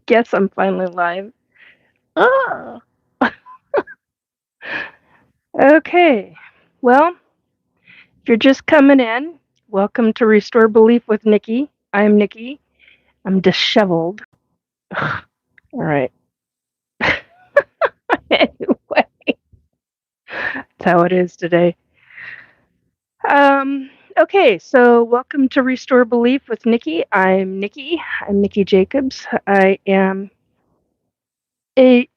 guess I'm finally live. Oh, okay. Well, if you're just coming in, welcome to Restore Belief with Nikki. I'm Nikki. I'm disheveled. Ugh, all right. Anyway, that's how it is today. Um, okay, so welcome to Restore Belief with Nikki. I'm Nikki. I'm Nikki Jacobs. I am a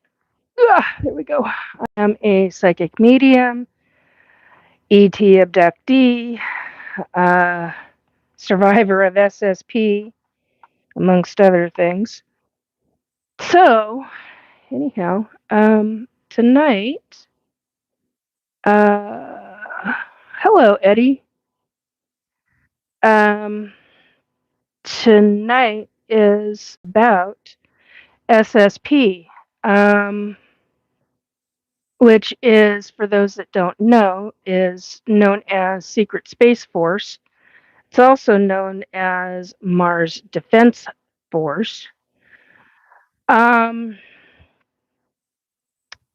there we go. I am a psychic medium, ET abductee, uh, survivor of SSP, amongst other things. So, anyhow, tonight, uh, hello, Eddie. Um, Tonight is about SSP, um, which is, for those that don't know, is known as Secret Space Force. It's also known as Mars Defense Force. Um,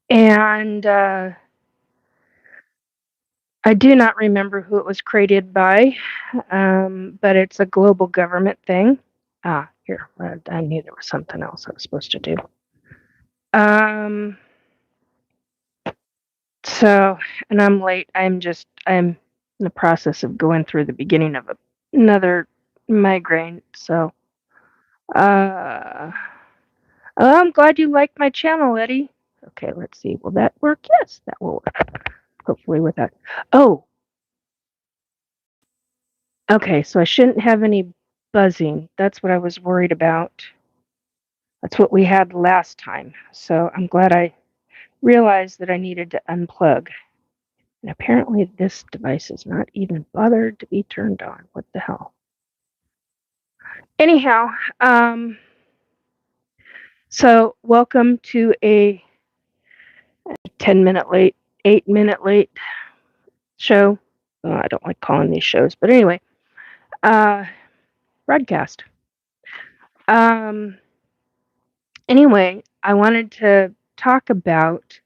and I do not remember who it was created by, but it's a global government thing. Here, I knew there was something else I was supposed to do. Um, so, and I'm late. I'm in the process of going through the beginning of another migraine. So, uh, oh, I'm glad you liked my channel, Eddie. Okay, let's see. Will that work? Yes, that will work. Hopefully with that. Oh, okay, so I shouldn't have any buzzing. That's what I was worried about. That's what we had last time. So I'm glad I realized that I needed to unplug. And apparently this device is not even bothered to be turned on. What the hell? Anyhow, so welcome to a 10-minute late, 8-minute late show. I don't like calling these shows, but anyway, broadcast. Um, anyway, I wanted to talk about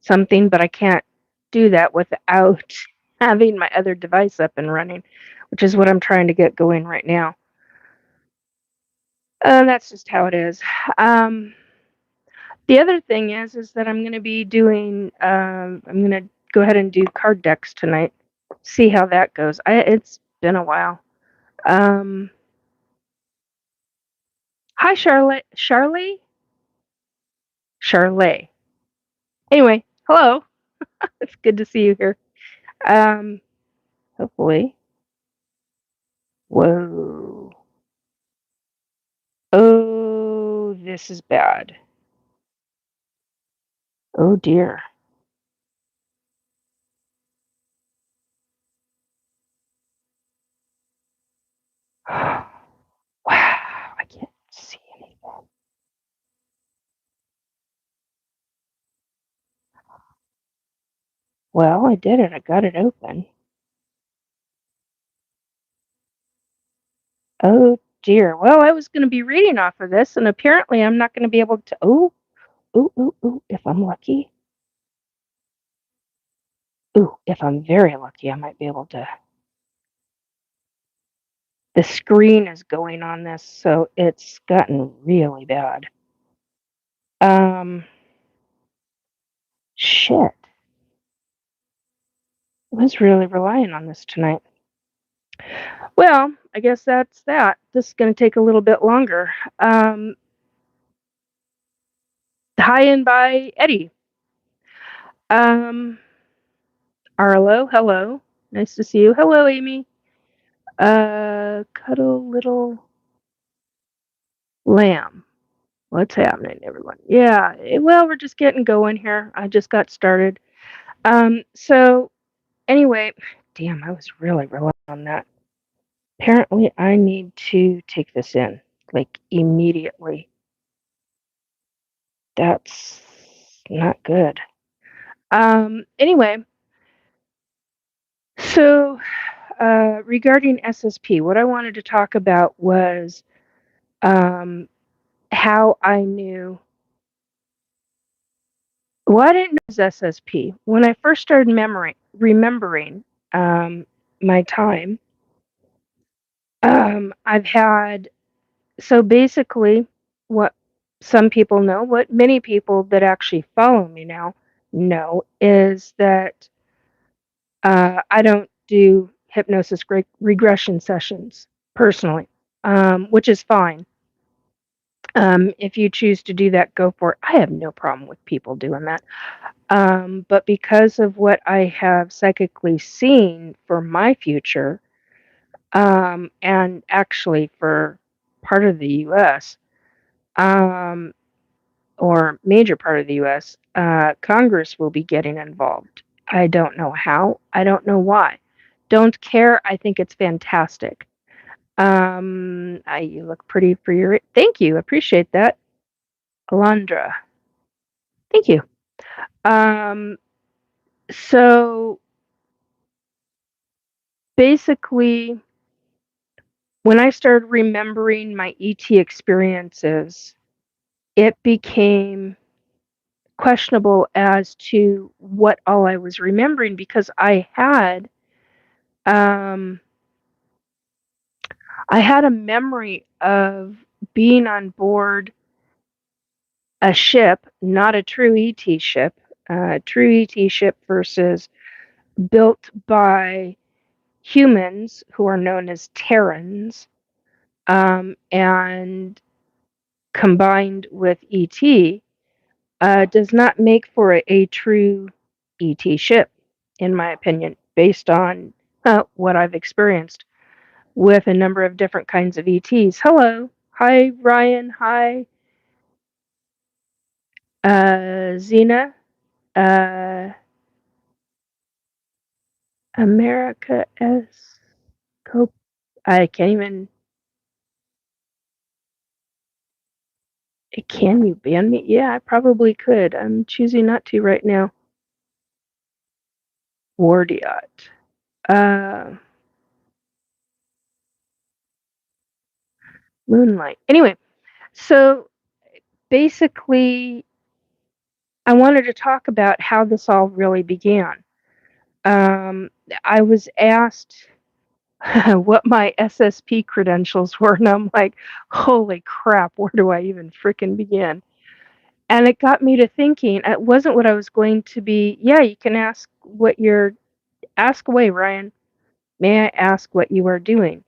something, but I can't do that without having my other device up and running, which is what I'm trying to get going right now. That's just how it is. The other thing is that I'm going to be doing. I'm going to go ahead and do card decks tonight. See how that goes. It's been a while. Hi, Charlotte. Charlotte. Anyway, hello. It's good to see you here. Hopefully. Whoa. Oh, this is bad. Oh dear. Wow, I can't see anything. Well, I did it. I got it open. Oh dear. Well, I was going to be reading off of this, and apparently I'm not going to be able to. Oh, if I'm lucky. If I'm very lucky, I might be able to. The screen is going on this, so it's gotten really bad. Shit. I was really relying on this tonight. Well, I guess that's that. This is going to take a little bit longer. Hi and bye, Eddie. Arlo, hello. Nice to see you. Hello, Amy. Cuddle little lamb. What's happening, everyone? Yeah, well, we're just getting going here. I just got started. So anyway, damn, I was really relying on that. Apparently, I need to take this in, like, immediately. That's not good. Anyway, so regarding SSP, what I wanted to talk about was how I knew. Well, I didn't know it was SSP. When I first started remembering um, my time, I've had, so basically, what some people know, what many people that actually follow me now know, is that I don't do hypnosis regression sessions personally, which is fine. If you choose to do that, go for it. I have no problem with people doing that. But because of what I have psychically seen for my future, and actually for part of the US, um, or major part of the US, Congress will be getting involved. I don't know how. I don't know why. Don't care. I think it's fantastic. You look pretty for your. Thank you. Appreciate that, Alondra. Thank you. Um, so basically, when I started remembering my ET experiences, it became questionable as to what all I was remembering because um, I had a memory of being on board a ship, not a true ET ship, true ET ship versus built by humans who are known as Terrans, and combined with ET, does not make for a true ET ship, in my opinion, based on what I've experienced with a number of different kinds of ETs. Hello. Hi, Ryan. Hi, Zena. Uh, America S. Cope. I can't even. Can you ban me? Yeah, I probably could. I'm choosing not to right now. Wardiot. Uh, Moonlight. Anyway, so basically, I wanted to talk about how this all really began. Um, I was asked what my SSP credentials were, and I'm like, holy crap, where do I even frickin' begin? And it got me to thinking, it wasn't what I was going to be. Yeah, you can ask away, Ryan. May I ask what you are doing?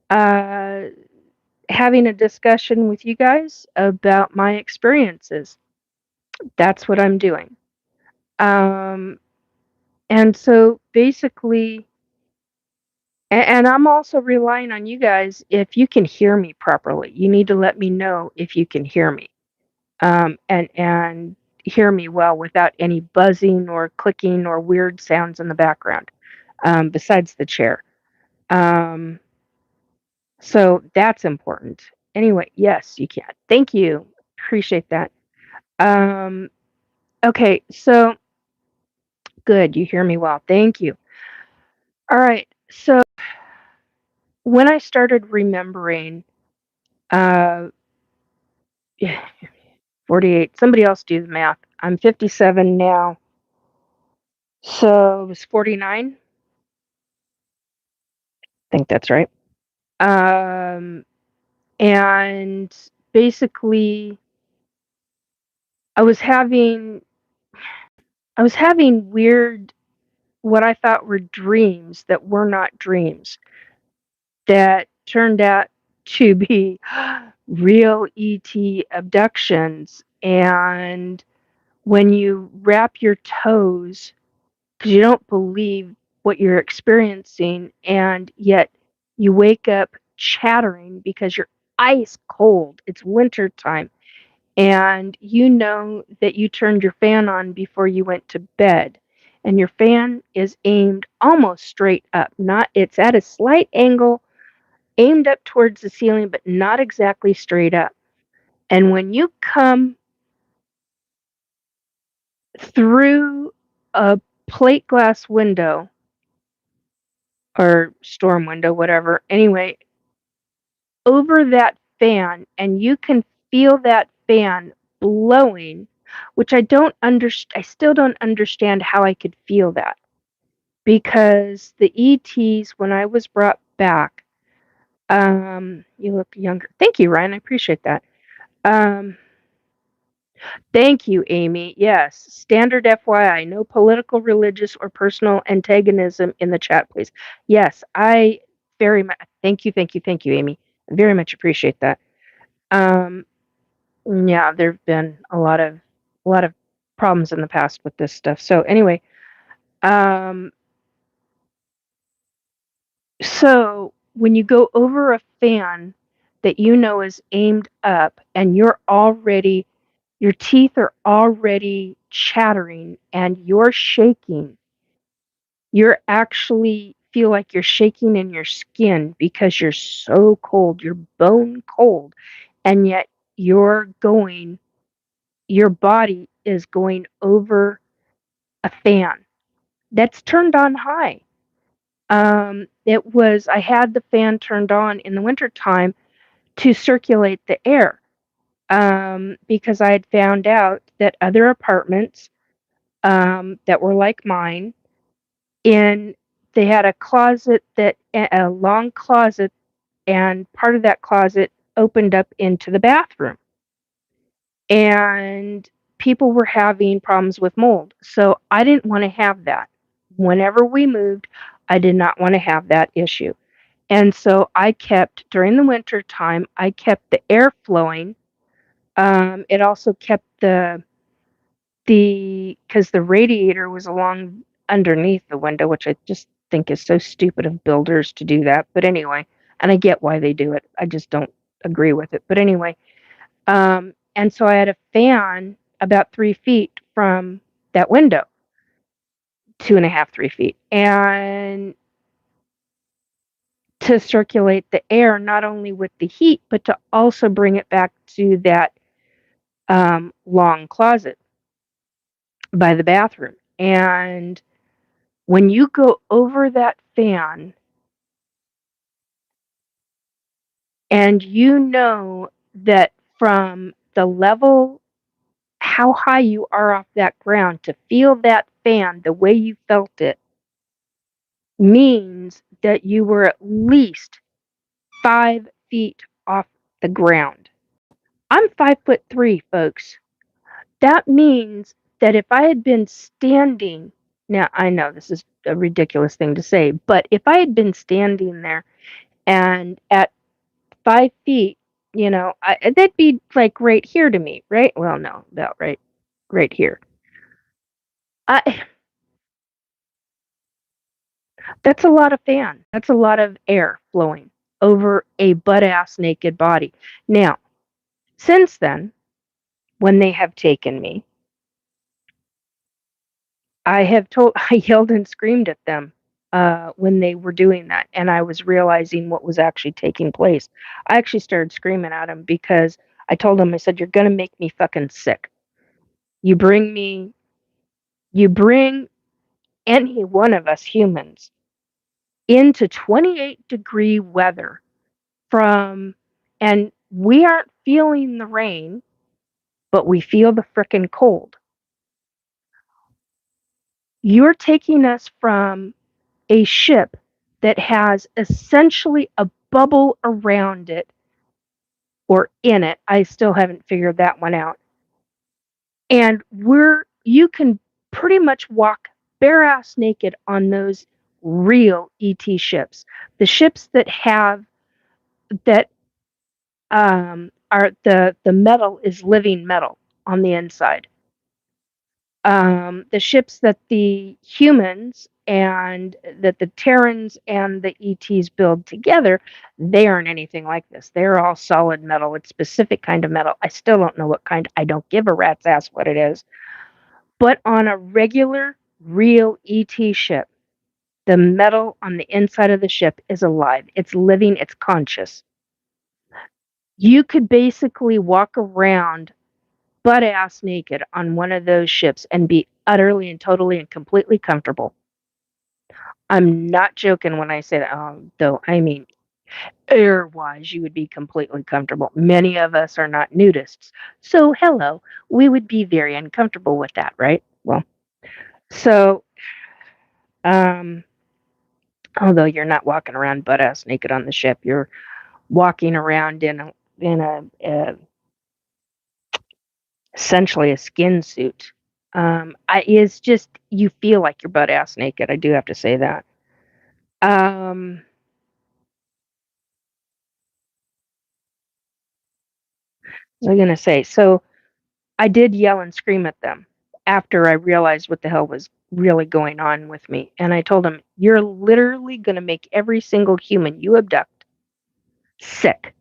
Uh, Having a discussion with you guys about my experiences. That's what I'm doing. Um, and so basically, and I'm also relying on you guys. If you can hear me properly, you need to let me know if you can hear me, and hear me well without any buzzing or clicking or weird sounds in the background, besides the chair. Um, so that's important. Anyway, yes, you can. Thank you. Appreciate that. Um, okay, so good. You hear me well. Thank you. All right. So when I started remembering, uh, yeah, 48, somebody else do the math. I'm 57 now. So it was 49. I think that's right. Um, and basically, I was having I was having weird, what I thought were dreams that were not dreams, that turned out to be real ET abductions. And when you wrap your toes, because you don't believe what you're experiencing, and yet you wake up chattering because you're ice cold. It's winter time, and you know that you turned your fan on before you went to bed, and your fan is aimed almost straight up. Not, it's at a slight angle, aimed up towards the ceiling, but not exactly straight up. And when you come through a plate glass window or storm window, whatever, anyway, over that fan, and you can feel that fan blowing, which I still don't understand how I could feel that. Because the ETs, when I was brought back, you look younger. Thank you, Ryan. I appreciate that. Um, Thank you, Amy. Yes, standard FYI, no political, religious, or personal antagonism in the chat, please. Yes, I very much thank you, Amy. I very much appreciate that. Um, yeah, there've been a lot of problems in the past with this stuff. So anyway, um, so when you go over a fan that you know is aimed up and your teeth are already chattering and you're shaking, you're actually feel like you're shaking in your skin because you're so cold, you're bone cold, and yet your body is going over a fan that's turned on high. I had the fan turned on in the wintertime to circulate the air, because I had found out that other apartments, that were like mine, in they had a long closet, and part of that closet opened up into the bathroom, and people were having problems with mold. So I didn't want to have that. Whenever we moved, I did not want to have that issue. And so during the winter time, I kept the air flowing. It also kept because the radiator was along underneath the window, which I just think is so stupid of builders to do that. But anyway, and I get why they do it. I just don't agree with it. But anyway, and so I had a fan about 3 feet from that window, 2.5, 3 feet, and to circulate the air, not only with the heat, but to also bring it back to that long closet by the bathroom. And when you go over that fan and you know that from the level, how high you are off that ground, to feel that fan the way you felt it means that you were at least 5 feet off the ground. I'm 5'3", folks. That means that if I had been standing, now I know this is a ridiculous thing to say, but if I had been standing there and at 5 feet, that'd be like right here to me, right? Well, no, about right here. I, that's a lot of fan. That's a lot of air flowing over a butt ass naked body. Now, since then, when they have taken me, I yelled and screamed at them when they were doing that, and I was realizing what was actually taking place. I actually started screaming at them because I told them, I said, "You're gonna make me fucking sick. You bring me, you bring any one of us humans into 28-degree weather from, and we aren't feeling the rain, but we feel the frickin' cold. You're taking us from a ship that has essentially a bubble around it or in it. I still haven't figured that one out. And you can pretty much walk bare ass naked on those real ET ships. The ships that are the metal is living metal on the inside. The ships that the humans and that the Terrans and the ETs build together, they aren't anything like this. They're all solid metal. It's specific kind of metal. I still don't know what kind. I don't give a rat's ass what it is. But on a regular, real ET ship, the metal on the inside of the ship is alive. It's living. It's conscious. You could basically walk around butt ass naked on one of those ships and be utterly and totally and completely comfortable. I'm not joking when I say that, though. I mean, Air-wise, you would be completely comfortable. Many of us are not nudists. So, hello, we would be very uncomfortable with that, right? Well, so, um, although you're not walking around butt-ass naked on the ship, you're walking around in a essentially a skin suit. It's just you feel like you're butt ass naked. I do have to say that. Um, what was I gonna say? So I did yell and scream at them after I realized what the hell was really going on with me, and I told them, "You're literally gonna make every single human you abduct sick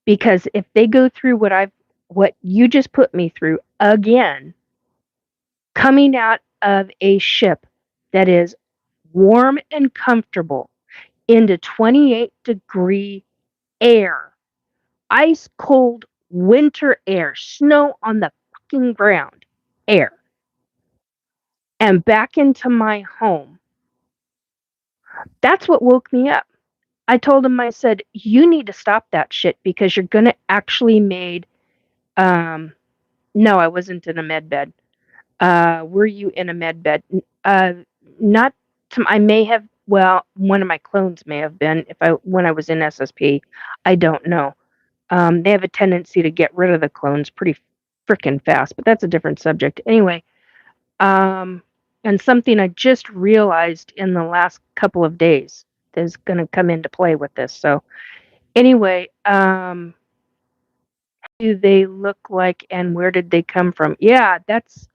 because if they go through what you just put me through again, coming out of a ship that is warm and comfortable into 28-degree air, ice cold winter air, snow on the fucking ground air, and back into my home. That's what woke me up. I told him, I said, you need to stop that shit because you're going to actually made, um, no, I wasn't in a med bed. Were you in a med bed? Not I may have, well, one of my clones may have been when I was in SSP. I don't know. They have a tendency to get rid of the clones pretty freaking fast, but that's a different subject. Anyway, and something I just realized in the last couple of days is going to come into play with this. So, anyway, do they look like and where did they come from? Yeah, that's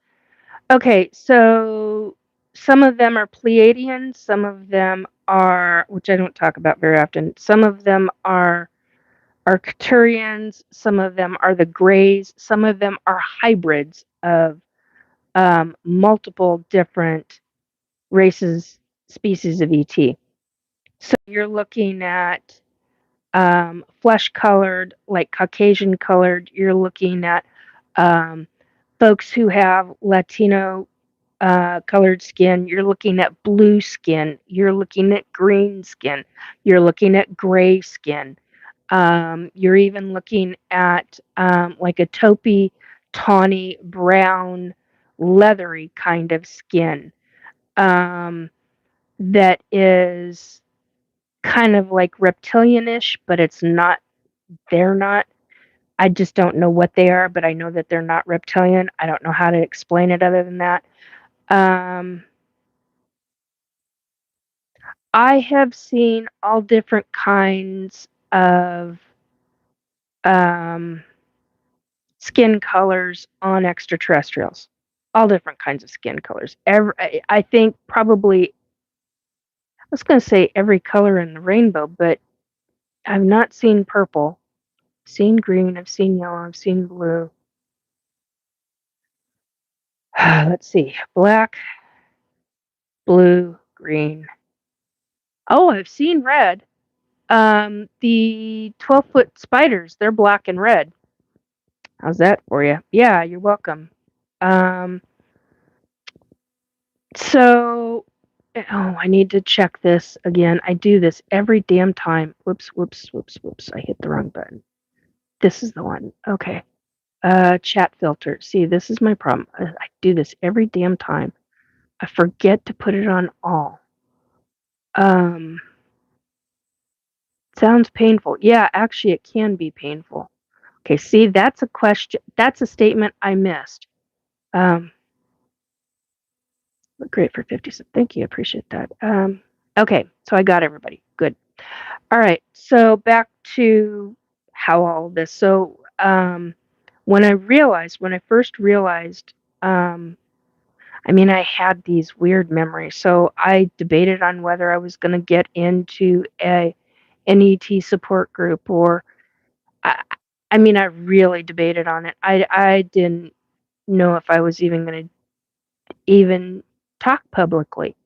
okay. So, some of them are Pleiadians, some of them are, which I don't talk about very often, some of them are Arcturians, some of them are the Greys, some of them are hybrids of multiple different races, species of ET. So you're looking at flesh colored, like Caucasian colored. You're looking at um, folks who have Latino colored skin. You're looking at blue skin. You're looking at green skin. You're looking at gray skin. You're even looking at like a taupey, tawny, brown, leathery kind of skin that is kind of like reptilianish, but it's not. They're not. I just don't know what they are, but I know that they're not reptilian. I don't know how to explain it other than that. Um, I have seen all different kinds of um, skin colors on extraterrestrials. All different kinds of skin colors. I think probably, I was going to say every color in the rainbow, but I've not seen purple. I've seen green, I've seen yellow, I've seen blue. Let's see. Black, blue, green. Oh, I've seen red. The 12-foot spiders, they're black and red. How's that for you? Yeah, you're welcome. Um, so, oh, I need to check this again. I do this every damn time. Whoops, whoops, whoops, whoops. I hit the wrong button. This is the one. Okay. Chat filter. See, this is my problem. I do this every damn time. I forget to put it on all. Um, sounds painful. Yeah, actually, it can be painful. Okay, see, that's a question. That's a statement I missed. Great for 50 cents. Thank you. I appreciate that. Okay, so I got everybody. Good. All right. So back to how all this. So when I first realized, I mean, I had these weird memories. So I debated on whether I was going to get into an ET support group or, I, I mean, I really debated on it. I didn't know if I was even going to even talk publicly.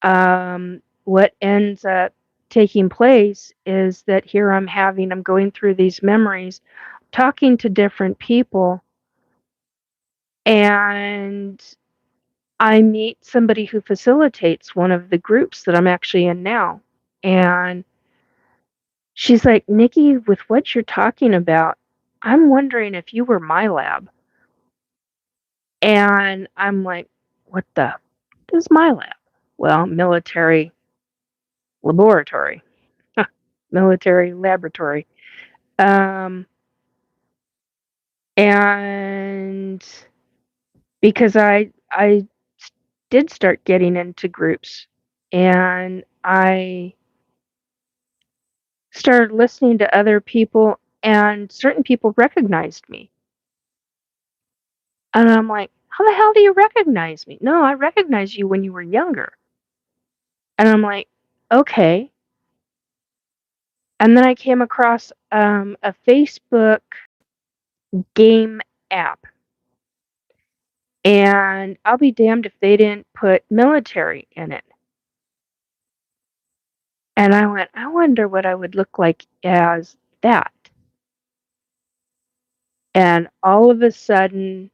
What ends up taking place is that here I'm going through these memories, talking to different people, and I meet somebody who facilitates one of the groups that I'm actually in now. And She's like, "Nikki, with what you're talking about, I'm wondering if you were my lab." And I'm like, "What the f is my lab?" Well, military laboratory. Military laboratory. Um, and because I did start getting into groups, and I started listening to other people, and certain people recognized me. And I'm like, "How the hell do you recognize me?" "No, I recognized you when you were younger." And I'm like, "Okay." And then I came across a Facebook game app, and I'll be damned if they didn't put military in it. And I went, "I wonder what I would look like as that." And all of a sudden,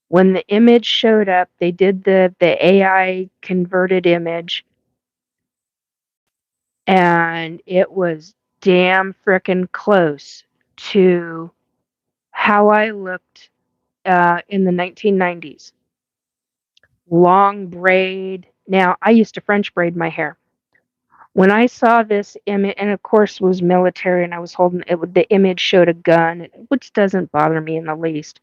when the image showed up, they did the AI converted image, and it was damn frickin' close to how I looked in the 1990s. Long braid. Now, I used to French braid my hair. When I saw this image, and of course it was military, and I was holding it, the image showed a gun, which doesn't bother me in the least,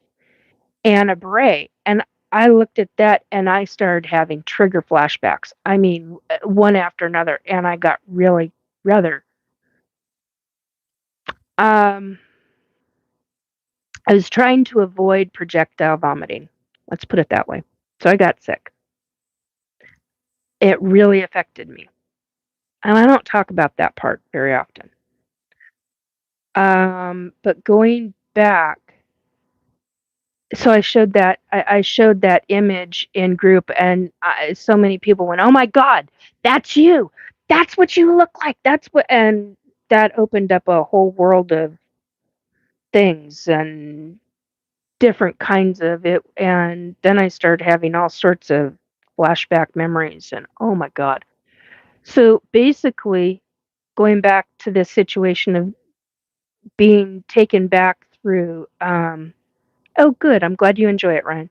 and a beret. And I looked at that and I started having trigger flashbacks. I mean, one after another, and I got really rather. Um, I was trying to avoid projectile vomiting. Let's put it that way. So I got sick. It really affected me. And I don't talk about that part very often. But going back, so I showed that image in group, and so many people went, "Oh my God, that's you! That's what you look like! That's what," and that opened up a whole world of things and different kinds of it. And then I started having all sorts of flashback memories, and oh my God. So basically, going back to this situation of being taken back through, oh, good. I'm glad you enjoy it, Ryan.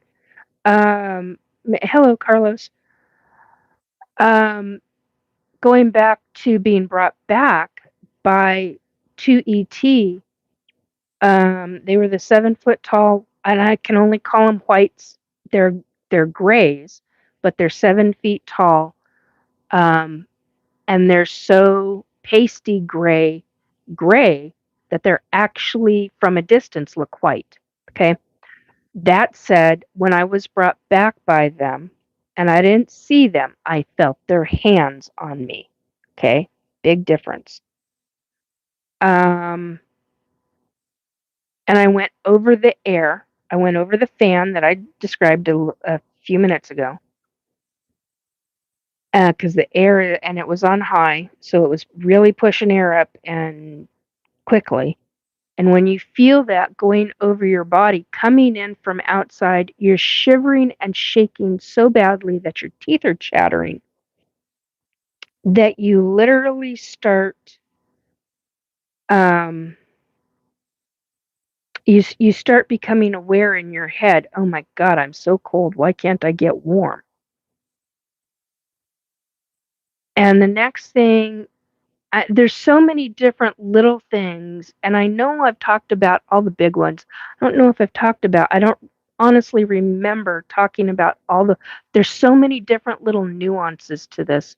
Hello, Carlos. Um, Going back to being brought back by 2ET, they were the 7 foot tall, and I can only call them whites. They're they're grays, but they're 7 feet tall, um, and they're so pasty gray that they're actually from a distance look white. Okay. That said, when I was brought back by them and I didn't see them, I felt their hands on me. Okay? Big difference. Um, and I went over the air. I went over the fan that I described a few minutes ago. Because the air, and it was on high, so it was really pushing air up and quickly. And when you feel that going over your body, coming in from outside, you're shivering and shaking so badly that your teeth are chattering, that you literally start, um, you start becoming aware in your head, "Oh my God, I'm so cold. Why can't I get warm?" And the next thing, there's so many different little things, and I know I've talked about all the big ones. I don't know if I've talked about. I don't honestly remember talking about all the. There's so many different little nuances to this.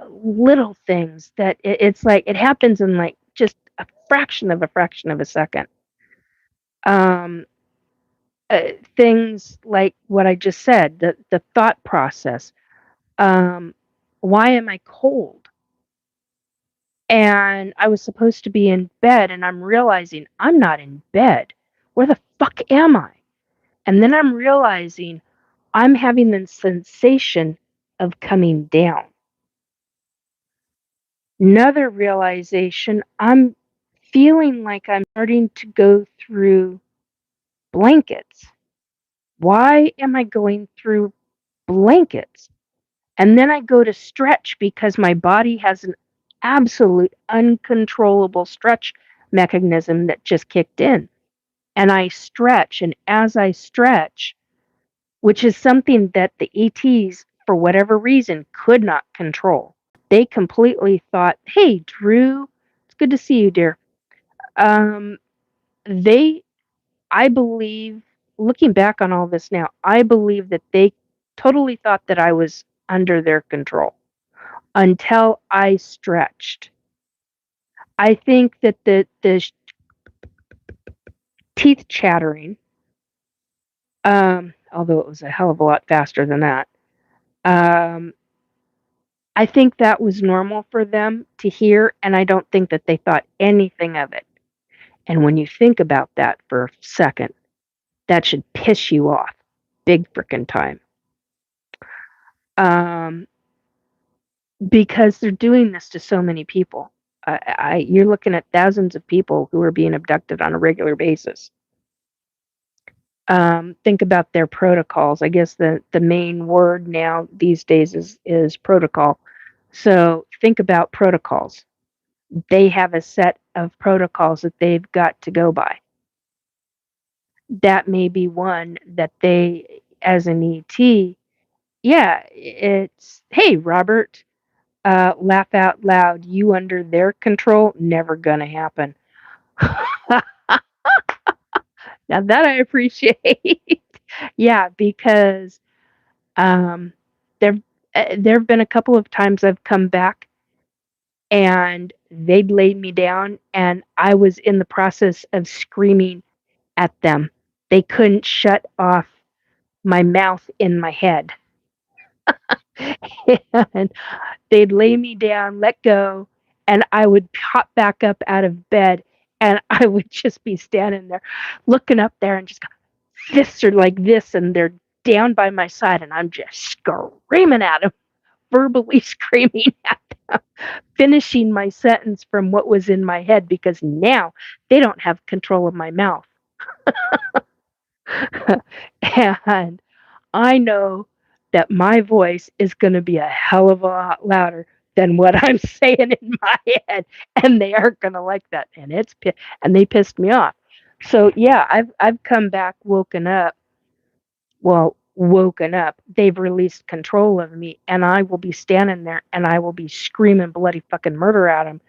Little things that it's like it happens in like just a fraction of a second. Um, Things like what I just said, the thought process. Um, why am I cold? And I was supposed to be in bed, and I'm realizing I'm not in bed. Where the fuck am I? And then I'm realizing I'm having the sensation of coming down. Another realization, I'm feeling like I'm starting to go through blankets. Why am I going through blankets? And then I go to stretch because my body hasn't absolute uncontrollable stretch mechanism that just kicked in. And I stretch, and as I stretch, which is something that the ETs, for whatever reason, could not control. They completely thought, "Hey, Drew, it's good to see you, dear." Um, they, I believe, looking back on all this now, I believe that they totally thought that I was under their control until I stretched. I think that the teeth chattering, although it was a hell of a lot faster than that, um, I think that was normal for them to hear, and I don't think that they thought anything of it. And when you think about that for a second, that should piss you off big frickin' time. Um, because they're doing this to so many people. You're looking at thousands of people who are being abducted on a regular basis. Think about their protocols. I guess the main word now these days is protocol. So think about protocols. They have a set of protocols that they've got to go by. That may be one that they, as an ET, yeah, it's, hey, Robert, laugh out loud, you under their control, never gonna happen. Now that I appreciate. Yeah, because um, there there've been a couple of times I've come back and they'd laid me down and I was in the process of screaming at them. They couldn't shut off my mouth in my head. And they'd lay me down, let go, and I would pop back up out of bed and I would just be standing there looking up there and just go, fists are like this and they're down by my side and I'm just screaming at them, verbally screaming at them, finishing my sentence from what was in my head because now they don't have control of my mouth. And I know that my voice is going to be a hell of a lot louder than what I'm saying in my head, and they aren't going to like that. And and they pissed me off. So yeah, I've come back, woken up. Well, woken up. They've released control of me, and I will be standing there, and I will be screaming bloody fucking murder at them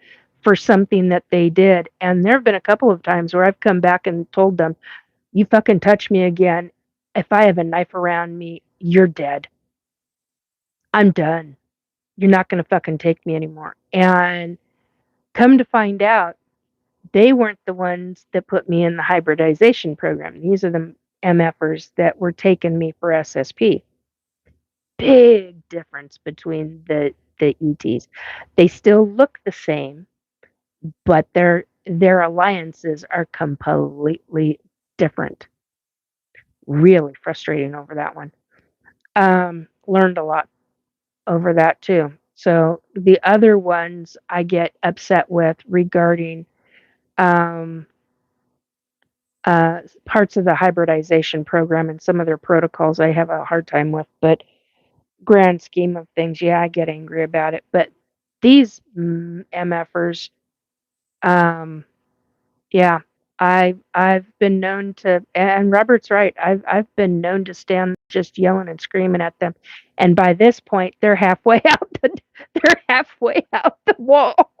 for something that they did. And there have been a couple of times where I've come back and told them, "You fucking touch me again. If I have a knife around me, you're dead. I'm done. You're not going to fucking take me anymore." And come to find out, they weren't the ones that put me in the hybridization program. These are the MFers that were taking me for SSP. Big difference between the ETs. They still look the same, but their alliances are completely different. Really frustrating over that one. Learned a lot over that too. So the other ones I get upset with regarding um, parts of the hybridization program and some of their protocols I have a hard time with, but grand scheme of things, yeah, I get angry about it. But these MFers, um, yeah, I've been known to, and Robert's right. I've been known to stand just yelling and screaming at them, and by this point, they're halfway out they're halfway out the wall,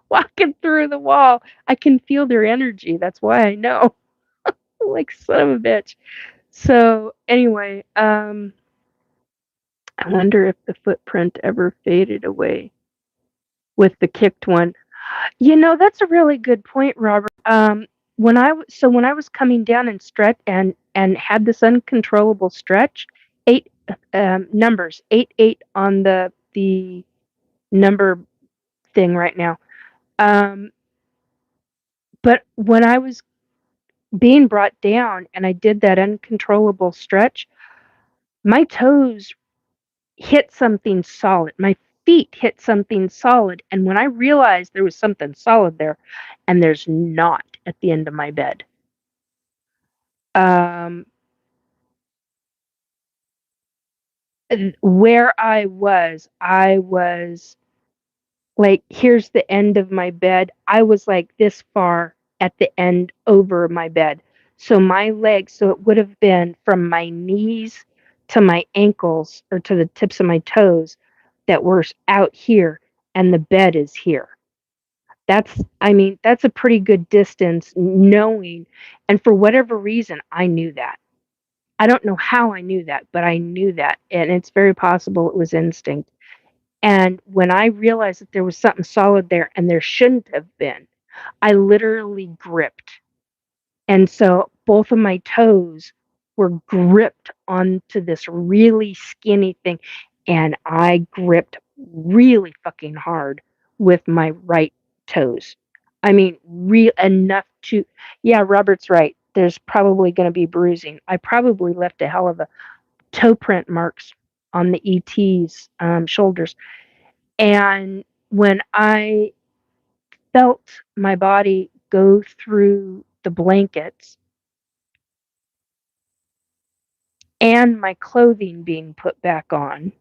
walking through the wall. I can feel their energy. That's why I know. Like son of a bitch. So anyway, I wonder if the footprint ever faded away with the kicked one. That's a really good point, Robert. When I was coming down and stretch and had this uncontrollable stretch, eight numbers, 8 on the number thing right now. But when I was being brought down and I did that uncontrollable stretch, my toes hit something solid. My feet hit something solid. And when I realized there was something solid there, and there's not at the end of my bed, um, where I was Like, here's the end of my bed. I was like this far at the end over my bed. So my legs, so it would have been from my knees to my ankles or to the tips of my toes that were out here, and the bed is here. I mean, that's a pretty good distance knowing, and for whatever reason, I knew that. I don't know how I knew that, but I knew that, and it's very possible it was instinct. And when I realized that there was something solid there and there shouldn't have been, I literally gripped. And so both of my toes were gripped onto this really skinny thing. And I gripped really fucking hard with my right toes. I mean, real enough to, yeah, Robert's right. There's probably going to be bruising. I probably left a hell of a toe print marks on the ET's shoulders. And when I felt my body go through the blankets and my clothing being put back on,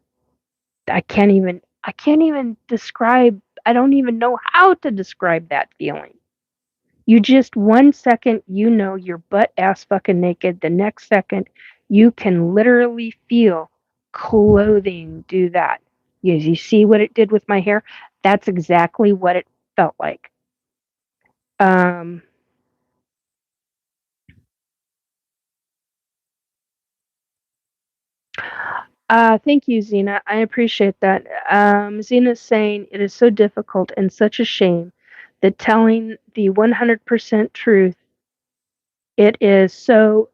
I can't even describe, I don't even know how to describe that feeling. You just 1 second you know you're butt ass fucking naked. The next second you can literally feel clothing do that. You see what it did with my hair? That's exactly what it felt like. Um, thank you, Zena. I appreciate that. Zena's saying it is so difficult and such a shame that telling the 100% truth, it is so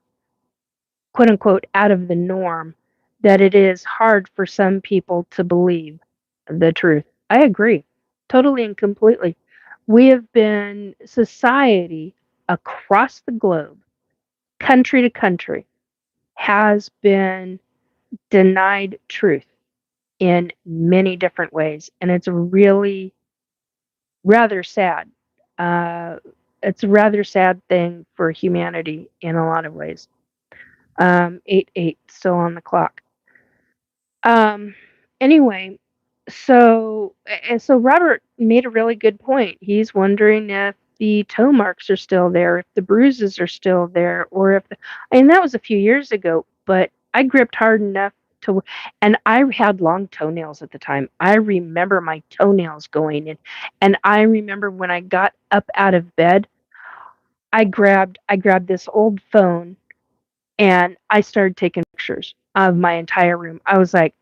quote unquote out of the norm that it is hard for some people to believe the truth. I agree totally and completely. We have been, society across the globe, country to country, has been denied truth in many different ways, and it's really rather sad. Uh, it's a rather sad thing for humanity in a lot of ways. 8-8 still on the clock. Um, anyway, so Robert made a really good point. He's wondering if the toe marks are still there, if the bruises are still there, or if and that was a few years ago, but I gripped hard enough to, and I had long toenails at the time. I remember my toenails going in, and I remember when I got up out of bed, I grabbed this old phone and I started taking pictures of my entire room. I was like,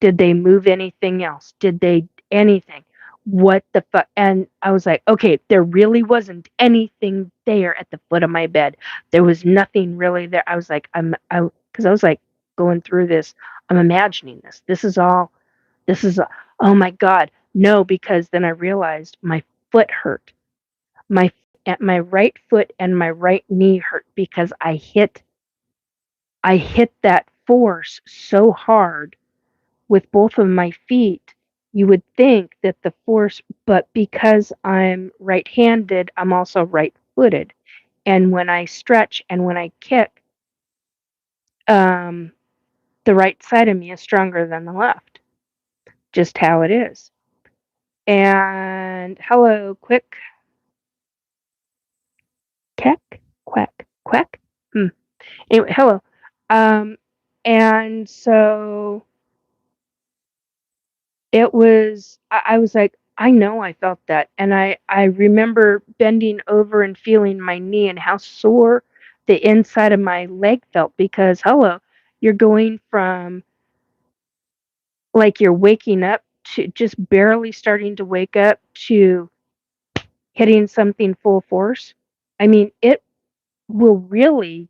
did they move anything else? Did they anything? What the fuck? And I was like, okay, there really wasn't anything there at the foot of my bed. There was nothing really there. I was like, because I was like going through this. I'm imagining this. This is, oh my God. No, because then I realized my foot hurt. My, my right foot and my right knee hurt because I hit that force so hard with both of my feet. You would think that the force, but because I'm right-handed, I'm also right-footed. And when I stretch and when I kick, um, the right side of me is stronger than the left. Just how it is. And hello, quick, keck, quack, quack. Hmm. Anyway, hello. Um, and so it was, I was like, I know I felt that. And I remember bending over and feeling my knee and how sore the inside of my leg felt because, hello, you're going from like you're waking up to just barely starting to wake up to hitting something full force. I mean, it will really,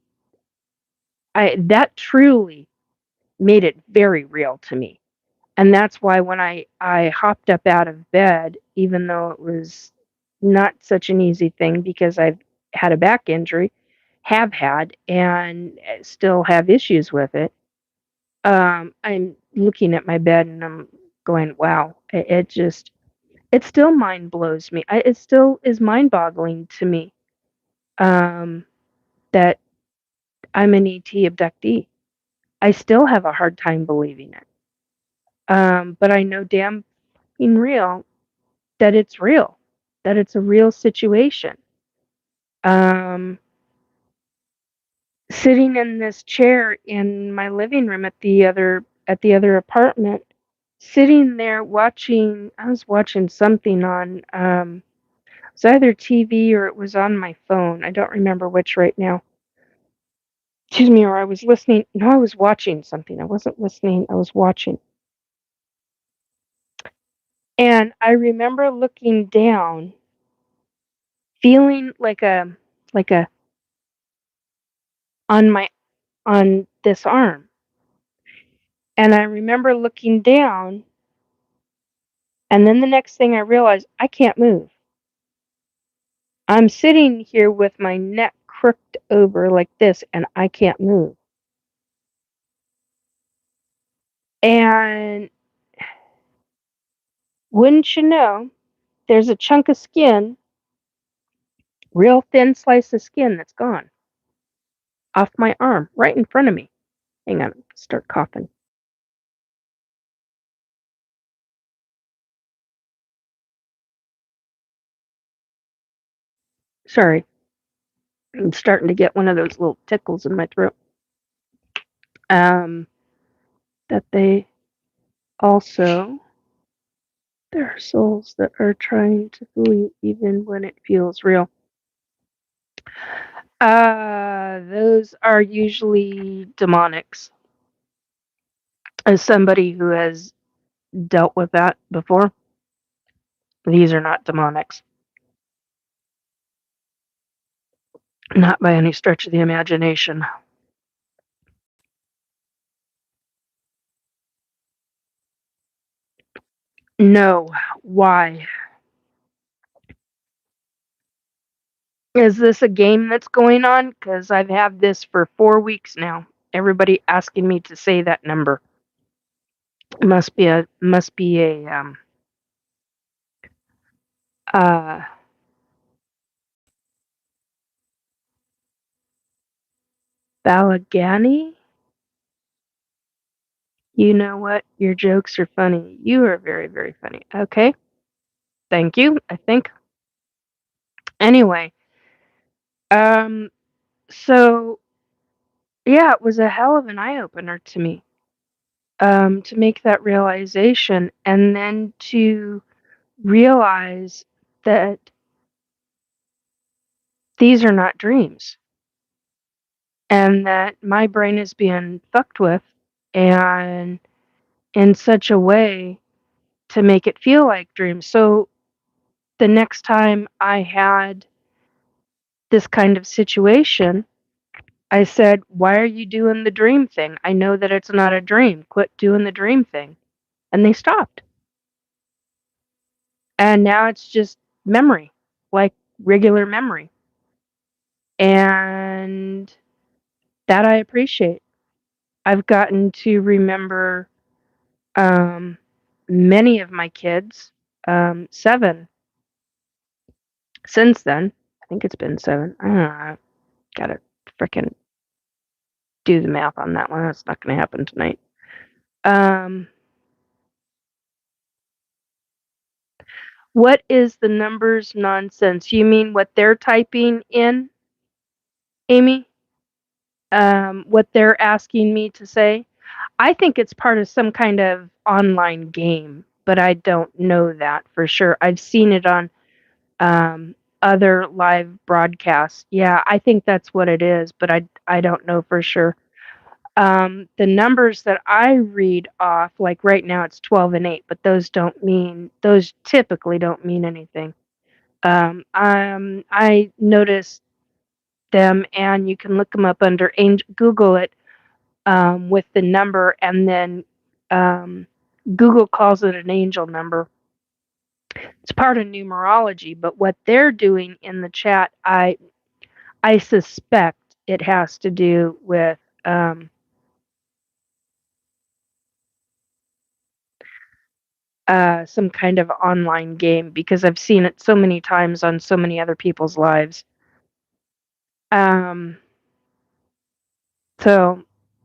that truly made it very real to me. And that's why when I hopped up out of bed, even though it was not such an easy thing because I've had a back injury, have had, and still have issues with it, I'm looking at my bed and I'm going, wow, it still mind blows me. It still is mind boggling to me um, that I'm an ET abductee. I still have a hard time believing it. But I know damn in real that it's real, that it's a real situation. Um, Sitting in this chair in my living room at the other apartment, sitting there watching. I was watching something on. It was either TV or it was on my phone. I don't remember which right now. Excuse me, or I was listening. No, I was watching something. I wasn't listening. I was watching. And I remember looking down, feeling like a on my on this arm. And I remember looking down, and then the next thing I realized, I can't move. I'm sitting here with my neck crooked over like this, and I can't move. And wouldn't you know, there's a chunk of skin, real thin slice of skin that's gone off my arm right in front of me. Hang on, start coughing. Sorry, I'm starting to get one of those little tickles in my throat. Um, that they also, there are souls that are trying to fool you even when it feels real. Those are usually demonics. As somebody who has dealt with that before, these are not demonics. Not by any stretch of the imagination. No. Why? Is this a game that's going on? Because I've had this for 4 weeks now. Everybody asking me to say that number. Must be a uh Balagani? You know what? Your jokes are funny. You are very, very funny. Okay. Thank you, I think. Anyway, um, so yeah, it was a hell of an eye opener to me. To make that realization and then to realize that these are not dreams and that my brain is being fucked with and in such a way to make it feel like dreams. So the next time I had this kind of situation, I said, "Why are you doing the dream thing? I know that it's not a dream. Quit doing the dream thing." And they stopped. And now it's just memory, like regular memory. And that I appreciate. I've gotten to remember um, many of my kids, 7 since then. I think it's been 7. I don't know. I gotta frickin' do the math on that one. That's not gonna happen tonight. Um, what is the numbers nonsense? You mean what they're typing in, Amy? What they're asking me to say? I think it's part of some kind of online game, but I don't know that for sure. I've seen it on other live broadcasts. Yeah, I think that's what it is, but I don't know for sure. The numbers that I read off, like right now, it's 12 and 8, but those typically don't mean anything. I noticed them, and you can look them up under Angel. Google it with the number, and then Google calls it an angel number. It's part of numerology, but what they're doing in the chat, I suspect it has to do with some kind of online game because I've seen it so many times on so many other people's lives. Um, so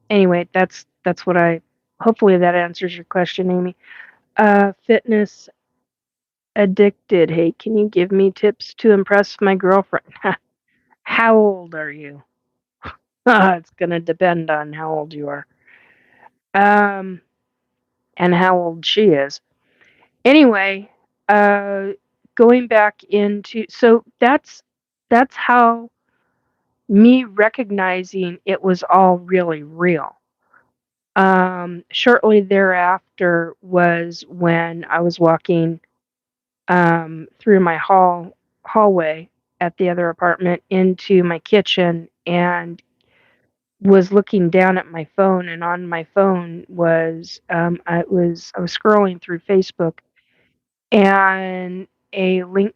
anyway, that's what I. Hopefully that answers your question, Amy. Fitness. addicted. Hey, can you give me tips to impress my girlfriend? How old are you? It's gonna depend on how old you are. Um, and how old she is. Anyway, uh, going back into so that's how me recognizing it was all really real. Shortly thereafter was when I was walking through my hallway at the other apartment into my kitchen and was looking down at my phone, and on my phone was I was scrolling through Facebook, and a link,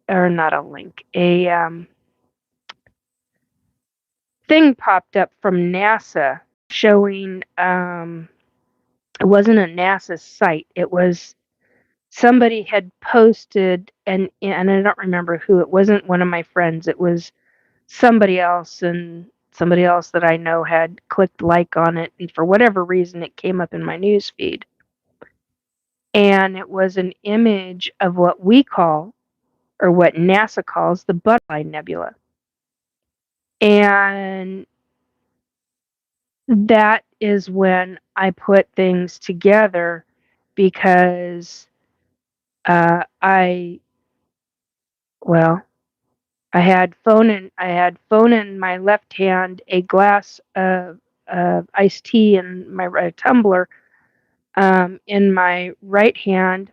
or not a link, a thing popped up from NASA showing it wasn't a NASA site. It was somebody had posted, and I don't remember who. It wasn't one of my friends. It was somebody else, and somebody else that I know had clicked like on it, and for whatever reason it came up in my news feed. And it was an image of what we call, or what NASA calls, the Butterfly Nebula. And that is when I put things together, because I well, I had phone in my left hand, a glass of iced tea in my right tumbler in my right hand,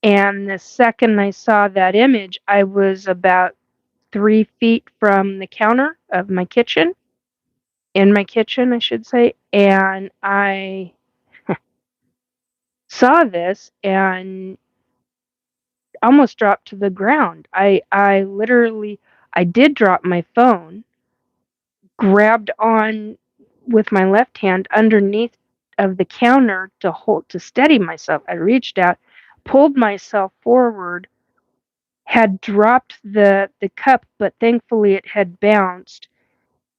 and the second I saw that image, I was about 3 feet from the counter of my kitchen, in my kitchen, I should say, and I saw this and almost dropped to the ground. I literally, I did drop my phone, grabbed on with my left hand underneath of the counter to hold, to steady myself. I reached out, pulled myself forward, had dropped the cup, but thankfully it had bounced,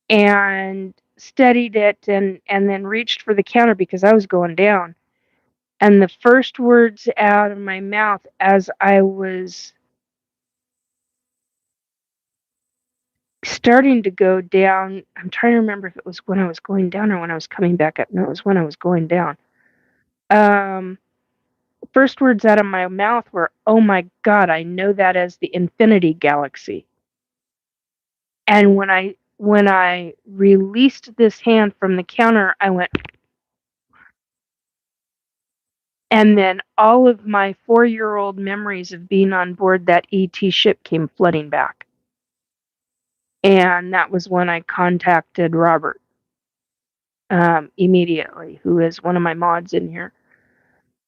and steadied it, and then reached for the counter because I was going down. And the first words out of my mouth as I was starting to go down, I'm trying to remember if it was when I was going down or when I was coming back up. No, it was when I was going down. Um, First words out of my mouth were, "Oh my God, I know that as the Infinity Galaxy." And when I released this hand from the counter, I went, and then all of my 4-year-old memories of being on board that ET ship came flooding back. And that was when I contacted Robert immediately, who is one of my mods in here.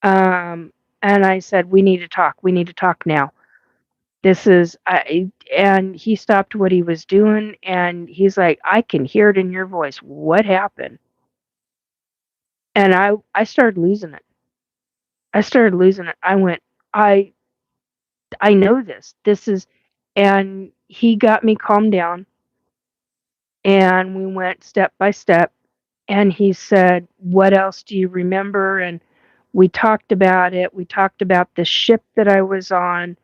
And I said, "We need to talk. We need to talk now. This is," and he stopped what he was doing, and he's like, "I can hear it in your voice. What happened?" And I started losing it. I started losing it. I went, I I know this. This is, and he got me calmed down, and we went step by step, and he said, "What else do you remember?" And we talked about it. We talked about the ship that I was on.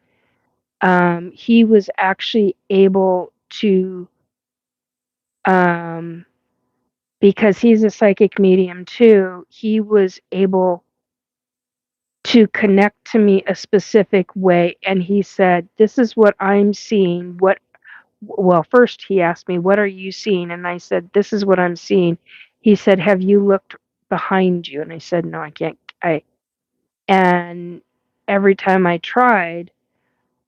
He was actually able to, um, because he's a psychic medium too, he was able to connect to me a specific way. And he said, "This is what I'm seeing." Well, first he asked me, "What are you seeing?" And I said, "This is what I'm seeing." He said, "Have you looked behind you?" And I said, "No, I can't." And every time I tried,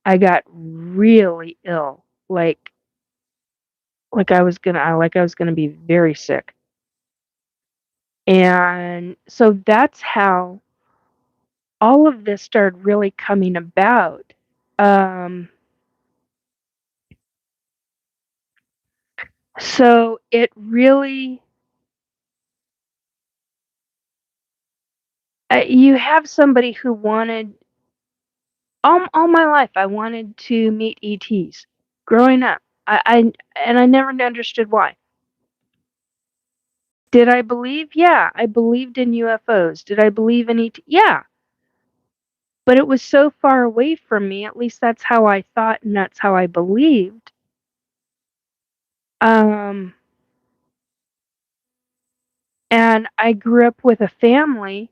I got really ill, like I was gonna be very sick. And so that's how all of this started really coming about. Um, so it really, you have somebody who wanted, all my life, I wanted to meet ETs. Growing up, and I never understood why. Did I believe? Yeah, I believed in UFOs. Did I believe in ET? Yeah. but it was so far away from me, at least that's how I thought and that's how I believed. Um, and I grew up with a family.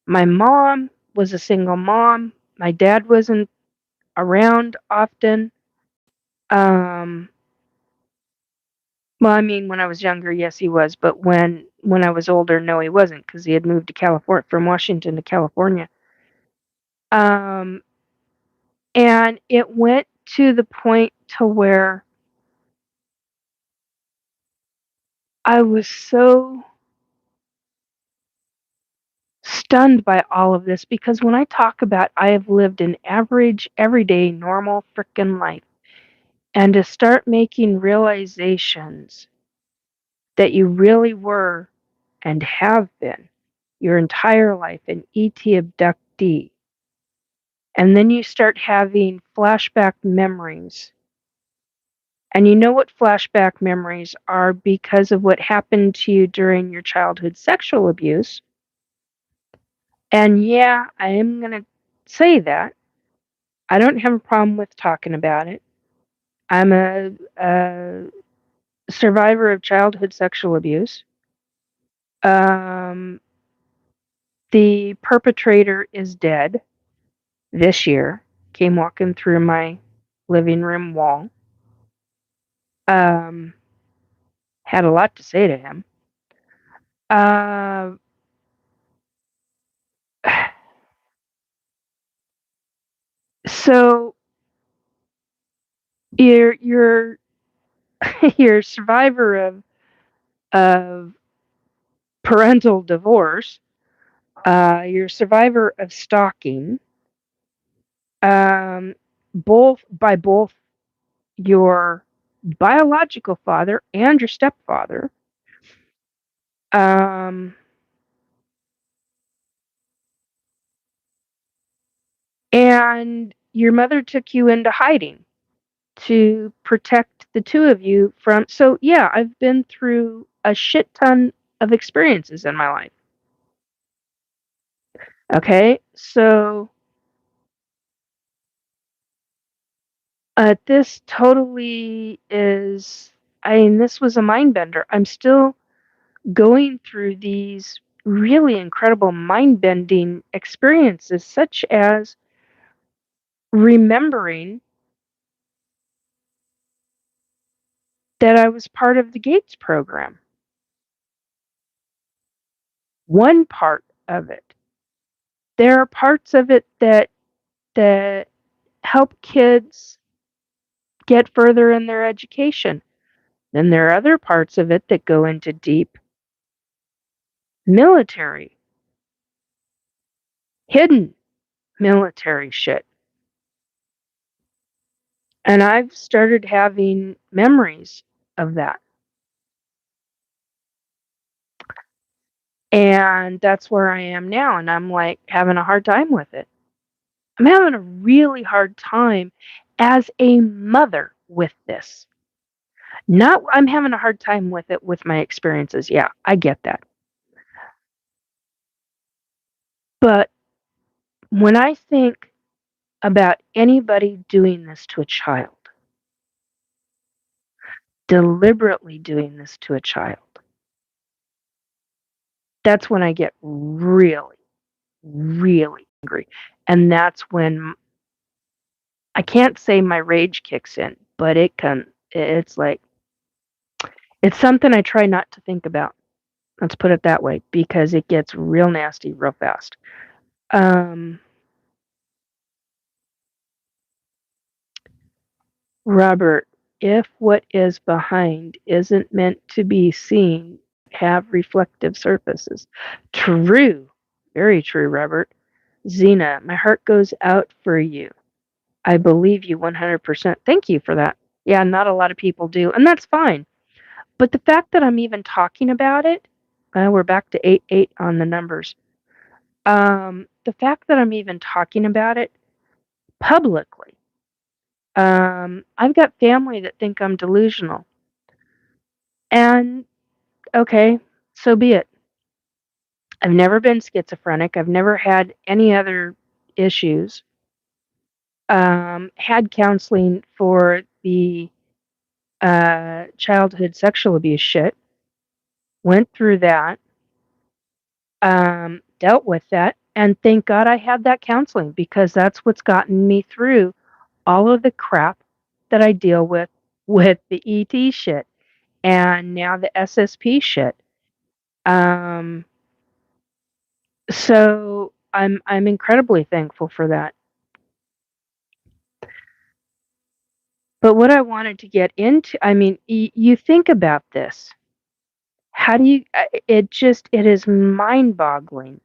My mom was a single mom. My dad wasn't around often. Um, well, I mean, when I was younger, yes, he was, but when I was older, no, he wasn't because he had moved to California from Washington to California. Um, and it went to the point to where I was so stunned by all of this because when I talk about I have lived an average, everyday, normal frickin' life, and to start making realizations that you really were and have been your entire life an ET abductee, and then you start having flashback memories. And you know what flashback memories are because of what happened to you during your childhood sexual abuse. And yeah, I am going to say that. I don't have a problem with talking about it. I'm a survivor of childhood sexual abuse. Um, the perpetrator is dead this year. Came walking through my living room wall. Um, had a lot to say to him. Uh, so you're you're a survivor of parental divorce. You're a survivor of stalking. Um, both your biological father and your stepfather. Um, and your mother took you into hiding to protect the two of you from. So, yeah, I've been through a shit ton of experiences in my life. Okay, so this totally is. I mean, this was a mind bender. I'm still going through these really incredible mind bending experiences, such as remembering that I was part of the Gates program. One part of it. There are parts of it that help kids get further in their education. Then there are other parts of it that go into deep military, hidden military shit. And I've started having memories of that. And that's where I am now. And I'm like having a hard time with it. I'm having a really hard time as a mother with this. Not, I'm having a hard time with it with my experiences. Yeah, I get that. But when I think about anybody doing this to a child, deliberately doing this to a child, that's when I get really, really angry. And that's when I can't say my rage kicks in, but it's like, it's something I try not to think about. Let's put it that way, because it gets real nasty real fast. Um, Robert, if what is behind isn't meant to be seen, have reflective surfaces. True. Very true, Robert. Zena, my heart goes out for you. I believe you 100%. Thank you for that. Yeah, not a lot of people do, and that's fine. But the fact that I'm even talking about it, we're back to 8 on the numbers. The fact that I'm even talking about it publicly, I've got family that think I'm delusional. And okay, so be it. I've never been schizophrenic. I've never had any other issues, had counseling for the childhood sexual abuse shit, went through that, dealt with that, and thank God I had that counseling because that's what's gotten me through all of the crap that I deal with the ET shit and now the SSP shit. Um, so I'm incredibly thankful for that. But what I wanted to get into, I mean, you think about this. How do you? It is mind-boggling,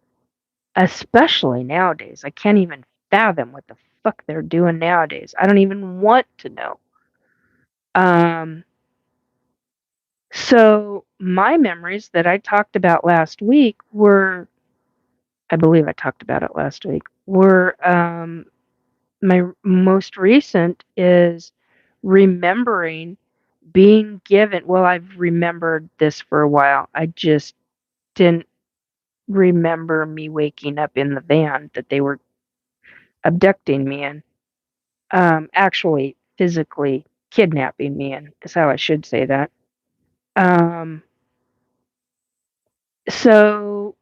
especially nowadays. I can't even fathom what the fuck they're doing nowadays. I don't even want to know. Um, so my memories that I talked about last week were, I believe I talked about it last week, were my most recent is remembering being given, well, I've remembered this for a while. I just didn't remember me waking up in the van that they were abducting me in. Actually, physically kidnapping me in is how I should say that. Um, so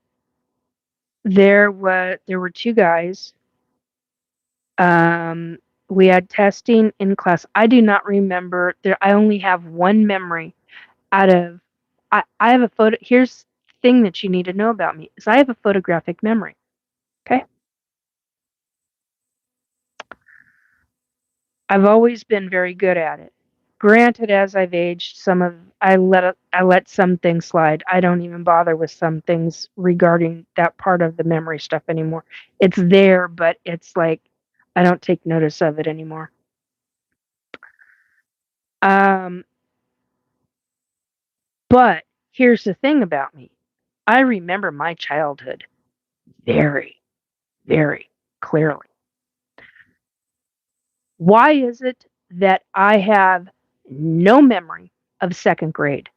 there were two guys. Um, we had testing in class. I do not remember there. I only have one memory out of. I have a photo. Here's the thing that you need to know about me is I have a photographic memory. Okay, I've always been very good at it. Granted, as I've aged, I let some things slide. I don't even bother with some things regarding that part of the memory stuff anymore. It's there, but it's like I don't take notice of it anymore. Um, but here's the thing about me. I remember my childhood very, very clearly. Why is it that I have no memory of second grade?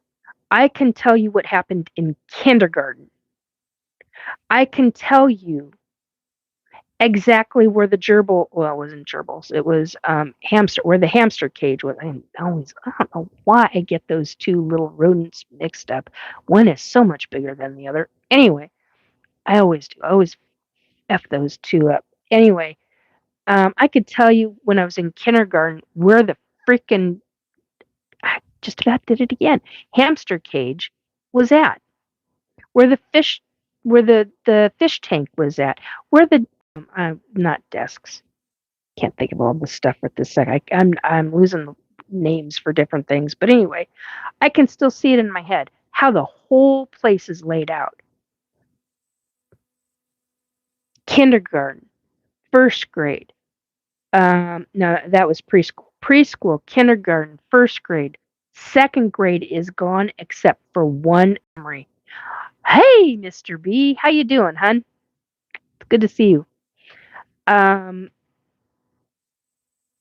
I can tell you what happened in kindergarten. I can tell you exactly where the gerbil, well, it wasn't gerbils, it was hamster, where the hamster cage was. I don't know why I get those two little rodents mixed up. One is so much bigger than the other. Anyway, I always do. I always F those two up. Anyway, I could tell you when I was in kindergarten where the freaking, I just about did it again, hamster cage was at, where the fish, where the fish tank was at, where the not desks. Can't think of all the stuff at this sec. I'm losing names for different things, but anyway, I can still see it in my head how the whole place is laid out. Kindergarten, first grade. No, that was preschool. Preschool, kindergarten, first grade, second grade is gone except for one memory. Hey, Mr. B, how you doing, hun? It's good to see you. Um,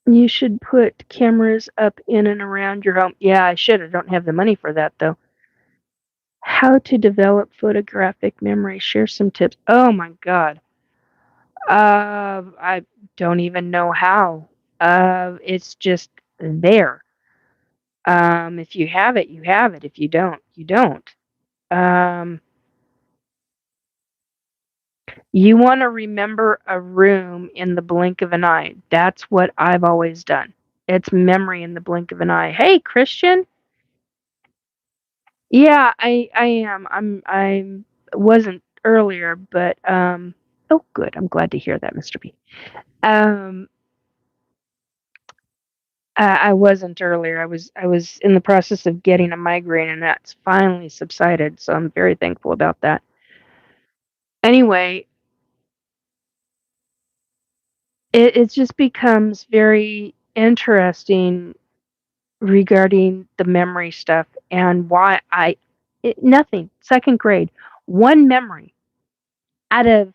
you should put cameras up in and around your home. Yeah, I should. I don't have the money for that though. How to develop photographic memory. Share some tips. Oh my God. I don't even know how. It's just there. If you have it, you have it. If you don't, you don't. Um, you want to remember a room in the blink of an eye. That's what I've always done. It's memory in the blink of an eye. Hey, Christian. Yeah, I am. I wasn't earlier, but oh good. I'm glad to hear that, Mr. B. Um I wasn't earlier. I was in the process of getting a migraine and that's finally subsided, so I'm very thankful about that. Anyway, it just becomes very interesting regarding the memory stuff and why nothing. Second grade, one memory out of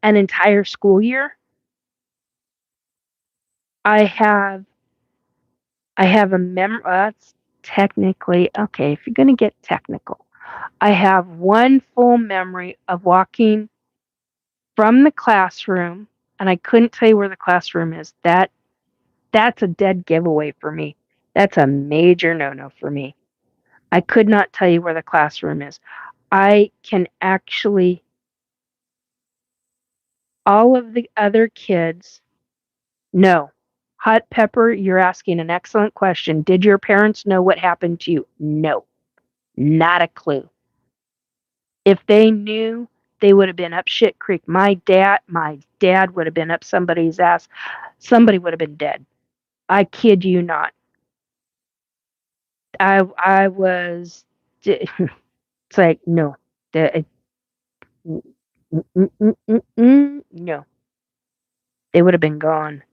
an entire school year. I have I have a that's technically okay, if you're gonna get technical. I have one full memory of walking from the classroom. and I couldn't tell you where the classroom is, that's a dead giveaway for me. That's a major no-no for me. I could not tell you where the classroom is. I can actually all of the other kids no. Hot Pepper, you're asking an excellent question. Did your parents know what happened to you? No. Not a clue. If they knew, they would have been up shit creek. My dad would have been up somebody's ass. Somebody would have been dead. I kid you not. I was it's like no. The, no. They would have been gone.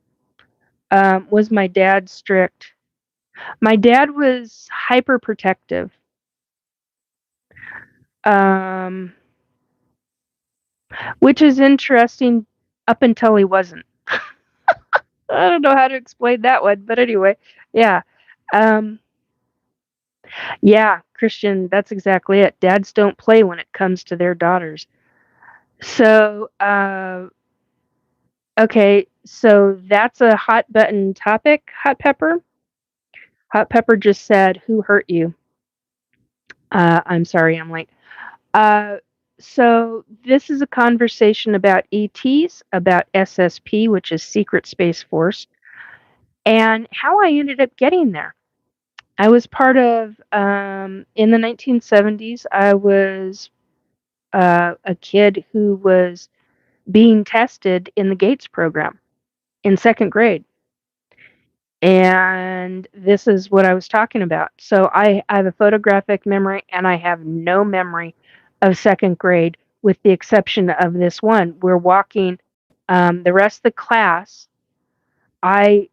Was my dad strict? My dad was hyper protective. Um, which is interesting up until he wasn't. I don't know how to explain that one, but anyway, yeah. Um, yeah, Christian, that's exactly it. Dads don't play when it comes to their daughters. So, okay, so that's a hot button topic, Hot Pepper. Hot Pepper just said, "Who hurt you?" I'm sorry, I'm late. Uh, so this is a conversation about ETs, about SSP, which is Secret Space Force, and how I ended up getting there. I was part of, in the 1970s, I was a kid who was being tested in the Gates program in second grade. And this is what I was talking about. So I have a photographic memory and I have no memory of second grade with the exception of this one. We're walking the rest of the class. I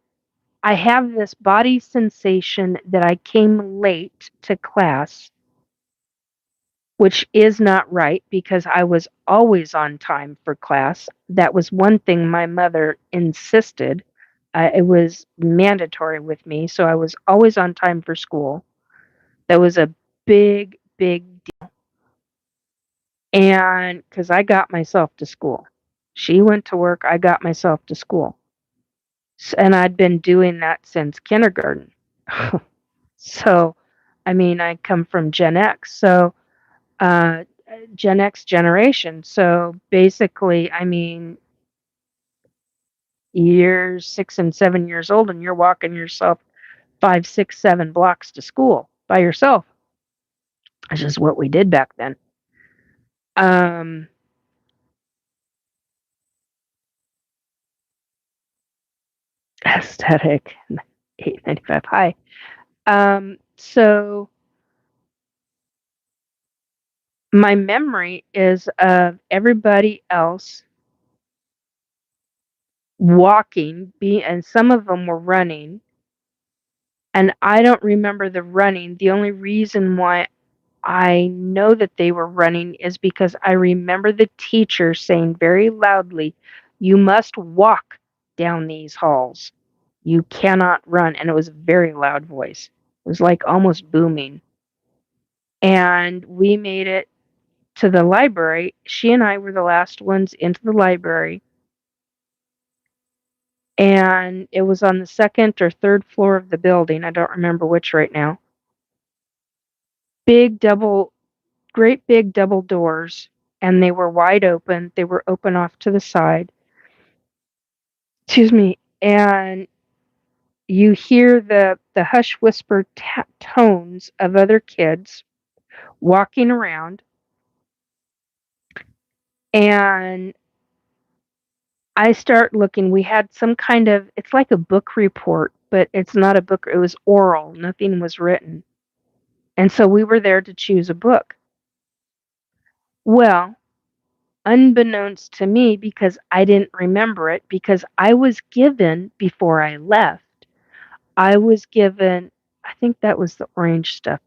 I have this body sensation that I came late to class, which is not right because I was always on time for class. That was one thing my mother insisted. It was mandatory with me, so I was always on time for school. That was a big, big deal. And because I got myself to school, she went to work, I got myself to school. And I'd been doing that since kindergarten. So, I mean, I come from Gen X. So, uh, Gen X generation. So basically, I mean, you're 6 and 7 years old and you're walking yourself 5, 6, 7 blocks to school by yourself. That's just what we did back then. Um, aesthetic 895. Hi. So my memory is of everybody else walking, and some of them were running. And I don't remember the running. The only reason why I know that they were running is because I remember the teacher saying very loudly, "You must walk down these halls. You cannot run." And it was a very loud voice. It was like almost booming. And we made it to the library. She and I were the last ones into the library. And it was on the second or third floor of the building. I don't remember which right now. Big double Great big double doors, and they were wide open. They were open off to the side. Excuse me. And you hear the hush whisper tones of other kids walking around. And I start looking. We had some kind of, it's like a book report, but it's not a book. It was oral. Nothing was written. And so we were there to choose a book. Well, unbeknownst to me, because I didn't remember it, because I was given, before I left, I was given, I think that was the orange stuff.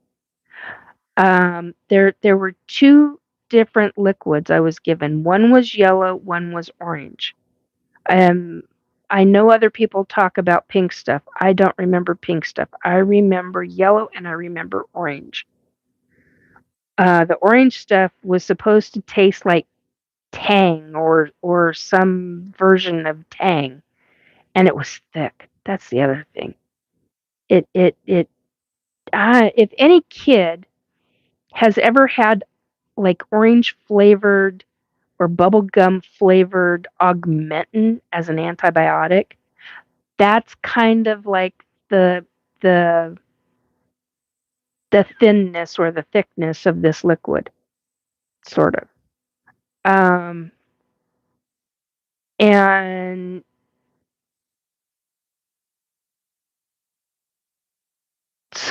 There were two different liquids I was given. One was yellow, one was orange. Um, I know other people talk about pink stuff. I don't remember pink stuff. I remember yellow and I remember orange. The orange stuff was supposed to taste like Tang or some version of Tang, and it was thick. That's the other thing. If any kid has ever had like orange flavored or bubblegum flavored Augmentin as an antibiotic, that's kind of like the the the thinness or the thickness of this liquid, sort of. Um, and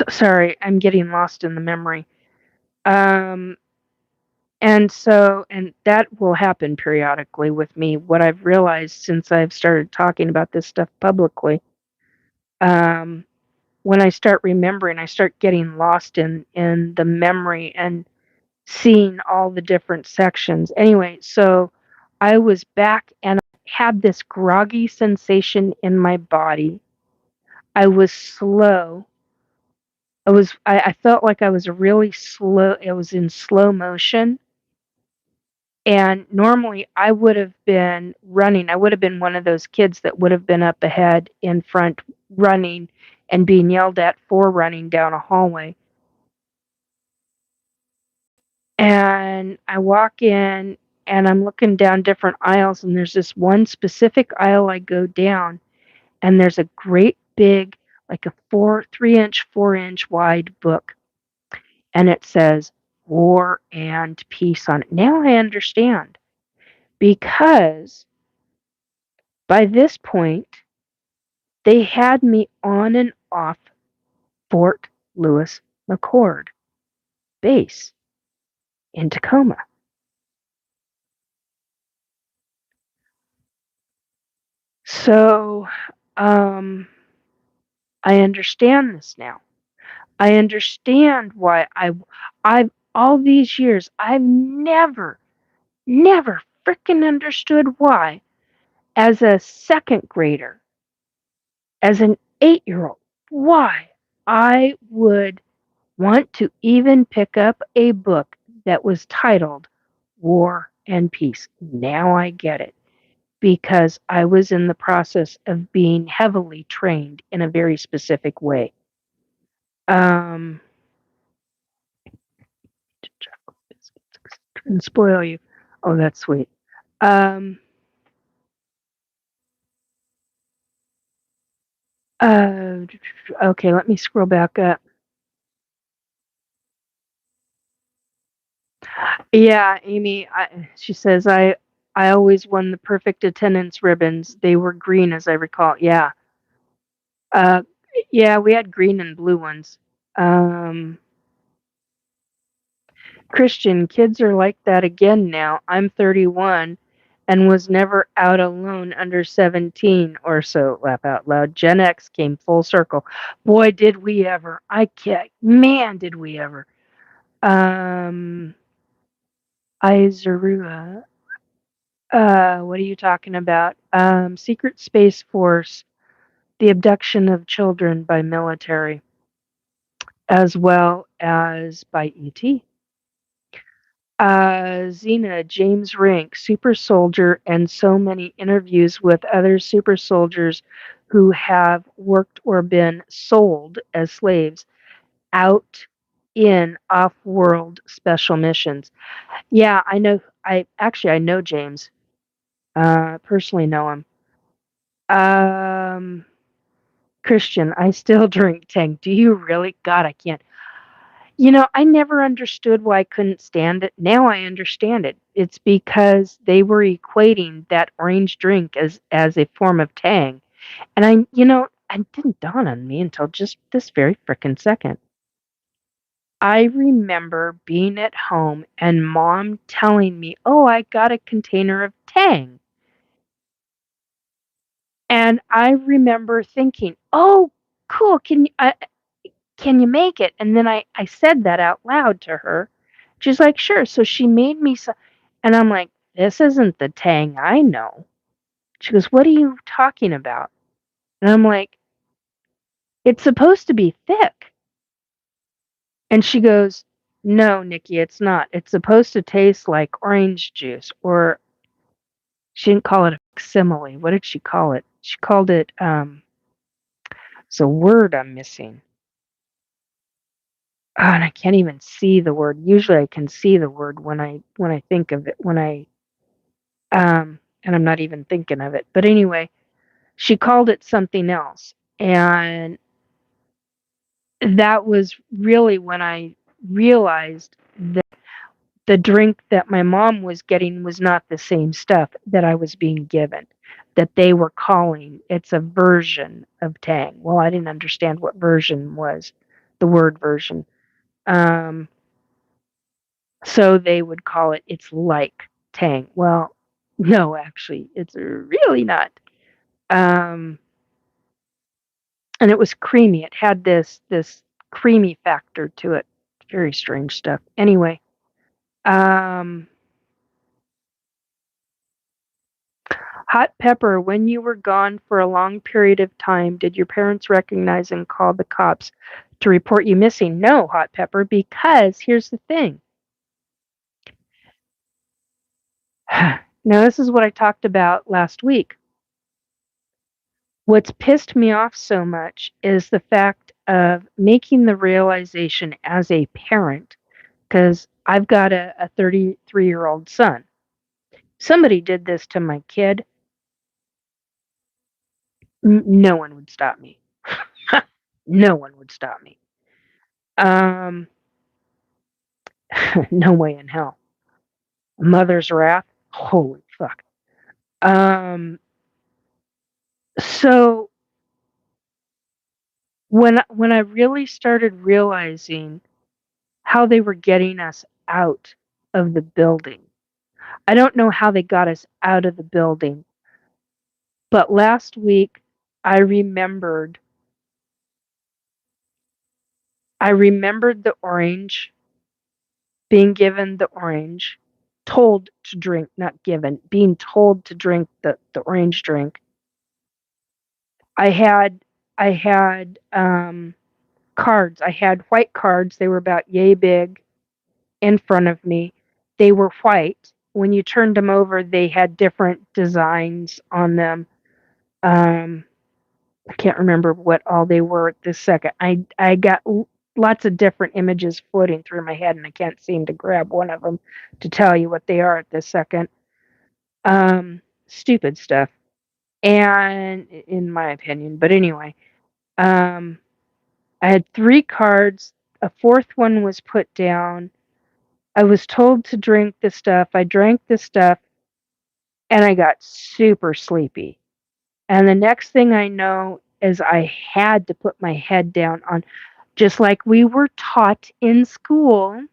sorry, I'm getting lost in the memory. Um, and that will happen periodically with me. What I've realized since I've started talking about this stuff publicly, um, when I start remembering, I start getting lost in the memory and seeing all the different sections. Anyway, so I was back and I had this groggy sensation in my body. I was slow. I felt like I was really slow. It was in slow motion. And normally I would have been running. I would have been one of those kids that would have been up ahead in front running and being yelled at for running down a hallway. And I walk in and I'm looking down different aisles, and there's this one specific aisle I go down, and there's a great big, like a 3-inch, 4-inch wide book, and it says War and Peace on it. Now I understand, because by this point, they had me on and off Fort Lewis McChord base in Tacoma. So, I understand this now. I understand why I've all these years, I've never frickin' understood why, as a second grader, as an 8-year-old, why I would want to even pick up a book that was titled War and Peace. Now I get it, because I was in the process of being heavily trained in a very specific way. Um, and spoil you. Oh, that's sweet. Um, uh, okay, let me scroll back up. Yeah, Amy, she says, I always won the perfect attendance ribbons. They were green, as I recall. Yeah. Uh, yeah, we had green and blue ones. Um, Christian, kids are like that again now. I'm 31 and was never out alone under 17 or so. Laugh out loud. Gen X came full circle. Boy, did we ever. I can't. Man, did we ever. Izarua. What are you talking about? Secret Space Force, the abduction of children by military, as well as by ET. Xena, James Rink, super soldier, and so many interviews with other super soldiers who have worked or been sold as slaves out in off-world special missions. Yeah, I know. I know James. Personally know him. Um, Christian, I still drink Tang. Do you really? God, I can't. I never understood why I couldn't stand it. Now I understand it. It's because they were equating that orange drink as a form of Tang. And it didn't dawn on me until just this very frickin' second. I remember being at home and mom telling me, "Oh, I got a container of Tang." And I remember thinking, "Oh, cool. Can you make it?" And then I said that out loud to her. She's like, "Sure." So she made me some, and I'm like, "This isn't the Tang I know." She goes, "What are you talking about?" And I'm like, "It's supposed to be thick." And she goes, "No, Nikki, it's not. It's supposed to taste like orange juice or She didn't call it a facsimile. What did she call it? She called it, it's a word I'm missing. Oh, and I can't even see the word. Usually I can see the word when I think of it, and I'm not even thinking of it. But anyway, she called it something else. And that was really when I realized that the drink that my mom was getting was not the same stuff that I was being given, that they were calling it's a version of Tang. Well, I didn't understand what version was, the word version. Um, so they would call it it's like Tang. Well, no, actually, it's really not. Um, and it was creamy. It had this creamy factor to it. Very strange stuff. Anyway, um, hot pepper, when you were gone for a long period of time, did your parents recognize and call the cops to report you missing? No, hot pepper, because here's the thing. Now, this is what I talked about last week. What's pissed me off so much is the fact of making the realization as a parent, because I've got a 33-year-old son. Somebody did this to my kid. No one would stop me. No one would stop me. Um, no way in hell. Mother's wrath. Holy fuck. Um, so when I really started realizing how they were getting us out of the building, I don't know how they got us out of the building, but last week I remembered the orange, being given the orange, told to drink, not given, being told to drink the orange drink. I had cards. I had white cards. They were about yay big in front of me. They were white. When you turned them over, they had different designs on them. I can't remember what all they were at this second. I got lots of different images floating through my head, and I can't seem to grab one of them to tell you what they are at this second. Stupid stuff, and in my opinion. But anyway, um, I had 3 cards. A fourth one was put down. I was told to drink the stuff. I drank the stuff, and I got super sleepy. And the next thing I know is I had to put my head down on, just like we were taught in school.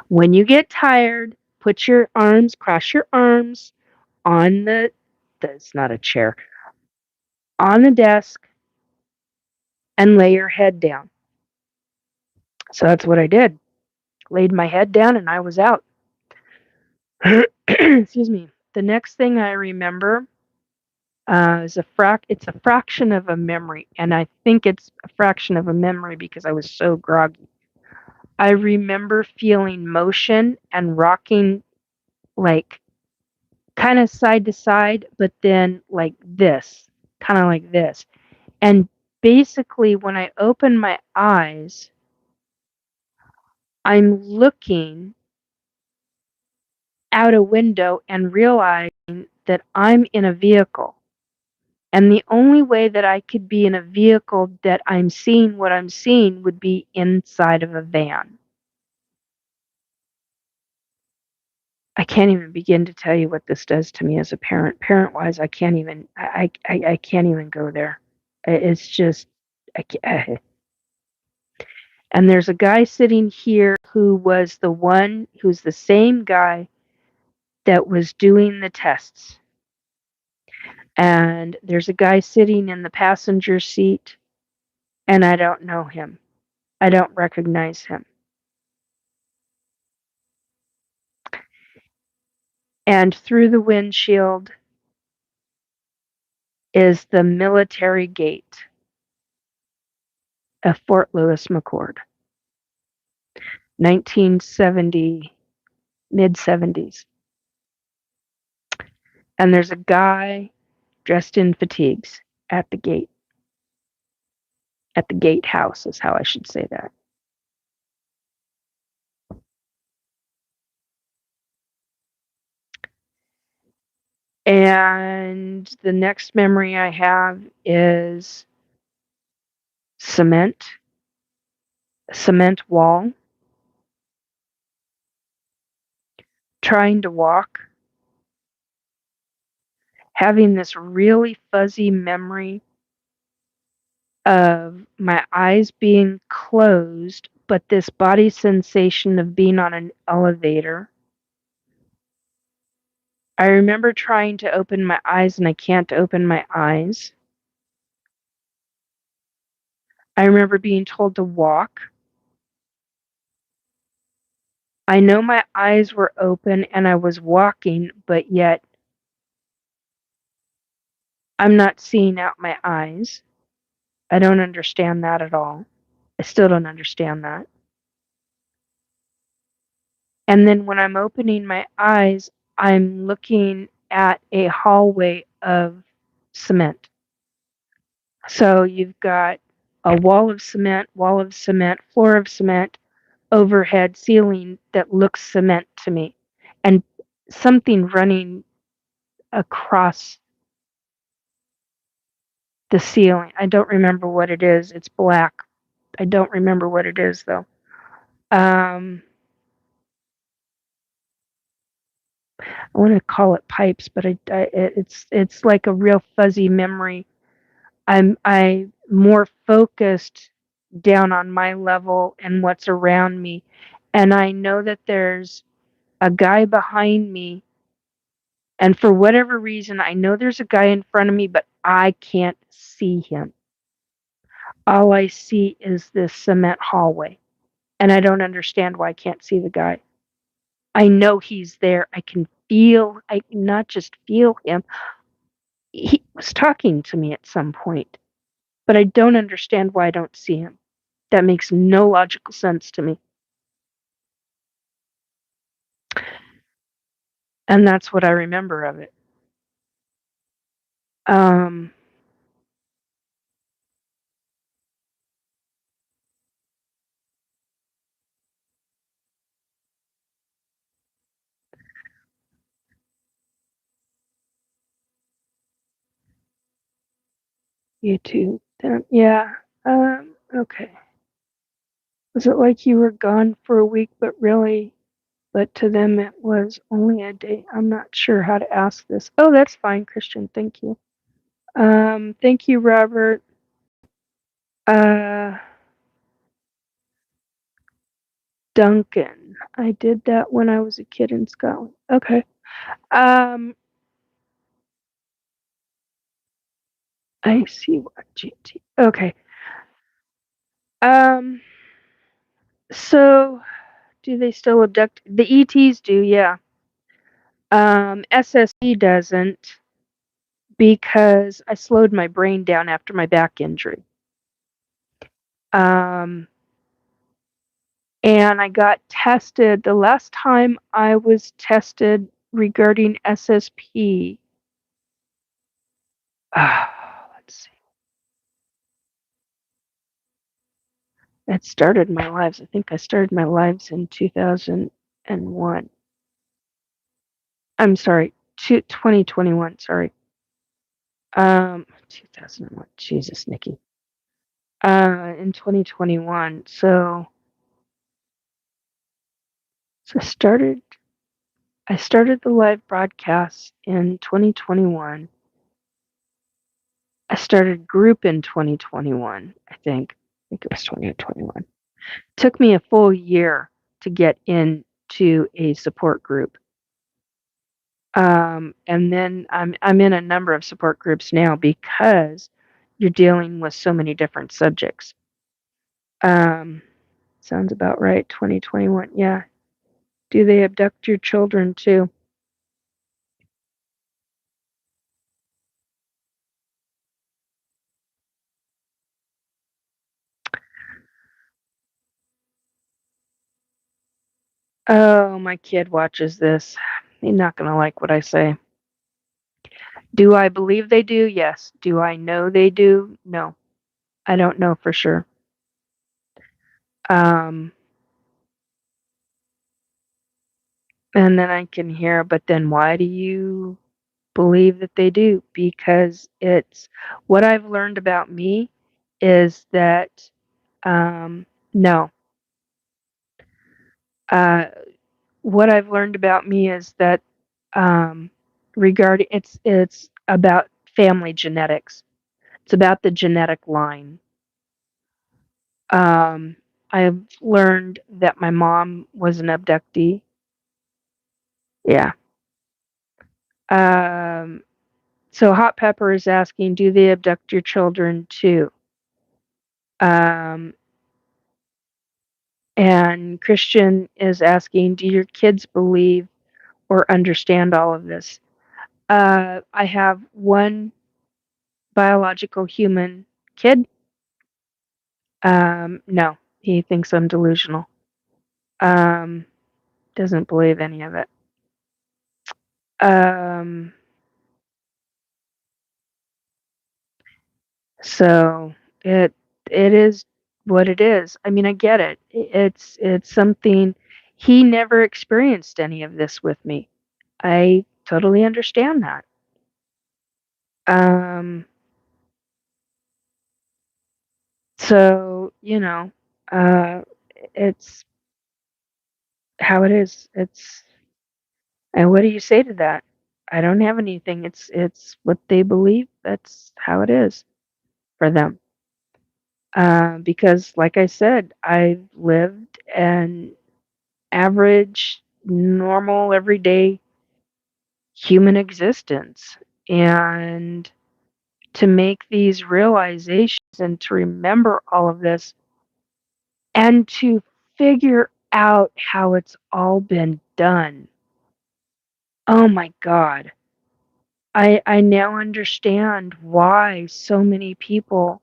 When you get tired, cross your arms on that's not a chair, on the desk, and lay your head down. So that's what I did. Laid my head down and I was out. Excuse me. The next thing I remember is it's a fraction of a memory, and I think it's a fraction of a memory because I was so groggy. I remember feeling motion and rocking, like kind of side to side, but then like this, kind of like this. And basically, when I open my eyes, I'm looking out a window and realizing that I'm in a vehicle. And the only way that I could be in a vehicle that I'm seeing what I'm seeing would be inside of a van. I can't even begin to tell you what this does to me as a parent. Parent-wise, I can't even. I can't even go there. It's just. I can't. And there's a guy sitting here who's the same guy that was doing the tests. And there's a guy sitting in the passenger seat, and I don't know him. I don't recognize him. And through the windshield is the military gate of Fort Lewis McChord, 1970, mid 70s. and there's a guy dressed in fatigues at the gate. At the gatehouse is how I should say that. And the next memory I have is cement wall, trying to walk, having this really fuzzy memory of my eyes being closed, but this body sensation of being on an elevator. I remember trying to open my eyes and I can't open my eyes. I remember being told to walk. I know my eyes were open and I was walking, but yet I'm not seeing out my eyes. I don't understand that at all. I still don't understand that. And then when I'm opening my eyes, I'm looking at a hallway of cement. So you've got a wall of cement, floor of cement, overhead ceiling that looks cement to me, and something running across the ceiling. I don't remember what it is. It's black. I don't remember what it is though. I want to call it pipes, but it's like a real fuzzy memory. I more focused down on my level and what's around me, and I know that there's a guy behind me, and for whatever reason, I know there's a guy in front of me, but I can't see him. All I see is this cement hallway, and I don't understand why I can't see the guy. I know he's there. I not just feel him. He was talking to me at some point, but I don't understand why I don't see him. That makes no logical sense to me. And that's what I remember of it. Um, YouTube. Yeah. Okay. Was it like you were gone for a week, but to them it was only a day? I'm not sure how to ask this. Oh, that's fine, Christian. Thank you. Thank you, Robert. Uh, Duncan. I did that when I was a kid in Scotland. Okay. Um, I see what GT. Okay. Um, so do they still abduct? The ETs do, yeah. SSP doesn't because I slowed my brain down after my back injury. And I got tested. The last time I was tested regarding SSP, let's see. It started my lives. I think I started my lives in 2001. I'm sorry, 2021. Sorry. 2001. Jesus, Nikki. In 2021. So I started the live broadcast in 2021. I started group in 2021, I think. I think it was 2021. Took me a full year to get into a support group. And then I'm in a number of support groups now because you're dealing with so many different subjects. Sounds about right. 2021. Yeah. Do they abduct your children too? Oh, my kid watches this. He's not gonna like what I say. Do I believe they do? Yes. Do I know they do? No. I don't know for sure. Um, and then I can hear, but then why do you believe that they do? Because it's what I've learned about me is that no. Uh, what I've learned about me is that um, regarding it's about family genetics. It's about the genetic line. Um, I've learned that my mom was an abductee. Yeah. Um, so Hot Pepper is asking, do they abduct your children too? Um, and Christian is asking, do your kids believe or understand all of this? I have one biological human kid. No, he thinks I'm delusional. Um, doesn't believe any of it. Um, so it it is what it is. I mean, I get it. It's something he never experienced any of this with me. I totally understand that. Um, so, uh, it's how it is. It's and what do you say to that? I don't have anything. It's what they believe. That's how it is for them. Because, like I said, I've lived an average, normal, everyday human existence, and to make these realizations and to remember all of this and to figure out how it's all been done. Oh my God. I now understand why so many people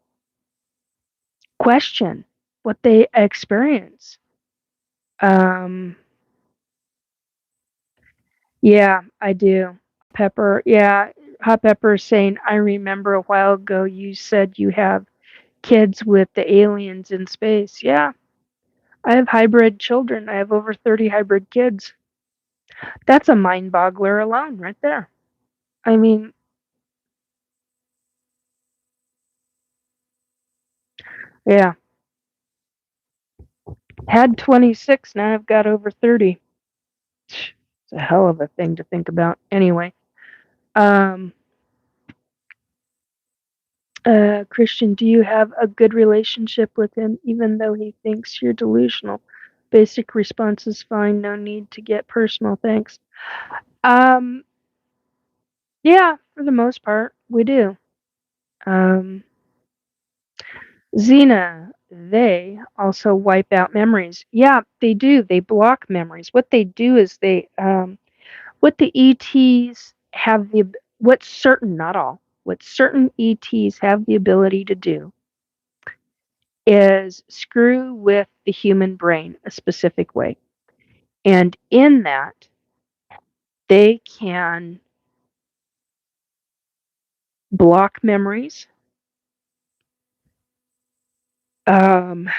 question what they experience. Um, yeah, I do. Pepper, yeah, Hot Pepper is saying, I remember a while ago you said you have kids with the aliens in space. Yeah, I have hybrid children. I have over 30 hybrid kids. That's a mind boggler alone, right there. I mean, yeah, had 26, now I've got over 30. It's a hell of a thing to think about. Anyway, um, Christian, do you have a good relationship with him even though he thinks you're delusional? Basic response is fine, no need to get personal, thanks. Um, yeah, for the most part, we do. Um, Xena, they also wipe out memories. Yeah, they do. They block memories. What they do is what the ETs have what certain, not all, what certain ETs have the ability to do is screw with the human brain a specific way. And in that, they can block memories. Um,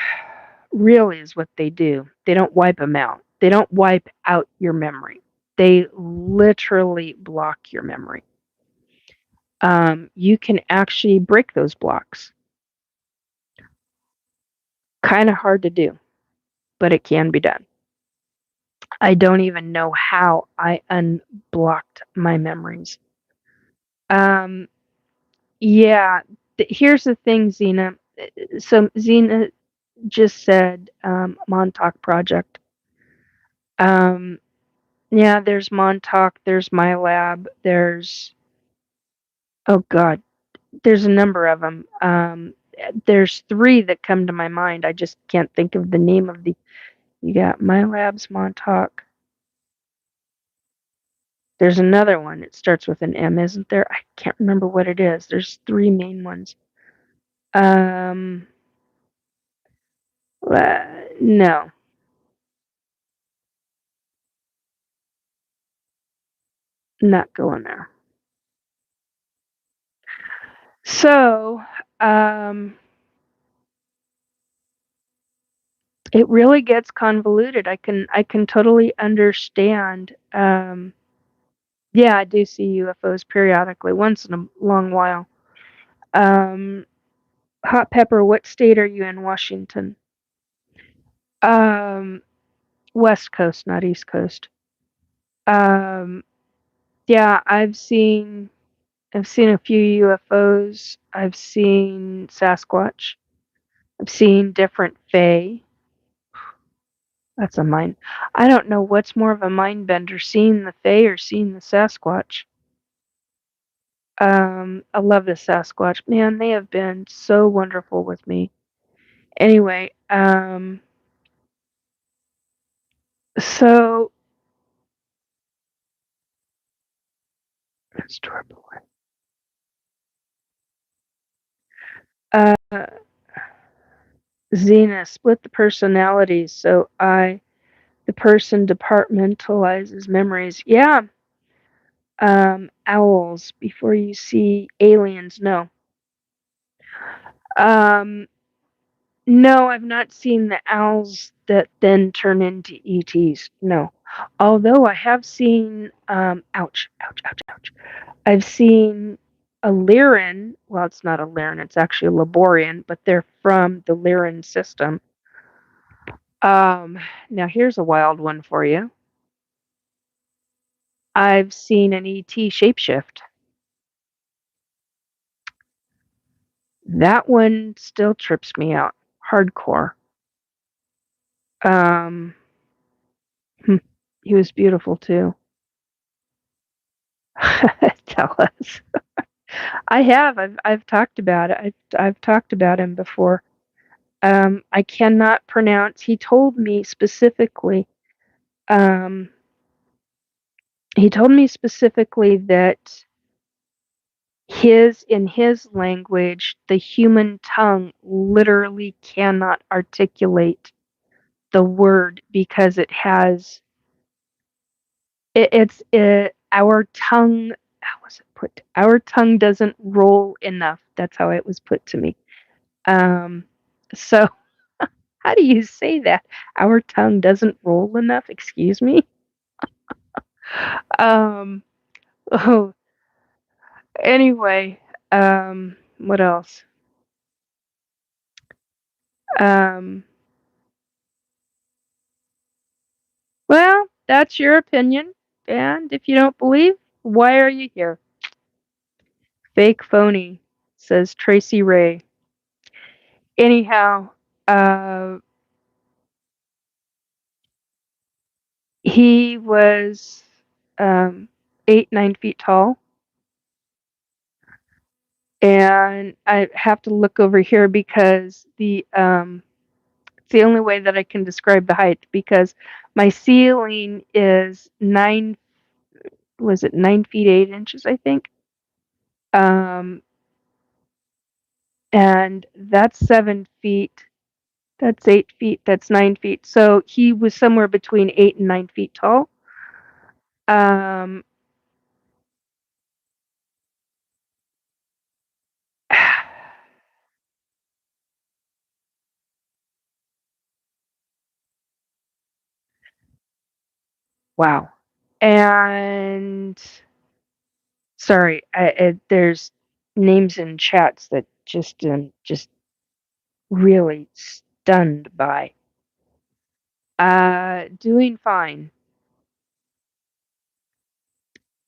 really is what they do. They don't wipe them out. They don't wipe out your memory. They literally block your memory. You can actually break those blocks. Kind of hard to do, but it can be done. I don't even know how I unblocked my memories. Um, yeah, here's the thing, Xena. So Xena just said Montauk Project. Um, yeah, there's Montauk, there's My Lab, oh God, there's a number of them. There's three that come to my mind. I just can't think of the name of the. You got My Labs, Montauk. There's another one. It starts with an M, isn't there? I can't remember what it is. There's three main ones. Um, no, not going there. So, it really gets convoluted. I can totally understand. Yeah, I do see UFOs periodically, once in a long while. Um, Hot Pepper, what state are you in? Washington? Um, West Coast, not East Coast. Um, yeah, I've seen a few UFOs. I've seen Sasquatch. I've seen different Fae. That's a mind. I don't know what's more of a mind bender, seeing the Fae or seeing the Sasquatch. I love the Sasquatch. Man, they have been so wonderful with me. Anyway, so store boy. Uh, Xena split the personalities, so the person departmentalizes memories. Yeah, owls before you see aliens. No. Um, no, I've not seen the owls that then turn into ETs. No. Although I have seen, ouch, ouch, ouch, ouch. I've seen a Lyran. Well, it's not a Lyran, it's actually a Laborian, but they're from the Lyran system. Now here's a wild one for you. I've seen an ET shapeshift. That one still trips me out hardcore. Um, hmm, he was beautiful too. Tell us. I have. I've talked about it. I've talked about him before. I cannot pronounce. He told me specifically. Um, he told me specifically that in his language, the human tongue literally cannot articulate the word because our tongue. How was it put? Our tongue doesn't roll enough. That's how it was put to me. Um, so how do you say that? Our tongue doesn't roll enough. Excuse me. Um. Oh. Anyway. What else? Um. Well, that's your opinion, and if you don't believe, why are you here? Fake phony, says Tracy Ray. Anyhow, uh, he was um, 8, 9 feet tall, and I have to look over here because it's the only way that I can describe the height because my ceiling is 9. Was it 9 feet 8 inches? I think. Um, and that's 7 feet. That's 8 feet. That's 9 feet. So he was somewhere between 8 and 9 feet tall. Um, wow. And sorry, there's names in chats that just really stunned by. Doing fine.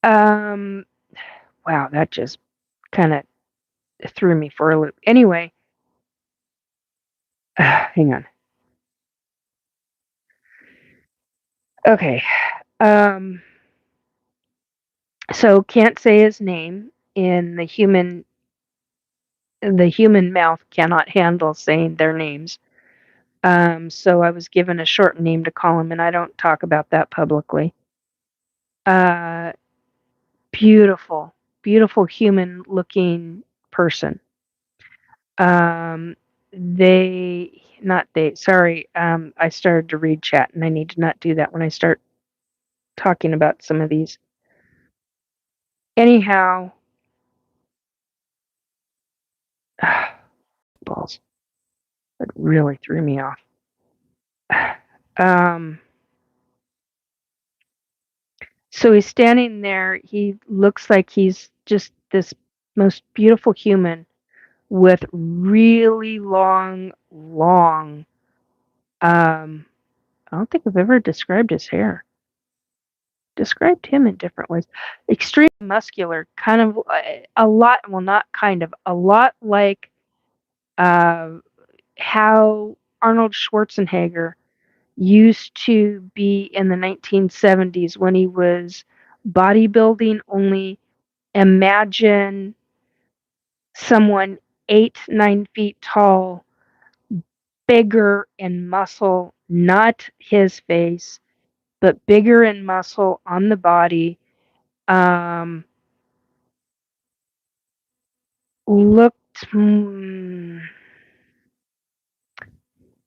Um, wow, that just kind of threw me for a loop. Anyway, hang on. Okay. Um, so can't say his name in the human mouth cannot handle saying their names. So I was given a short name to call him, and I don't talk about that publicly. Uh, beautiful, beautiful human looking person. Um, not they, sorry, I started to read chat, and I need to not do that when I start talking about some of these. Anyhow, Balls. That really threw me off. Um, so he's standing there. He looks like he's just this most beautiful human with really long. I don't think I've ever described his hair. Described him in different ways. Extremely muscular, kind of a lot. Well, not kind of a lot like uh, how Arnold Schwarzenegger used to be in the 1970s when he was bodybuilding. Only imagine someone 8, 9 feet tall, bigger in muscle, not his face, but bigger in muscle on the body. Um, looked,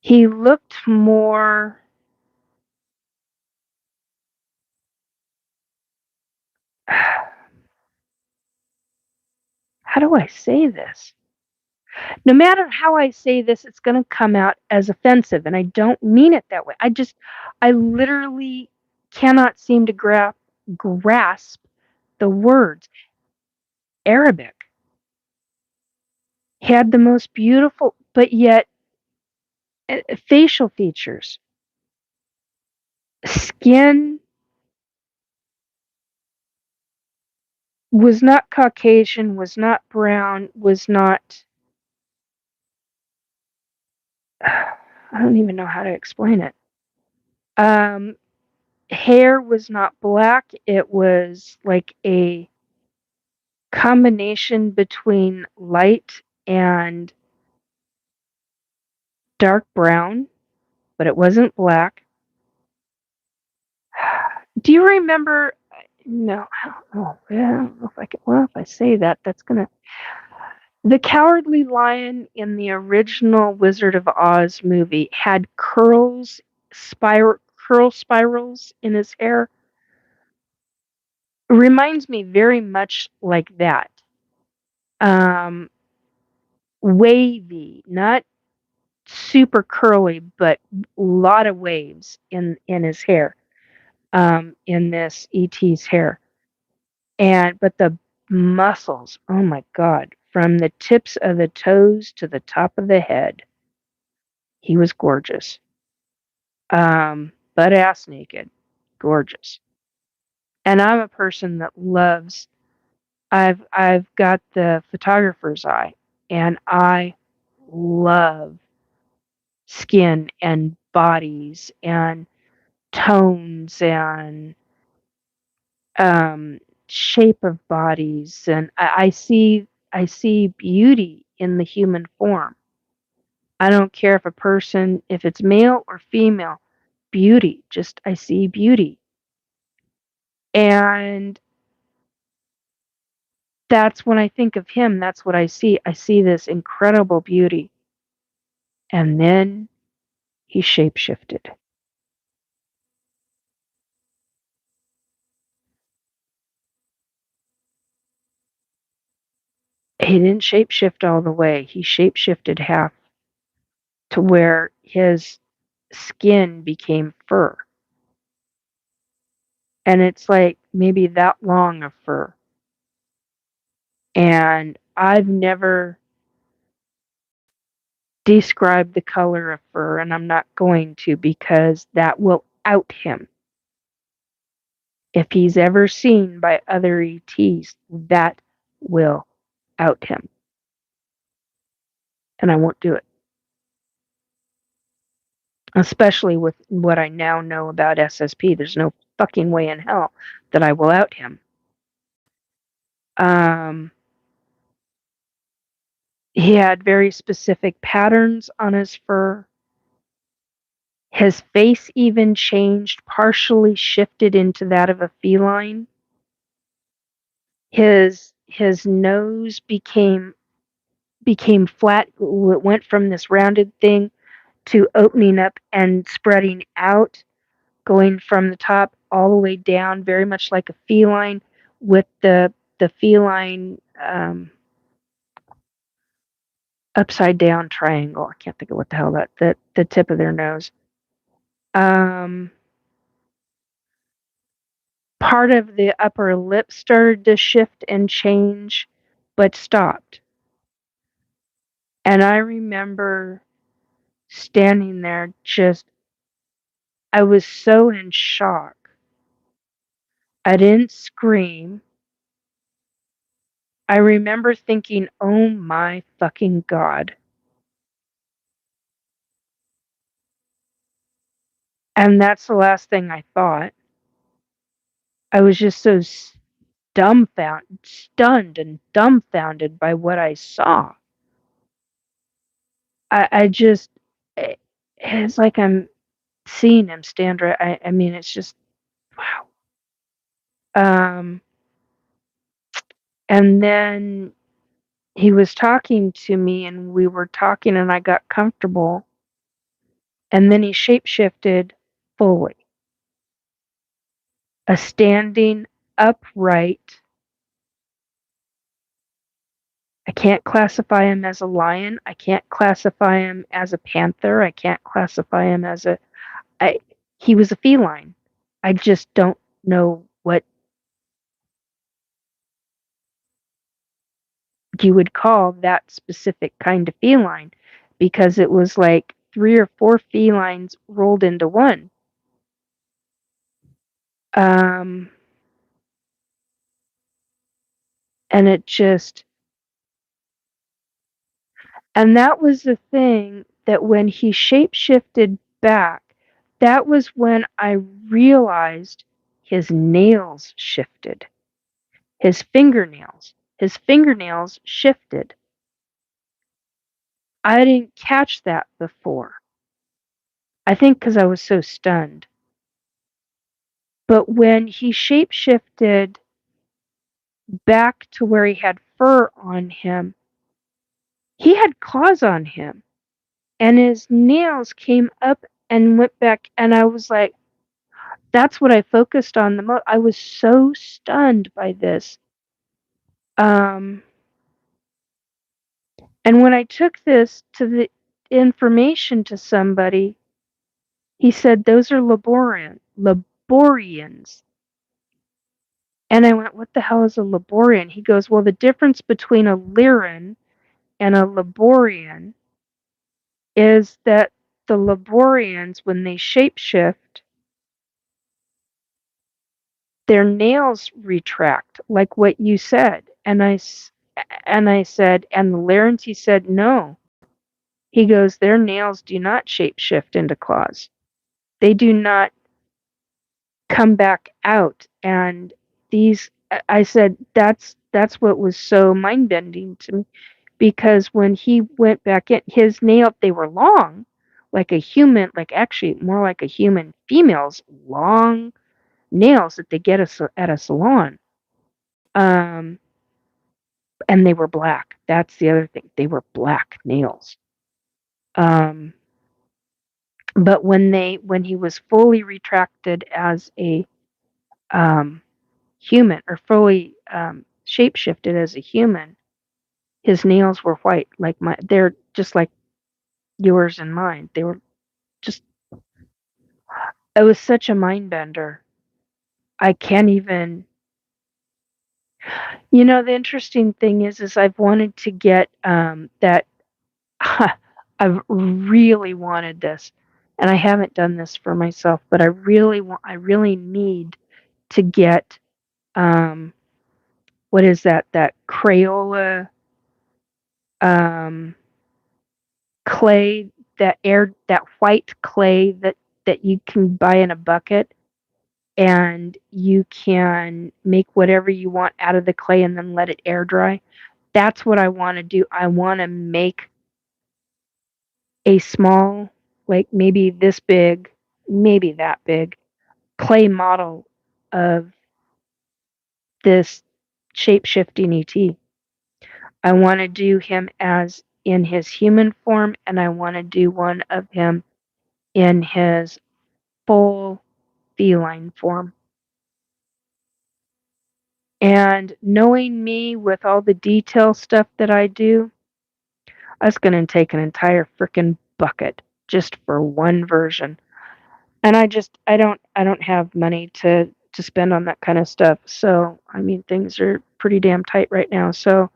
he looked more, how do I say this? No matter how I say this, it's going to come out as offensive, and I don't mean it that way. I literally cannot seem to grasp the words. Arabic had the most beautiful, but yet facial features, skin was not Caucasian, was not brown, was not. I don't even know how to explain it. Um, Hair was not black. It was like a combination between light and dark brown, but it wasn't black. Do you remember? No, I don't know. I don't know if I can. Well, if I say that, that's gonna. The Cowardly Lion in the original Wizard of Oz movie had curl spirals in his hair. Reminds me very much like that. Um, Wavy, not super curly, but a lot of waves in his hair. In this ET's hair, and but the muscles, oh my God, from the tips of the toes to the top of the head, he was gorgeous. Butt ass naked, gorgeous. And I'm a person that loves. I've got the photographer's eye, and I love skin and bodies and tones and um, shape of bodies, and I see beauty in the human form. I don't care if it's male or female, beauty. Just I see beauty, and that's when I think of him. That's what I see. I see this incredible beauty, and then he shapeshifted. He didn't shapeshift all the way. He shapeshifted half to where his skin became fur. And it's like maybe that long of fur. And I've never described the color of fur, and I'm not going to because that will out him. If he's ever seen by other ETs, that will out him. And I won't do it. Especially with what I now know about SSP. There's no fucking way in hell that I will out him. Um, he had very specific patterns on his fur. His face even changed, partially shifted into that of a feline. His nose became flat. It went from this rounded thing to opening up and spreading out, going from the top all the way down, very much like a feline, with the feline upside down triangle. I can't think of what the hell the tip of their nose. Part of the upper lip started to shift and change, but stopped. And I remember standing there I was so in shock. I didn't scream. I remember thinking, oh my fucking God. And that's the last thing I thought. I was just so stunned and dumbfounded by what I saw. I just, it's like I'm seeing him stand right. I mean, it's just, wow. And then he was talking to me and we were talking and I got comfortable. And then he shapeshifted fully. A standing upright. I can't classify him as a lion. I can't classify him as a panther. I can't classify him as he was a feline. I just don't know what you would call that specific kind of feline because it was like 3 or 4 felines rolled into one. And it just, and that was the thing that when he shapeshifted back, that was when I realized his nails shifted. His fingernails shifted. I didn't catch that before. I think because I was so stunned. But when he shapeshifted back to where he had fur on him, he had claws on him. And his nails came up and went back. And I was like, that's what I focused on the most. I was so stunned by this. And when I took this to the information to somebody, he said, those are Laborians. And I went, what the hell is a Laborian? He goes, well, the difference between a Lyran and a Laborian is that the Laborians, when they shapeshift, their nails retract, like what you said. And I said, and the Lyrans, he said, no. He goes, their nails do not shapeshift into claws. They do not come back out. And I said, that's what was so mind bending to me, because when he went back in, his nails, they were long, like a human, like actually more like a human female's long nails that they get at a salon. And they were black. That's the other thing. They were black nails. But when he was fully retracted as a human, or fully shapeshifted as a human, his nails were white, like they're just like yours and mine. They were just, it was such a mind bender. I can't even, the interesting thing is I've wanted to get that. I've really wanted this, and I haven't done this for myself, but I really need to get what is that Crayola um, clay, that white clay that you can buy in a bucket, and you can make whatever you want out of the clay and then let it air dry. That's what I want to do. I want to make a small, like maybe this big, maybe that big, clay model of this shape-shifting ET. I want to do him as in his human form, and I want to do one of him in his full feline form. And knowing me with all the detail stuff that I do, I was gonna take an entire frickin' bucket just for one version. And I don't have money to spend on that kind of stuff. So, I mean, things are pretty damn tight right now. So,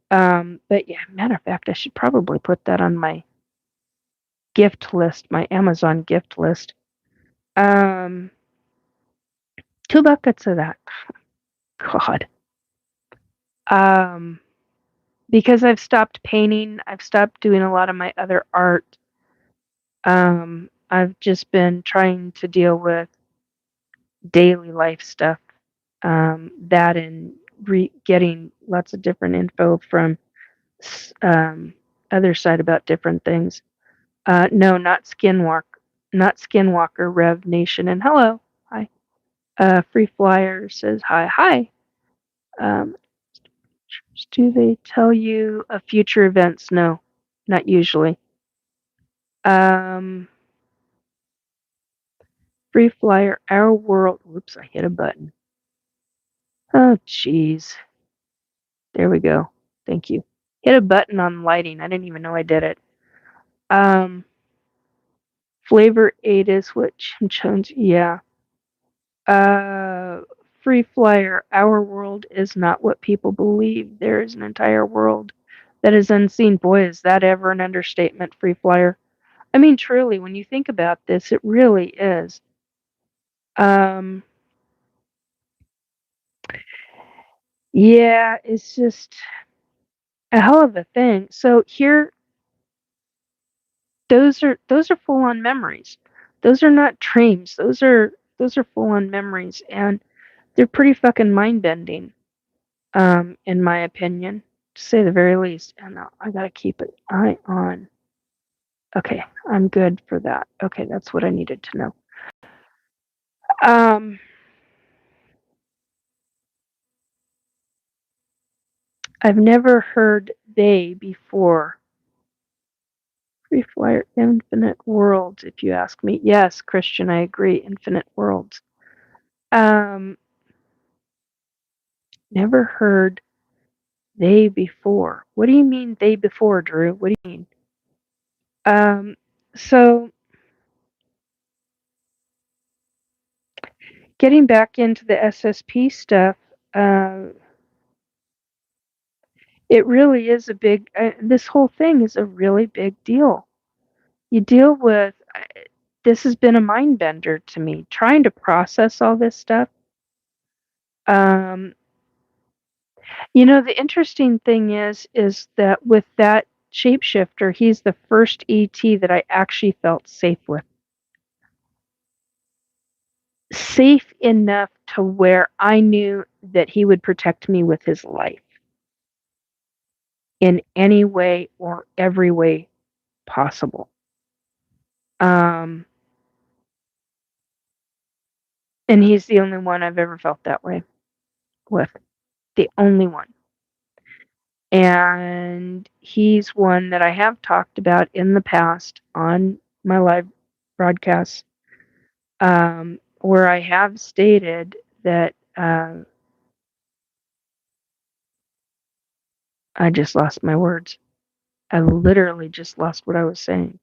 but yeah, matter of fact, I should probably put that on my gift list, my Amazon gift list. Um, 2 buckets of that. God. Um, because I've stopped painting, I've stopped doing a lot of my other art. I've just been trying to deal with daily life stuff. That and getting lots of different info from um, other side about different things. No, not Skinwalker, not Skinwalker, Rev Nation, and hello, hi. Free Flyer says hi, hi. Um, do they tell you of future events? No, not usually. Um, Free Flyer, Our World. Whoops, I hit a button. Oh, jeez. There we go. Thank you. Hit a button on lighting. I didn't even know I did it. Um, Flavor 8 is what Jim Jones. Yeah. Uh, Free Flyer. Our world is not what people believe. There is an entire world that is unseen. Boy, is that ever an understatement, Free Flyer. I mean, truly, when you think about this, it really is. Um, yeah, it's just a hell of a thing. So here, those are full on memories. Those are not dreams. Those are full on memories, and they're pretty fucking mind bending, in my opinion, to say the very least. And I gotta keep an eye on. Okay, I'm good for that. Okay, that's what I needed to know. Um, I've never heard they before. Free Flyer Infinite Worlds, if you ask me. Yes, Christian, I agree. Infinite Worlds. Um, Never heard they before. What do you mean they before, Drew? What do you mean? Um, so getting back into the SSP stuff, uh, it really is a big. This whole thing is a really big deal. You deal with. This has been a mind bender to me, trying to process all this stuff. Um, the interesting thing is that with that shapeshifter, he's the first ET that I actually felt safe with. Safe enough to where I knew that he would protect me with his life in any way or every way possible. Um, and he's the only one I've ever felt that way with. The only one. And he's one that I have talked about in the past on my live broadcasts, where I have stated that I just lost my words. I literally just lost what I was saying.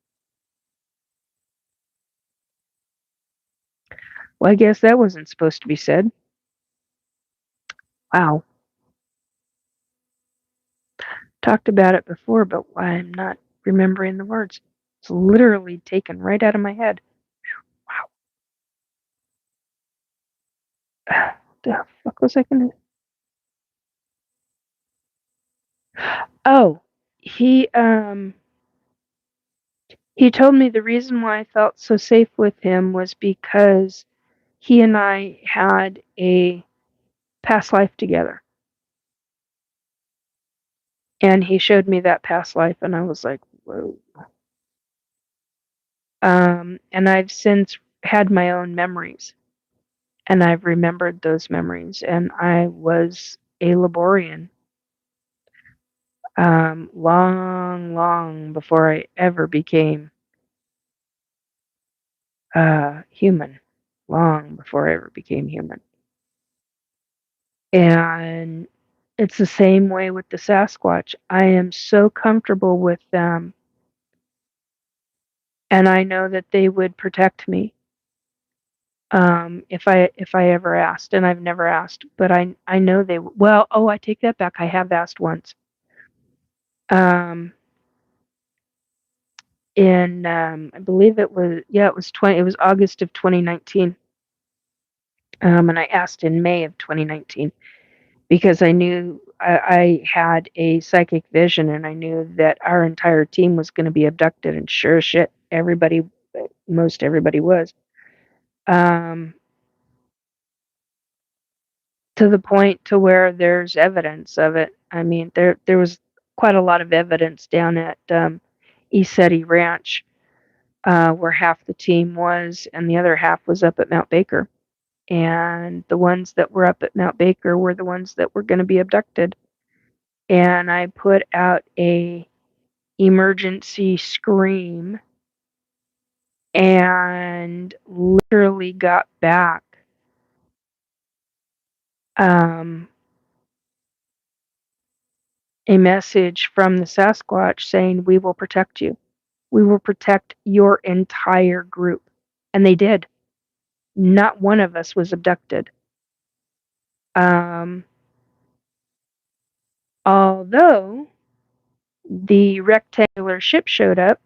Well, I guess that wasn't supposed to be said. Wow. Talked about it before, but I'm not remembering the words. It's literally taken right out of my head. Wow. The fuck was I gonna? Oh, he um he told me the reason why I felt so safe with him was because he and I had a past life together. And he showed me that past life, and I was like, whoa. And I've since had my own memories, and I've remembered those memories, and I was a Laborian, long, long before I ever became human, long before I ever became human. And it's the same way with the Sasquatch. I am so comfortable with them, and I know that they would protect me, if I ever asked, and I've never asked, but I know they well, oh, I take that back, I have asked once. Um, I believe it was August of 2019, and I asked in May of 2019 because I knew I had a psychic vision, and I knew that our entire team was gonna be abducted, and sure as shit, most everybody was. Um, to the point to where there's evidence of it. I mean, there was quite a lot of evidence down at, Isetti Ranch, where half the team was and the other half was up at Mount Baker. And the ones that were up at Mount Baker were the ones that were gonna be abducted. And I put out a emergency scream and literally got back, um, a message from the Sasquatch saying, "We will protect you. We will protect your entire group." And they did. Not one of us was abducted. Um, although the rectangular ship showed up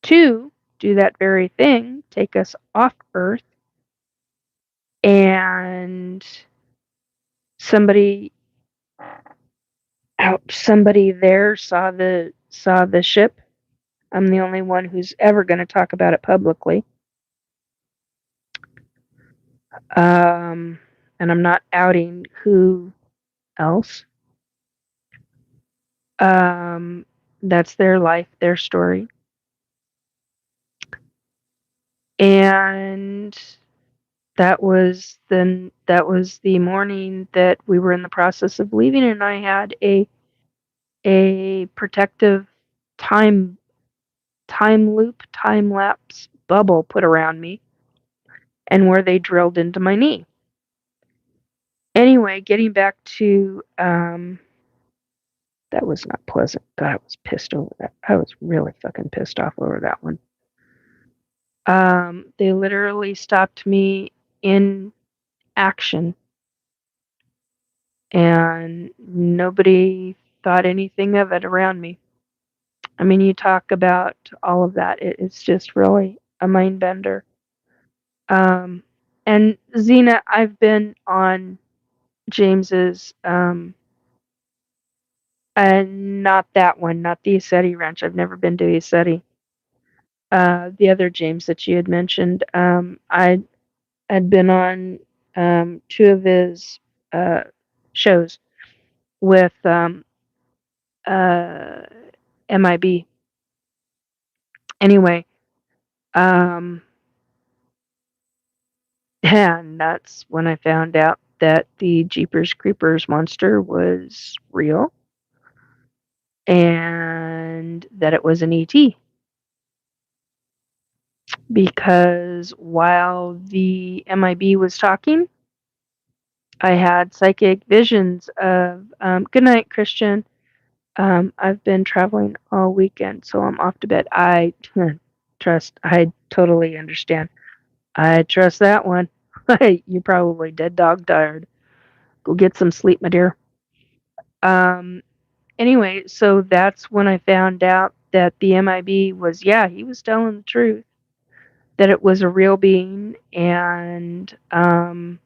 to do that very thing, take us off Earth, and somebody somebody there saw the ship. I'm the only one who's ever going to talk about it publicly. And I'm not outing who else. Um, that's their life, their story. And that was the morning that we were in the process of leaving, and I had a protective time loop, time lapse bubble put around me, and where they drilled into my knee. Anyway, getting back to that was not pleasant. God, I was pissed over that. I was really fucking pissed off over that one. They literally stopped me in action, and nobody thought anything of it around me. I mean, you talk about all of that. It's just really a mind bender. Um, and Xena, I've been on James's, and not that one, not the Isetti Ranch. I've never been to Isetti. The other James that you had mentioned, I had been on two of his shows with uh, MIB. Anyway, um, and that's when I found out that the Jeepers Creepers monster was real and that it was an ET. Because while the MIB was talking, I had psychic visions of, good night, Christian. I've been traveling all weekend, so I'm off to bed. I I totally understand. I trust that one. You're probably dead dog tired. Go get some sleep, my dear. Um, anyway, so that's when I found out that the MIB was, yeah, he was telling the truth, that it was a real being, and I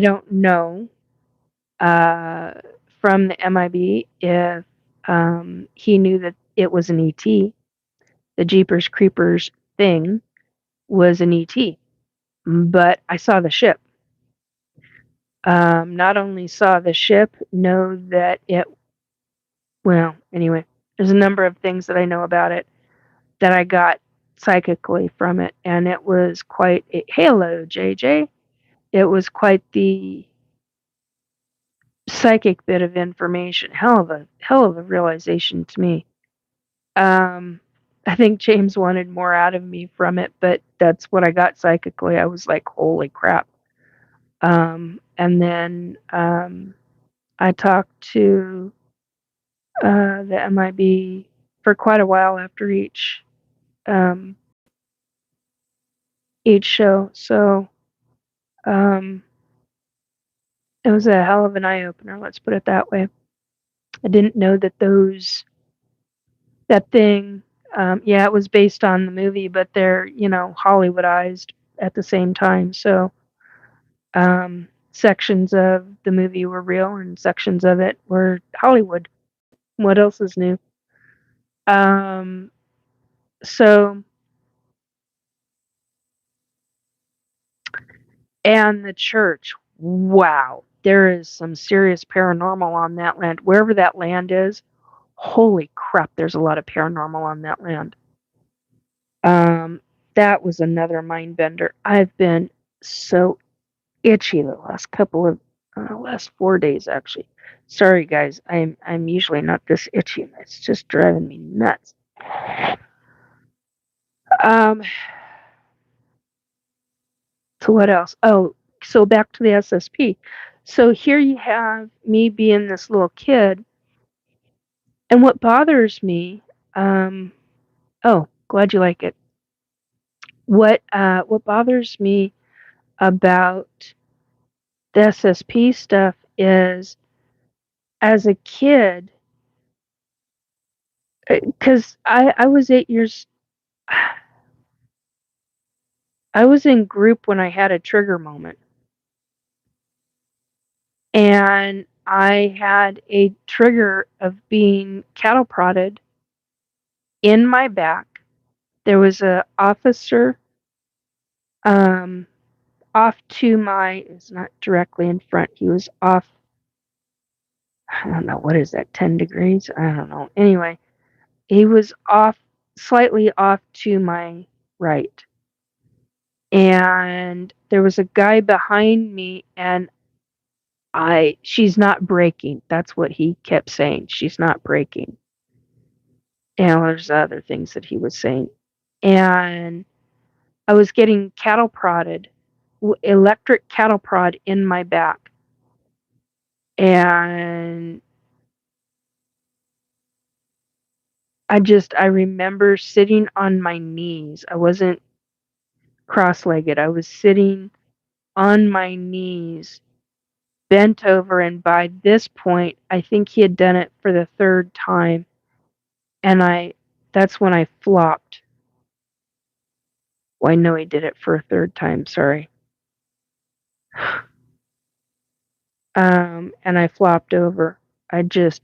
don't know uh, from the MIB if he knew that it was an ET. The Jeepers Creepers thing was an ET, but I saw the ship. Not only saw the ship, know that it, well, anyway, there's a number of things that I know about it that I got psychically from it, and it was quite a, hello, JJ. It was quite the psychic bit of information. Hell of a realization to me. Um, I think James wanted more out of me from it, but that's what I got psychically. I was like, holy crap. And then I talked to the MIB for quite a while after um, each show. So um, it was a hell of an eye opener. Let's put it that way. I didn't know that that thing. Yeah, it was based on the movie, but they're Hollywoodized at the same time. So sections of the movie were real, and sections of it were Hollywood. What else is new? Um, so and the church. Wow, there is some serious paranormal on that land. Wherever that land is, holy crap, there's a lot of paranormal on that land. Um, that was another mind bender. I've been so itchy the last 4 days actually. Sorry guys, I'm usually not this itchy. It's just driving me nuts. Um, so what else? Oh, so back to the SSP. So here you have me being this little kid, and what bothers me, oh, glad you like it. What bothers me about the SSP stuff is, as a kid, because I was 8 years. I was in group when I had a trigger moment, and I had a trigger of being cattle prodded in my back. There was a officer um, off to my. It's not directly in front. He was off. I don't know what is that. 10 degrees. I don't know. Anyway, he was off, slightly off to my right, and there was a guy behind me, and she's not breaking. That's what he kept saying. She's not breaking. And there's other things that he was saying. And I was getting cattle prodded, electric cattle prod in my back. And I remember sitting on my knees. I wasn't cross-legged. I was sitting on my knees, bent over. And by this point, I think he had done it for the third time. And that's when I flopped. Well, I know he did it for a third time, sorry. And I flopped over. I just,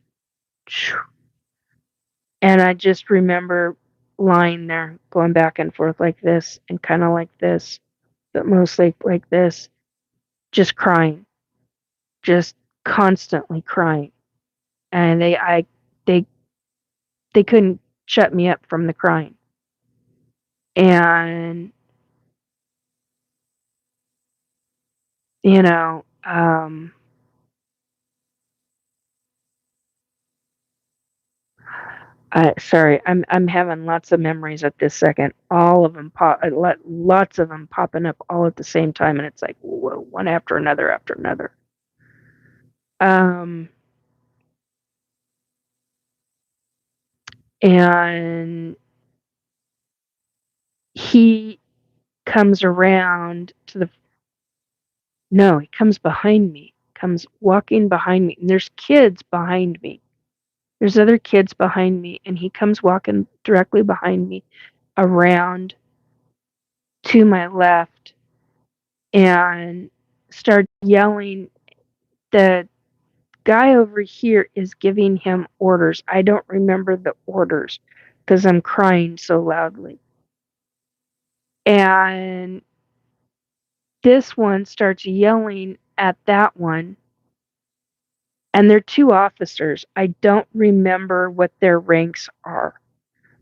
and I just remember lying there, going back and forth like this, and kind of like this, but mostly like this, just crying, just constantly crying. And they, they couldn't shut me up from the crying. And, you know, sorry, I'm having lots of memories at this second. All of them lots of them popping up all at the same time, and it's like whoa, one after another after another. Um, and he comes around to the. No, he comes behind me. Comes walking behind me, and there's kids behind me. There's other kids behind me, and he comes walking directly behind me, around to my left, and start yelling. The guy over here is giving him orders. I don't remember the orders because I'm crying so loudly. And this one starts yelling at that one. And they're two officers. I don't remember what their ranks are,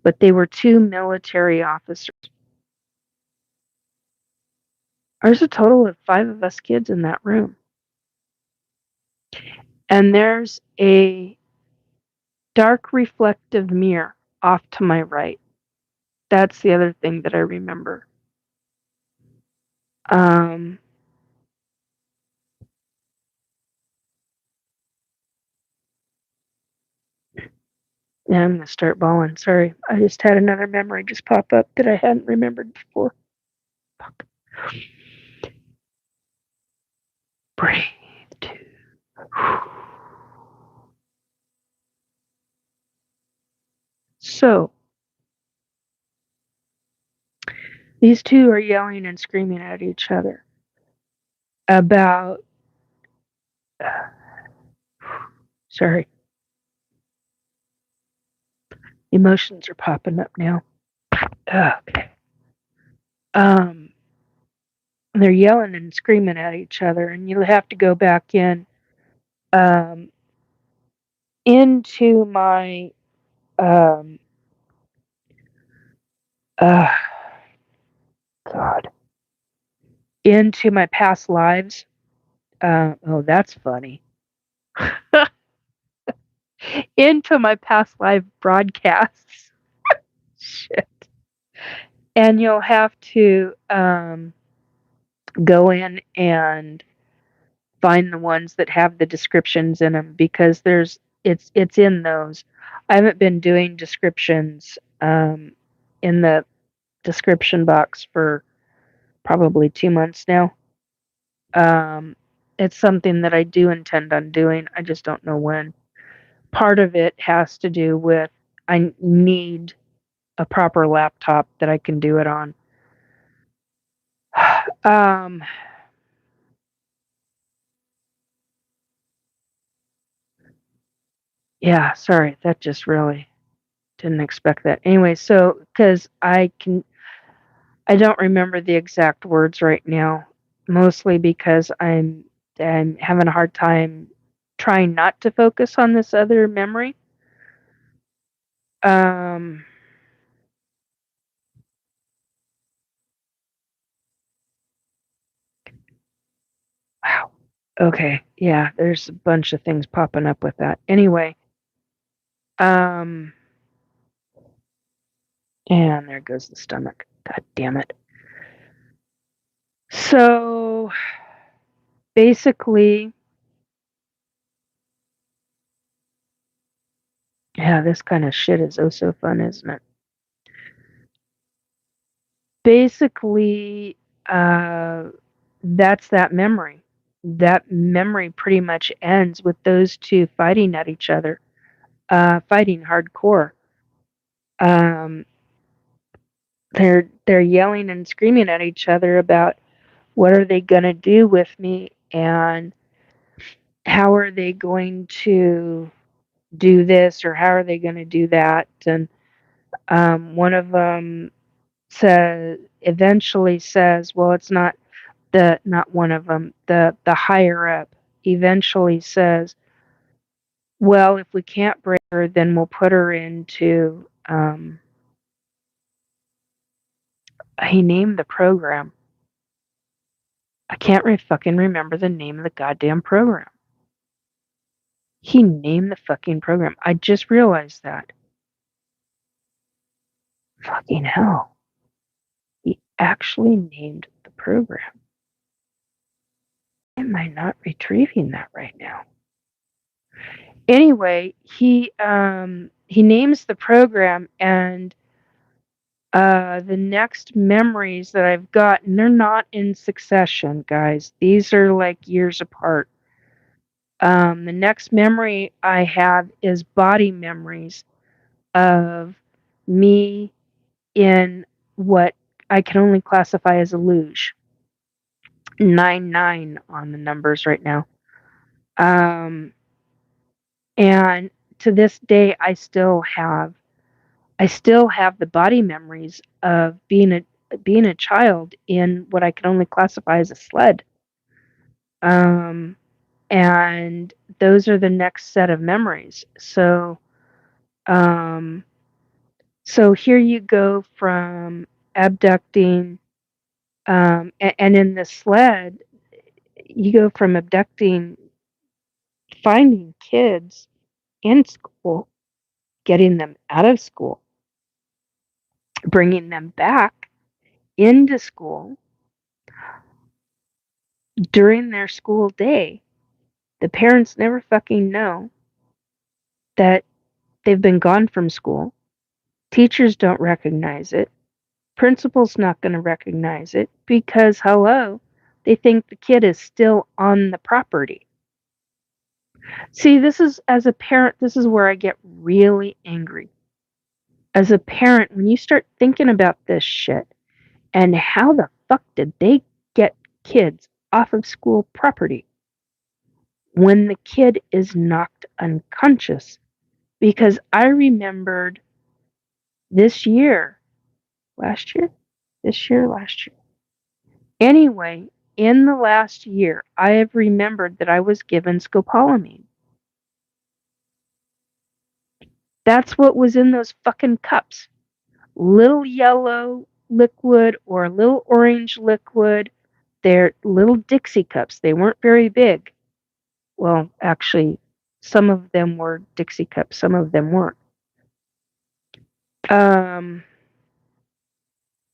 but they were two military officers. There's a total of 5 of us kids in that room. And there's a dark reflective mirror off to my right. That's the other thing that I remember. Um, Yeah, I'm gonna start bawling. Sorry, I just had another memory just pop up that I hadn't remembered before. Fuck. Breathe. So, these two are yelling and screaming at each other about. Sorry. Emotions are popping up now. Okay. They're yelling and screaming at each other, and you'll have to go back um, into my, um, uh, God, into my past lives. Oh, that's funny. Into my past live broadcasts. Shit. And you'll have to go in and find the ones that have the descriptions in them because it's in those. I haven't been doing descriptions in the description box for probably 2 months now. Um, it's something that I do intend on doing. I just don't know when. Part of it has to do with I need a proper laptop that I can do it on. um, yeah, sorry, that just really didn't expect that. Anyway, so because I don't remember the exact words right now, mostly because I'm having a hard time trying not to focus on this other memory. Um, wow. Okay. Yeah, there's a bunch of things popping up with that. Anyway, um, and there goes the stomach. God damn it. So basically, yeah, this kind of shit is oh so fun, isn't it? Basically, uh, that's that memory. That memory pretty much ends with those two fighting at each other, fighting hardcore. Um, they're yelling and screaming at each other about what are they gonna do with me and how are they going to do this or how are they going to do that. And one of them eventually says, well, it's not one of them, the higher up eventually says, well, if we can't break her, then we'll put her into, he named the program. I can't fucking remember the name of the goddamn program. He named the fucking program. I just realized that. Fucking hell. He actually named the program. Why am I not retrieving that right now? Anyway, he names the program, and the next memories that I've gotten, they're not in succession, guys. These are like years apart. The next memory I have is body memories of me in what I can only classify as a luge. 9-9 on the numbers right now. And to this day, I still have the body memories of being a child in what I can only classify as a sled. Um, and those are the next set of memories. Um, so here you go from abducting, and in the sled, you go from abducting, finding kids in school, getting them out of school, bringing them back into school during their school day. The parents never fucking know that they've been gone from school. Teachers don't recognize it. Principal's not going to recognize it because, hello, they think the kid is still on the property. See, this is, as a parent, this is where I get really angry. As a parent, when you start thinking about this shit and how the fuck did they get kids off of school property when the kid is knocked unconscious? Because I remembered this year, last year, this year, last year. Anyway, in the last year, I have remembered that I was given scopolamine. That's what was in those fucking cups. Little yellow liquid or little orange liquid. They're little Dixie cups. They weren't very big. Well, actually, some of them were Dixie cups, some of them weren't.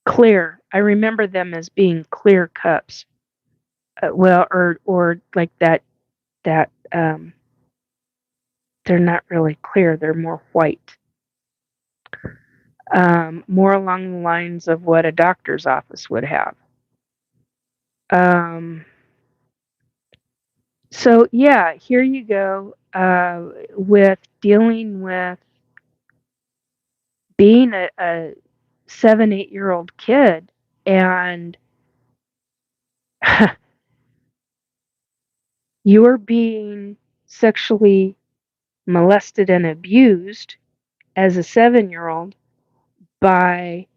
Clear. I remember them as being clear cups. Well, or like that. They're not really clear. They're more white. More along the lines of what a doctor's office would have. So yeah, here you go with dealing with being a 7-8-year-old kid, and you're being sexually molested and abused as a 7-year-old by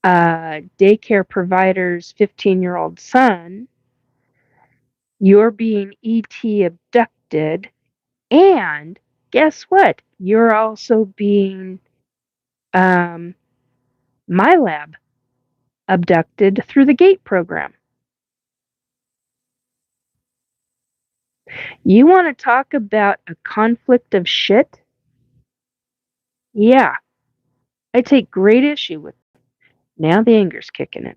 a daycare provider's 15-year-old son. You're being ET abducted, and guess what? You're also being MyLab abducted through the GATE program. You want to talk about a conflict of shit? Yeah, I take great issue with it. Now the anger's kicking in.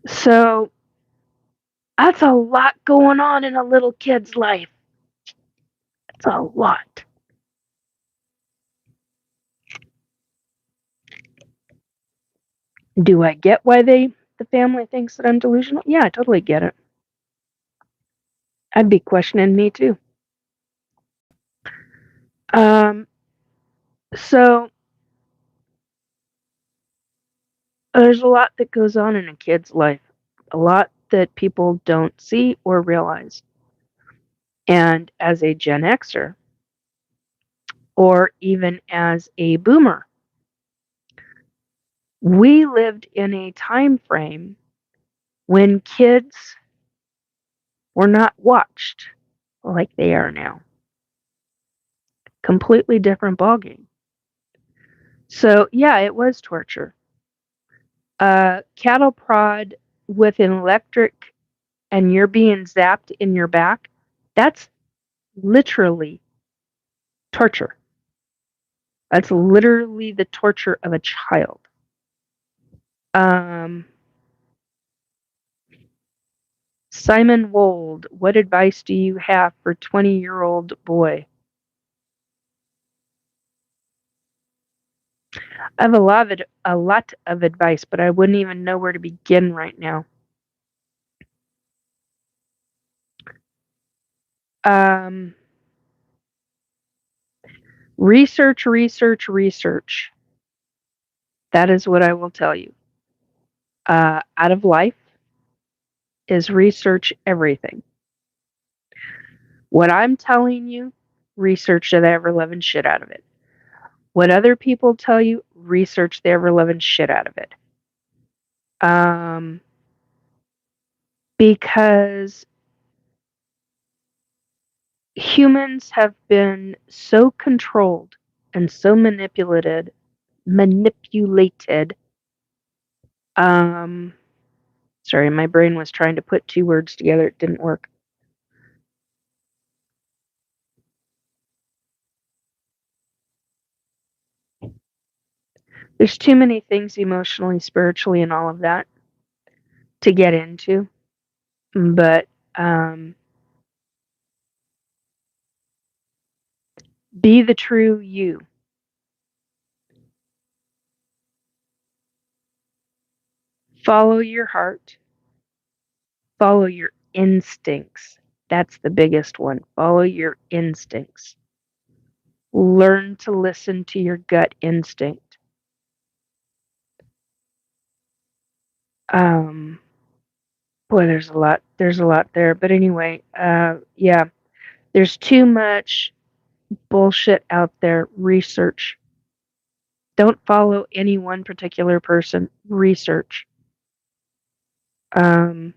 So that's a lot going on in a little kid's life. It's a lot. Do I get why the family thinks that I'm delusional? Yeah, I totally get it. I'd be questioning me too. So there's a lot that goes on in a kid's life, a lot that people don't see or realize. And as a Gen Xer, or even as a boomer, we lived in a time frame when kids were not watched like they are now. Completely different ballgame. So yeah, it was torture. Cattle prod with an electric and you're being zapped in your back, that's literally torture. That's literally the torture of a child. Simon Wold, what advice do you have for 20-year-old boy? I have a lot of advice, but I wouldn't even know where to begin right now. Research. That is what I will tell you. Out of life is research everything. What I'm telling you, research the ever-loving shit out of it. What other people tell you, research the ever-loving shit out of it. Because humans have been so controlled and so manipulated. Sorry, my brain was trying to put two words together. It didn't work. There's too many things emotionally, spiritually, and all of that to get into. But Be the true you. Follow your heart. Follow your instincts. That's the biggest one. Follow your instincts. Learn to listen to your gut instinct. Um, boy, there's a lot there. But anyway, yeah, there's too much bullshit out there. Research. Don't follow any one particular person. Research. Um,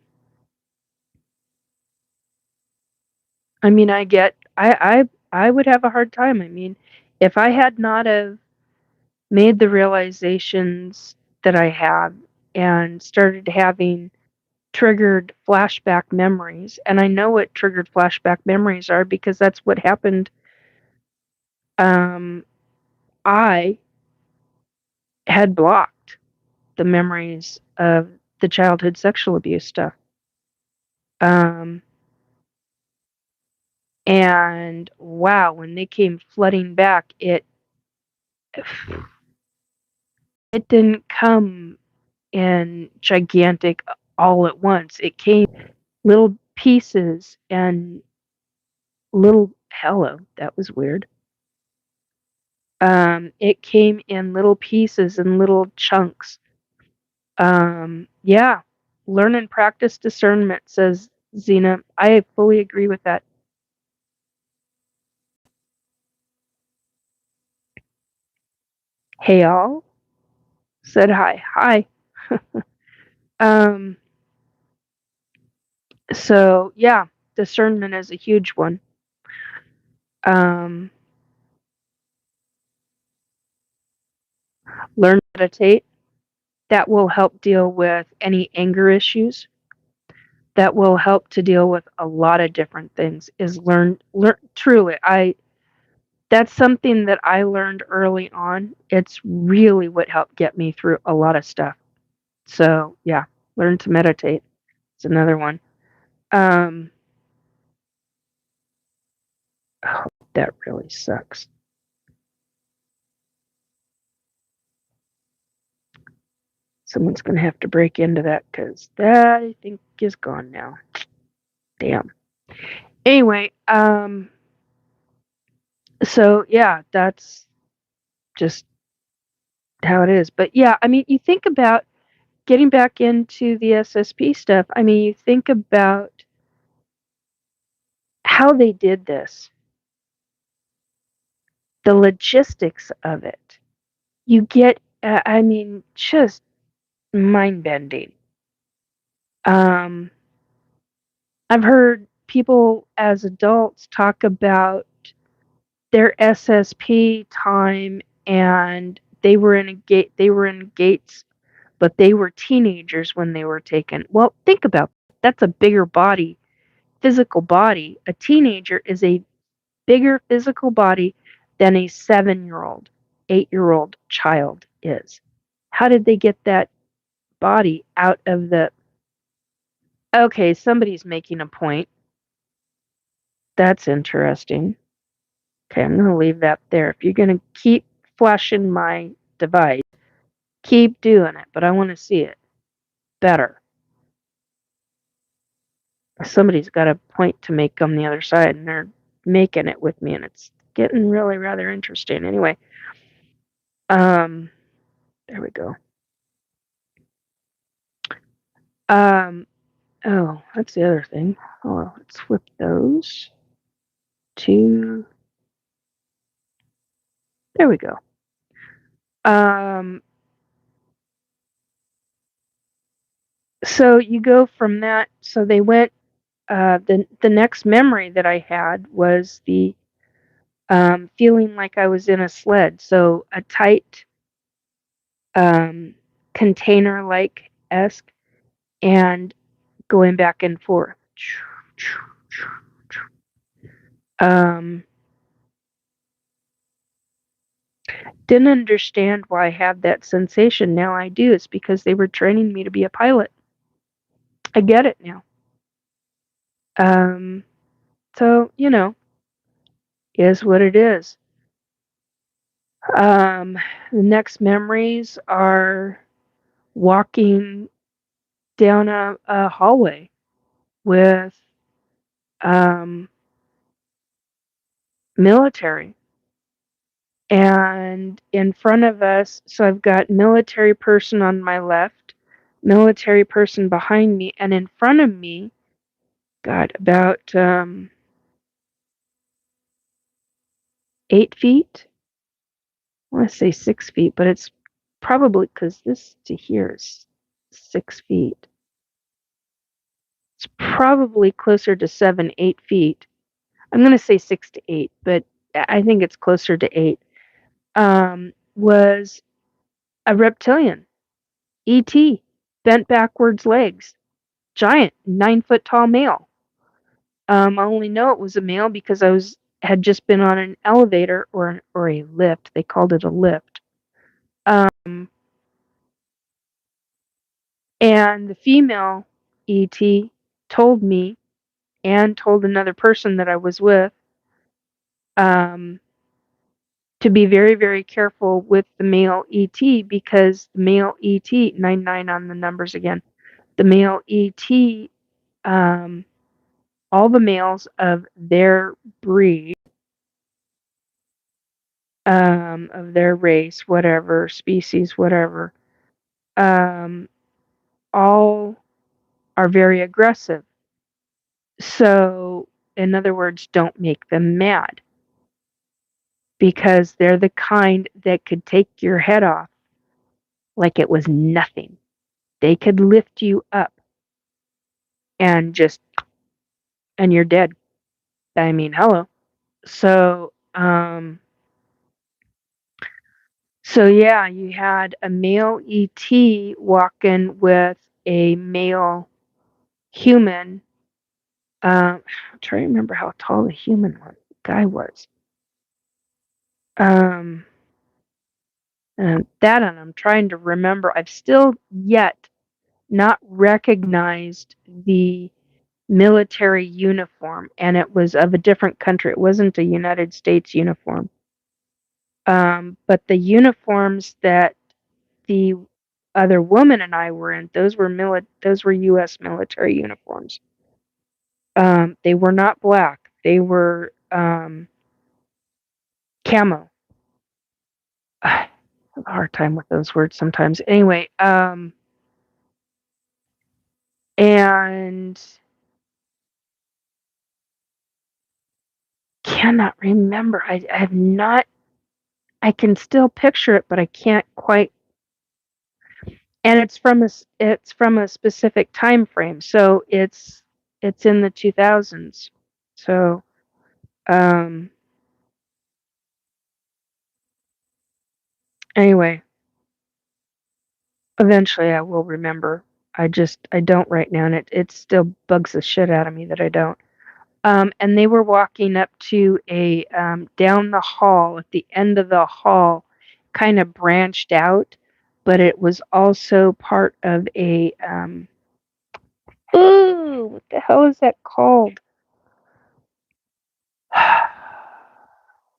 I mean, I would have a hard time. I mean, if I had not have made the realizations that I have and started having triggered flashback memories, and I know what triggered flashback memories are because that's what happened. Um, I had blocked the memories of the childhood sexual abuse stuff. Um, and wow, when they came flooding back, it didn't come in gigantic all at once. It came little pieces and little hello, that was weird. It came in little pieces and little chunks. Yeah, learn and practice discernment, says Zena. I fully agree with that. Hey all said hi. Hi. Um, so yeah, discernment is a huge one. Um, learn to meditate. That will help deal with any anger issues. That will help to deal with a lot of different things. Is learn truly. I That's something that I learned early on. It's really what helped get me through a lot of stuff. So yeah, learn to meditate. It's another one. Um, oh, that really sucks. Someone's gonna have to break into that because that I think is gone now. Damn. Anyway, so yeah, that's just how it is. But yeah, I mean, you think about getting back into the SSP stuff. I mean, you think about how they did this, the logistics of it. You get, I mean, just mind bending. Um, I've heard people as adults talk about their SSP time and they were in gates, but they were teenagers when they were taken. Well, think about that. That's a bigger body, physical body. A teenager is a bigger physical body than a 7-year-old, 8-year-old child is. How did they get that body out of the. Okay, somebody's making a point. That's interesting. Okay, I'm going to leave that there. If you're going to keep flashing my device, keep doing it, but I want to see it better. Somebody's got a point to make on the other side, and they're making it with me, and it's getting really rather interesting. Anyway, there we go. Oh, that's the other thing. Oh, let's flip those to. There we go. So you go from that. So they went. The next memory that I had was the feeling like I was in a sled. So a tight container like esque and going back and forth. Um, didn't understand why I had that sensation. Now I do. It's because they were training me to be a pilot. I get it now. So, is what it is. The next memories are walking down a hallway with um, military. And in front of us, so I've got military person on my left, military person behind me, and in front of me, got about 8 feet. I want to say 6 feet, but it's probably because this to here is 6 feet. It's probably closer to 7, 8 feet. I'm going to say 6 to 8, but I think it's closer to 8. Was a reptilian, ET, bent backwards legs, giant, 9 foot tall male. I only know it was a male because had just been on an elevator or a lift. They called it a lift. And the female ET told me and told another person that I was with um, to be very, very careful with the male ET because the male ET, 99 on the numbers again, the male ET, all the males of their breed, of their race, whatever, species, whatever, all are very aggressive. So, in other words, don't make them mad because they're the kind that could take your head off like it was nothing. They could lift you up and and you're dead. I mean, hello. So, so yeah, you had a male ET walking with a male human. I'm trying to remember how tall the human guy was. Um, and I'm trying to remember. I've still yet not recognized the military uniform, and it was of a different country. It wasn't a United States uniform. But the uniforms that the other woman and I were in, those were U.S. military uniforms. They were not black. They were camo. I have a hard time with those words sometimes. Anyway, and cannot remember. I have not. I can still picture it, but I can't quite. And it's from a specific time frame, so it's in the 2000s. So anyway, eventually I will remember. I don't right now, and it still bugs the shit out of me that I don't. And they were walking up to a down the hall. At the end of the hall, kind of branched out, but it was also part of a ooh, what the hell is that called?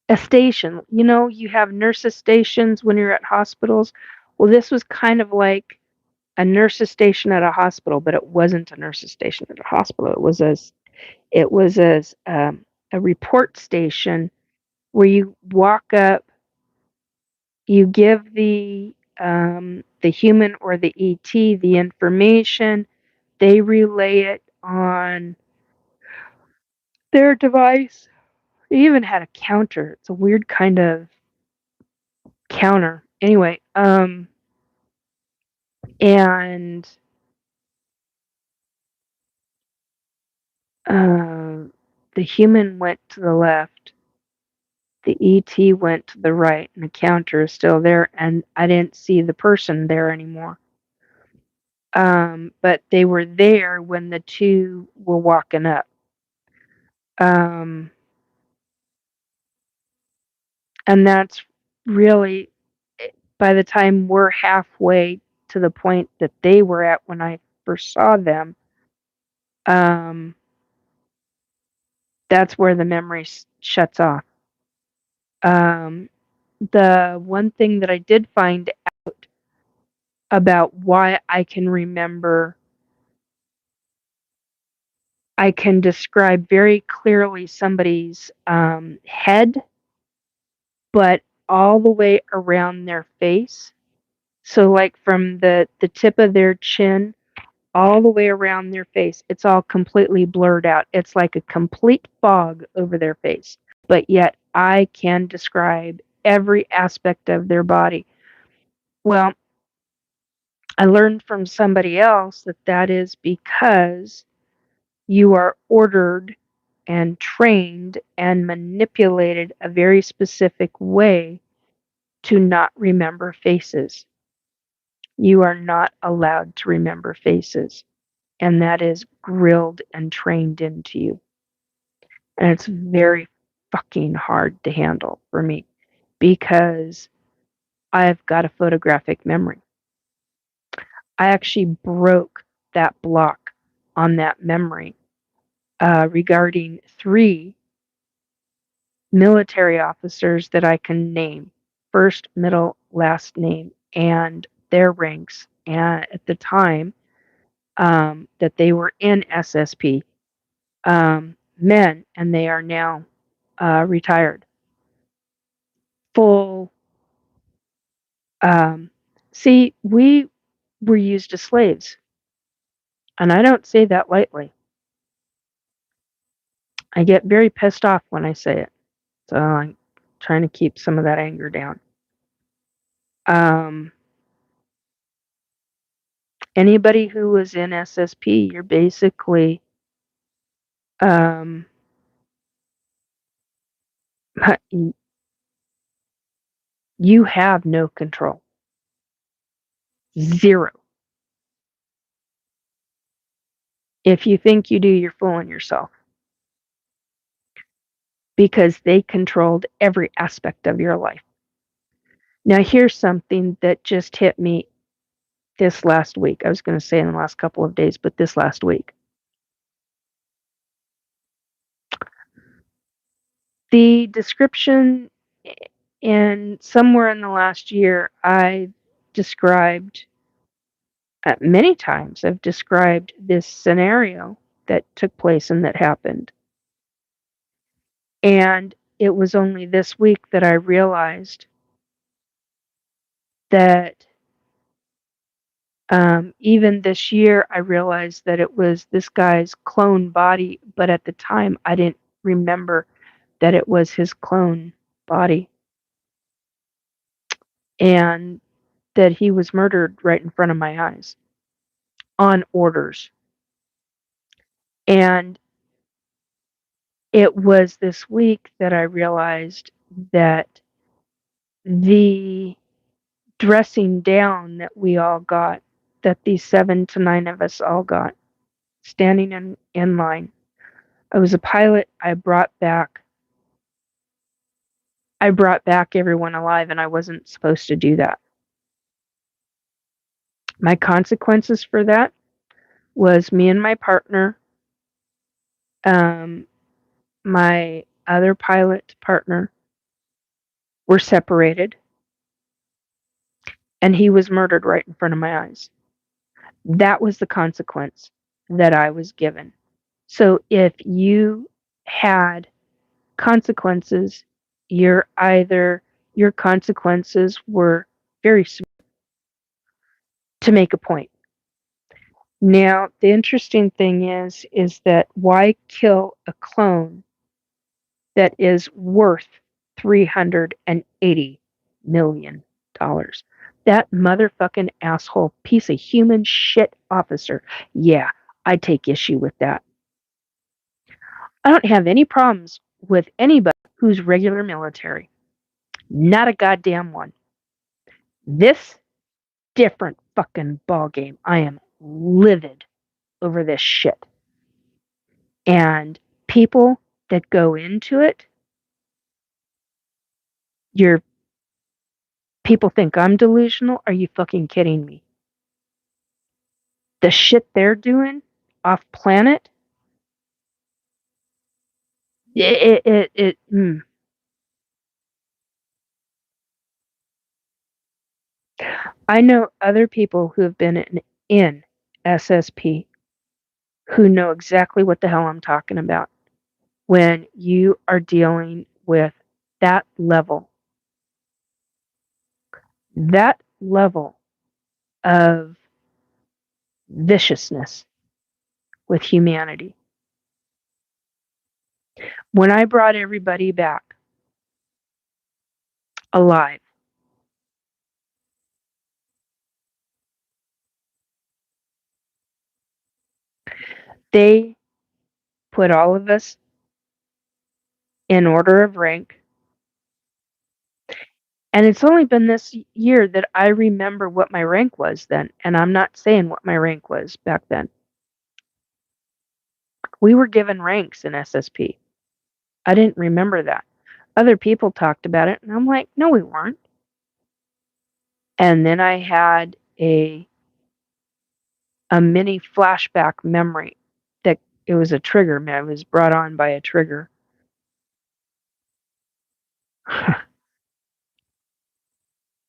A station. You know, you have nurses stations when you're at hospitals. Well, this was kind of like a nurses station at a hospital, but it wasn't a nurses station at a hospital. It was a report station where you walk up, you give the human or the ET the information, they relay it on their device. They even had a counter. It's a weird kind of counter. Anyway, and the human went to the left, the ET went to the right, and the counter is still there, and I didn't see the person there anymore. But they were there when the two were walking up. Um, and that's really, by the time we're halfway to the point that they were at when I first saw them, um, that's where the memory shuts off. Um, the one thing that I did find out about why I can remember, I can describe very clearly somebody's head, but all the way around their face. So, like from the tip of their chin all the way around their face, it's all completely blurred out. It's like a complete fog over their face. But yet, I can describe every aspect of their body. Well, I learned from somebody else that that is because you are ordered and trained and manipulated a very specific way to not remember faces. You are not allowed to remember faces, and that is grilled and trained into you. And it's very fucking hard to handle for me because I've got a photographic memory. I actually broke that block on that memory regarding 3 military officers that I can name, first, middle, last name, and their ranks, and at the time that they were in SSP, men, and they are now retired. Full. Um, See, we were used as slaves, and I don't say that lightly. I get very pissed off when I say it, so I'm trying to keep some of that anger down. Um, Anybody who was in SSP, you're basically um, you have no control. Zero. If you think you do, you're fooling yourself because they controlled every aspect of your life. Now, here's something that just hit me this last week. I was going to say in the last couple of days, but this last week. The description in somewhere in the last year, I described many times, I've described this scenario that took place and that happened. And it was only this week that I realized that even this year, I realized that it was this guy's clone body, but at the time, I didn't remember that it was his clone body and that he was murdered right in front of my eyes on orders. And it was this week that I realized that the dressing down that we all got, that these 7 to 9 of us all got, standing in line. I was a pilot. I brought back everyone alive, and I wasn't supposed to do that. My consequences for that was me and my partner, my other pilot partner, were separated, and he was murdered right in front of my eyes. That was the consequence that I was given. So if you had consequences, your consequences were very small to make a point. Now, the interesting thing is that why kill a clone that is worth $380 million? That motherfucking asshole piece of human shit officer. Yeah, I take issue with that. I don't have any problems with anybody who's regular military. Not a goddamn one. This different fucking ball game. I am livid over this shit. And people that go into it, people think I'm delusional. Are you fucking kidding me? The shit they're doing off planet, it I know other people who have been in SSP who know exactly what the hell I'm talking about when you are dealing with that level of viciousness with humanity. When I brought everybody back alive, they put all of us in order of rank. And it's only been this year that I remember what my rank was then, and I'm not saying what my rank was back then. We were given ranks in SSP. I didn't remember that. Other people talked about it, and I'm like, no, we weren't. And then I had a mini flashback memory that it was a trigger. I was brought on by a trigger.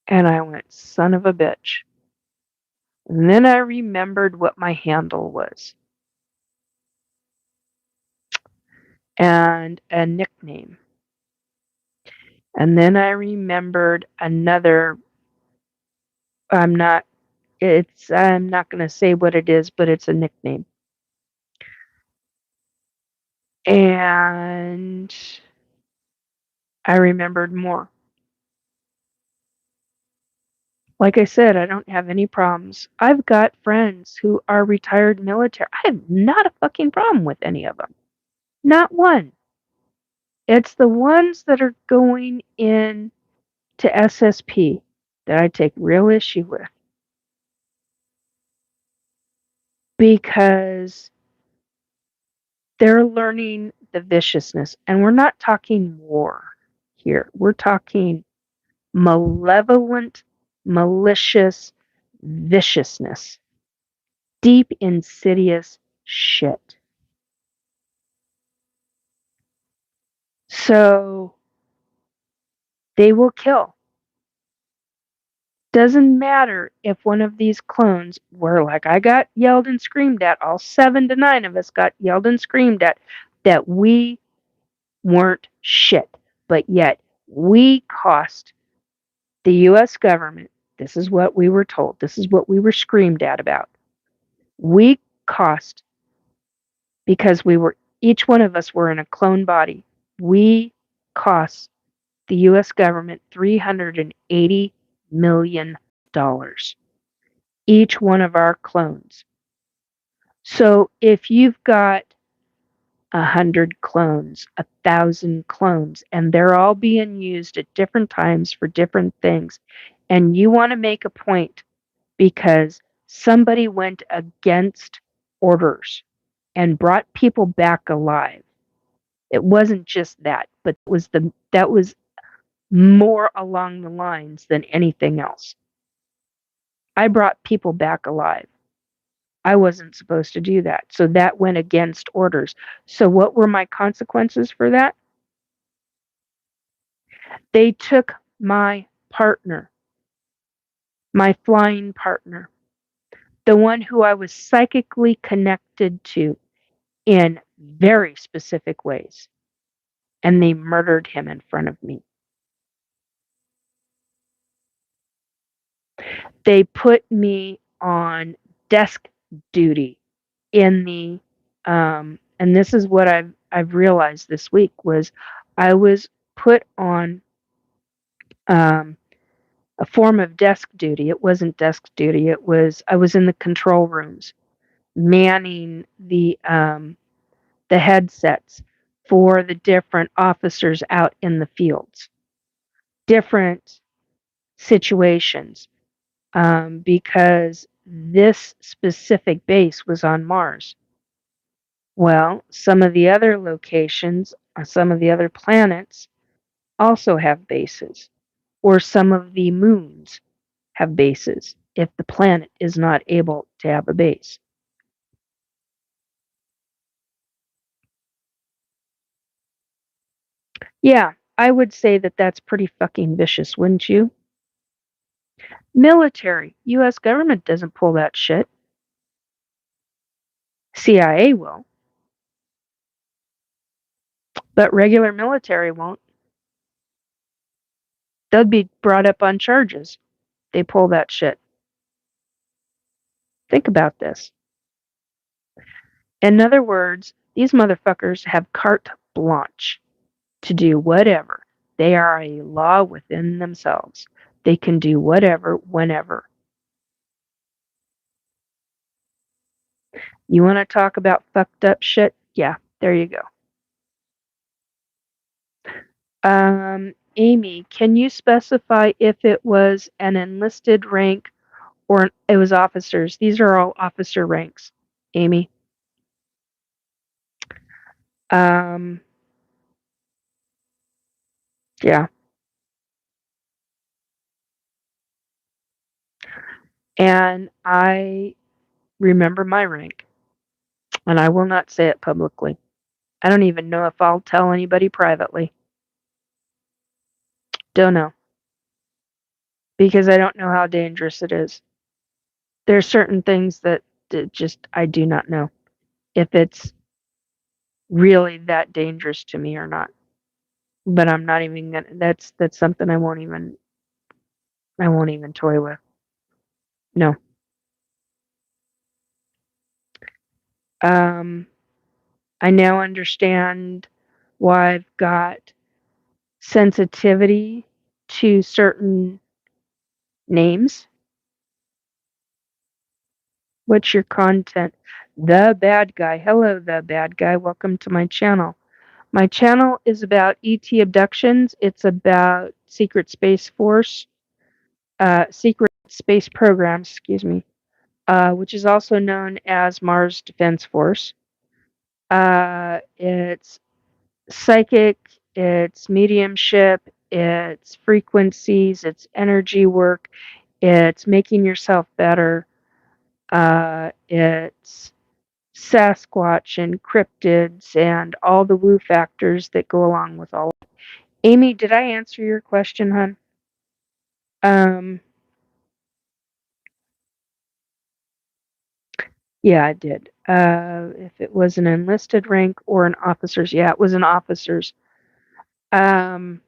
And I went, son of a bitch. And then I remembered what my handle was and a nickname. And then I remembered another, I'm not I'm not going to say what it is, but it's a nickname. And I remembered more. Like I said, I don't have any problems. I've got friends who are retired military. I have not a fucking problem with any of them. Not one. It's the ones that are going in to SSP that I take real issue with. Because they're learning the viciousness. And we're not talking war here. We're talking malevolent, malicious viciousness. Deep, insidious shit. So they will kill. Doesn't matter if one of these clones were like I got yelled and screamed at, all 7 to 9 of us got yelled and screamed at, that we weren't shit. But yet we cost the US government, this is what we were told, this is what we were screamed at about. We cost, because each one of us were in a clone body, we cost the US government $380 million. Each one of our clones. So if you've got 100 clones, 1,000 clones, and they're all being used at different times for different things, and you want to make a point because somebody went against orders and brought people back alive. It wasn't just that, but that was more along the lines than anything else. I brought people back alive. I wasn't supposed to do that. So that went against orders. So what were my consequences for that? They took my partner, my flying partner, the one who I was psychically connected to in very specific ways, and they murdered him in front of me. They put me on desk duty in the and this is what I've realized this week was I was put on a form of desk duty. It wasn't desk duty. I was in the control rooms manning the headsets for the different officers out in the fields, different situations, because this specific base was on Mars. Well, some of the other locations, some of the other planets also have bases, or some of the moons have bases if the planet is not able to have a base. Yeah, I would say that that's pretty fucking vicious, wouldn't you? Military. US government doesn't pull that shit. CIA will. But regular military won't. They'll be brought up on charges. They pull that shit. Think about this. In other words, these motherfuckers have carte blanche to do whatever. They are a law within themselves. They can do whatever, whenever. You want to talk about fucked up shit? Yeah, there you go. Amy, can you specify if it was an enlisted rank or it was officers? These are all officer ranks, Amy. Um, yeah. And I remember my rank, and I will not say it publicly. I don't even know if I'll tell anybody privately. Don't know. Because I don't know how dangerous it is. There are certain things that just I do not know if it's really that dangerous to me or not. But I'm not even gonna. That's something I won't even toy with. No. Um, I now understand why I've got sensitivity to certain names. What's your content? The Bad Guy. Hello, The Bad Guy. Welcome to my channel. My channel is about ET abductions. It's about secret space programs, excuse me, which is also known as Mars Defense Force. It's psychic, it's mediumship, it's frequencies, it's energy work, it's making yourself better, it's Sasquatch and cryptids and all the woo factors that go along with all. Amy, did I answer your question, hon? Um, yeah, I did. If it was an enlisted rank or an officer's, yeah, it was an officer's. Um,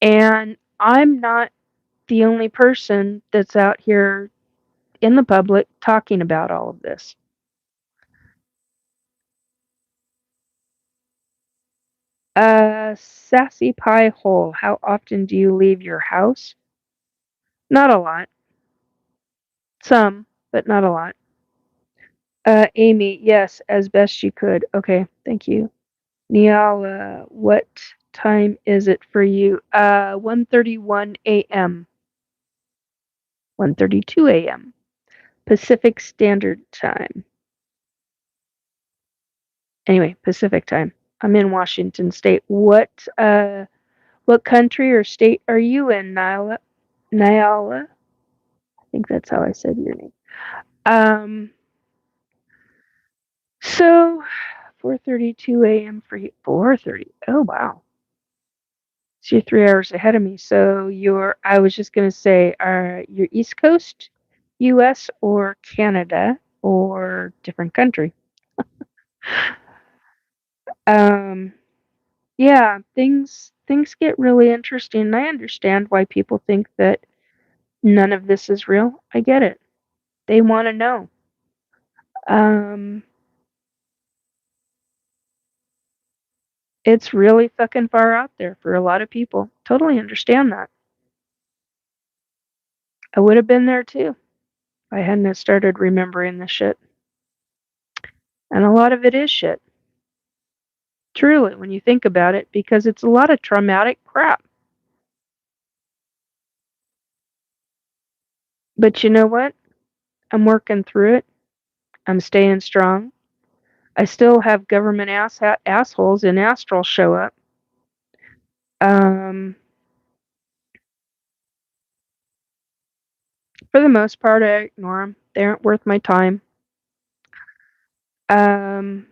and I'm not the only person that's out here in the public talking about all of this. Sassy Pie Hole, how often do you leave your house? Not a lot. Some, but not a lot. Amy, yes, as best you could. Okay, thank you. Niala, what time is it for you? 1:31 a.m. 1:32 a.m. Pacific Standard Time. Anyway, Pacific Time. I'm in Washington State. What country or state are you in, Nyala? Nyala? I think that's how I said your name. So 4:32 a.m. for you. 4:30. Oh wow. So you're 3 hours ahead of me. So I was just gonna say, you're East Coast, US or Canada or different country. Um yeah, things get really interesting, and I understand why people think that none of this is real. I get it. They want to know. Um, it's really fucking far out there for a lot of people. Totally understand that. I would have been there too if I hadn't have started remembering the shit. And a lot of it is shit. Truly, when you think about it, because it's a lot of traumatic crap. But you know what? I'm working through it. I'm staying strong. I still have government assholes in Astral show up. Um, for the most part, I ignore them. They aren't worth my time. Um,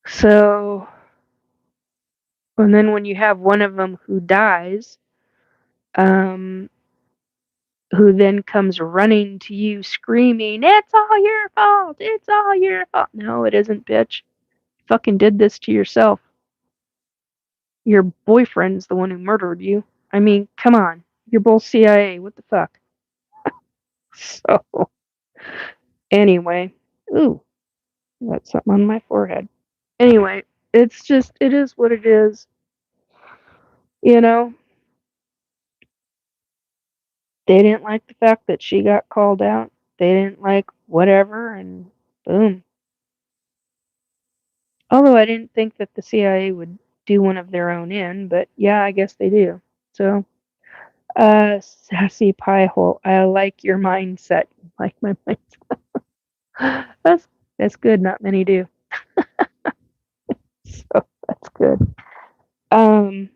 so And then when you have one of them who dies, um, who then comes running to you screaming, "It's all your fault! It's all your fault!" No, it isn't, bitch. You fucking did this to yourself. Your boyfriend's the one who murdered you. I mean, come on. You're both CIA. What the fuck? So, anyway. Ooh, got something on my forehead. Anyway, it's just, it is what it is. You know, they didn't like the fact that she got called out. They didn't like whatever, and boom. Although I didn't think that the CIA would do one of their own in, but yeah, I guess they do. So, sassy piehole, I like your mindset. Like my mindset. That's good. Not many do. So that's good. Um.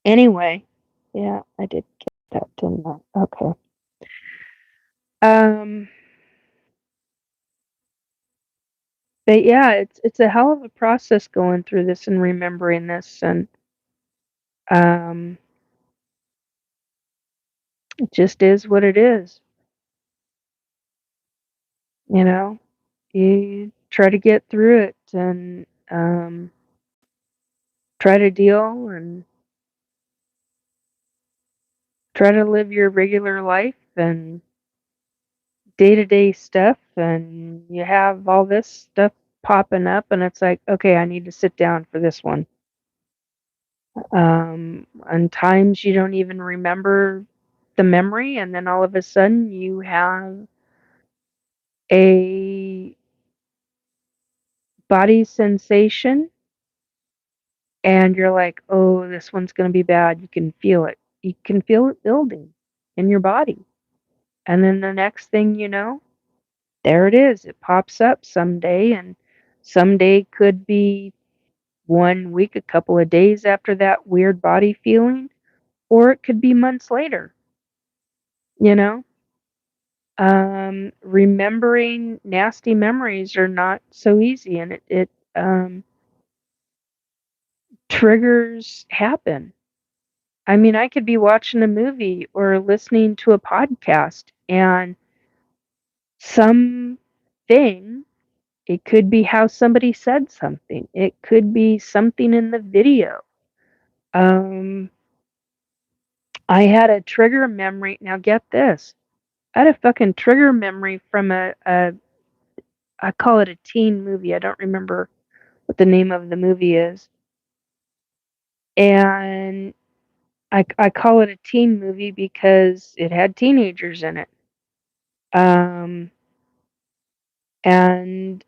Anyway, yeah, I did get that, didn't I? Okay. Um. But yeah, it's a hell of a process going through this and remembering this, and um, it just is what it is. You know, you try to get through it and try to deal and try to live your regular life and day-to-day stuff, and you have all this stuff popping up, and it's like, okay, I need to sit down for this one. And times you don't even remember the memory, and then all of a sudden you have a body sensation, and you're like, oh, this one's going to be bad. You can feel it. You can feel it building in your body. And then the next thing you know, there it is. It pops up someday, and someday could be 1 week, a couple of days after that weird body feeling, or it could be months later, you know? Remembering nasty memories are not so easy, and it triggers happen. I mean, I could be watching a movie or listening to a podcast, and some thing, it could be how somebody said something, it could be something in the video. Um, I had a trigger memory. Now get this. I had a fucking trigger memory from a I call it a teen movie. I don't remember what the name of the movie is. And I call it a teen movie because it had teenagers in it. Um, and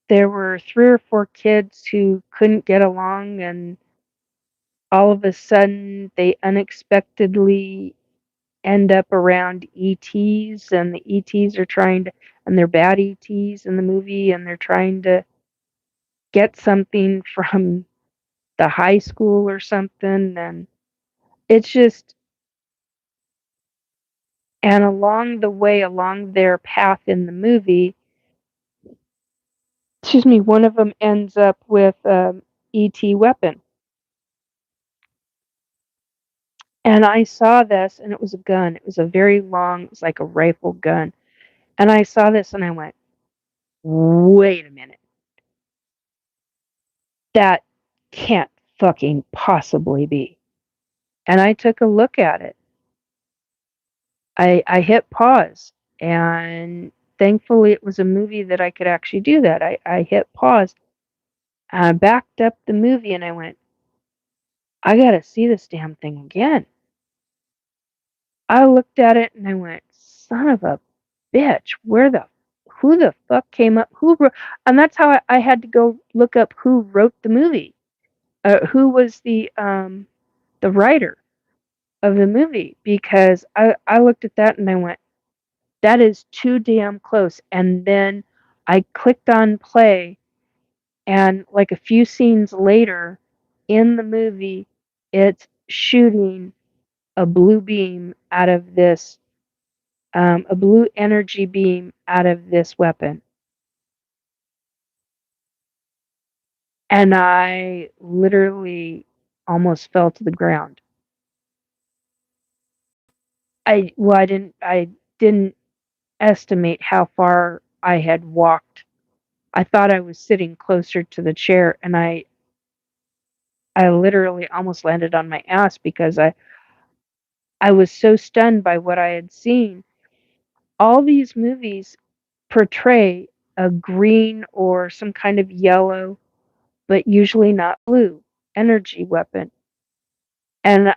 there were 3 or 4 kids who couldn't get along, and all of a sudden they unexpectedly end up around ETs, and the ETs are trying to, and they're bad ETs in the movie, and they're trying to get something from the high school or something, and it's just, and along the way, along their path in the movie, excuse me, one of them ends up with ET weapon. And I saw this, and it was a gun. It was a very long, it was like a rifle gun. And I saw this, and I went, wait a minute. That can't fucking possibly be. And I took a look at it. I hit pause, and thankfully it was a movie that I could actually do that. I hit pause, I backed up the movie, and I went, I gotta see this damn thing again. I looked at it, and I went, son of a bitch, who the fuck came up, who wrote, and that's how I had to go look up who wrote the movie, who was the writer of the movie, because I looked at that and I went, that is too damn close. And then I clicked on play, and like a few scenes later in the movie, it's shooting a blue beam out of this, a blue energy beam out of this weapon. and I literally almost fell to the ground. I didn't estimate how far I had walked. I thought I was sitting closer to the chair, and I literally almost landed on my ass because I was so stunned by what I had seen. All these movies portray a green or some kind of yellow, but usually not blue, energy weapon. And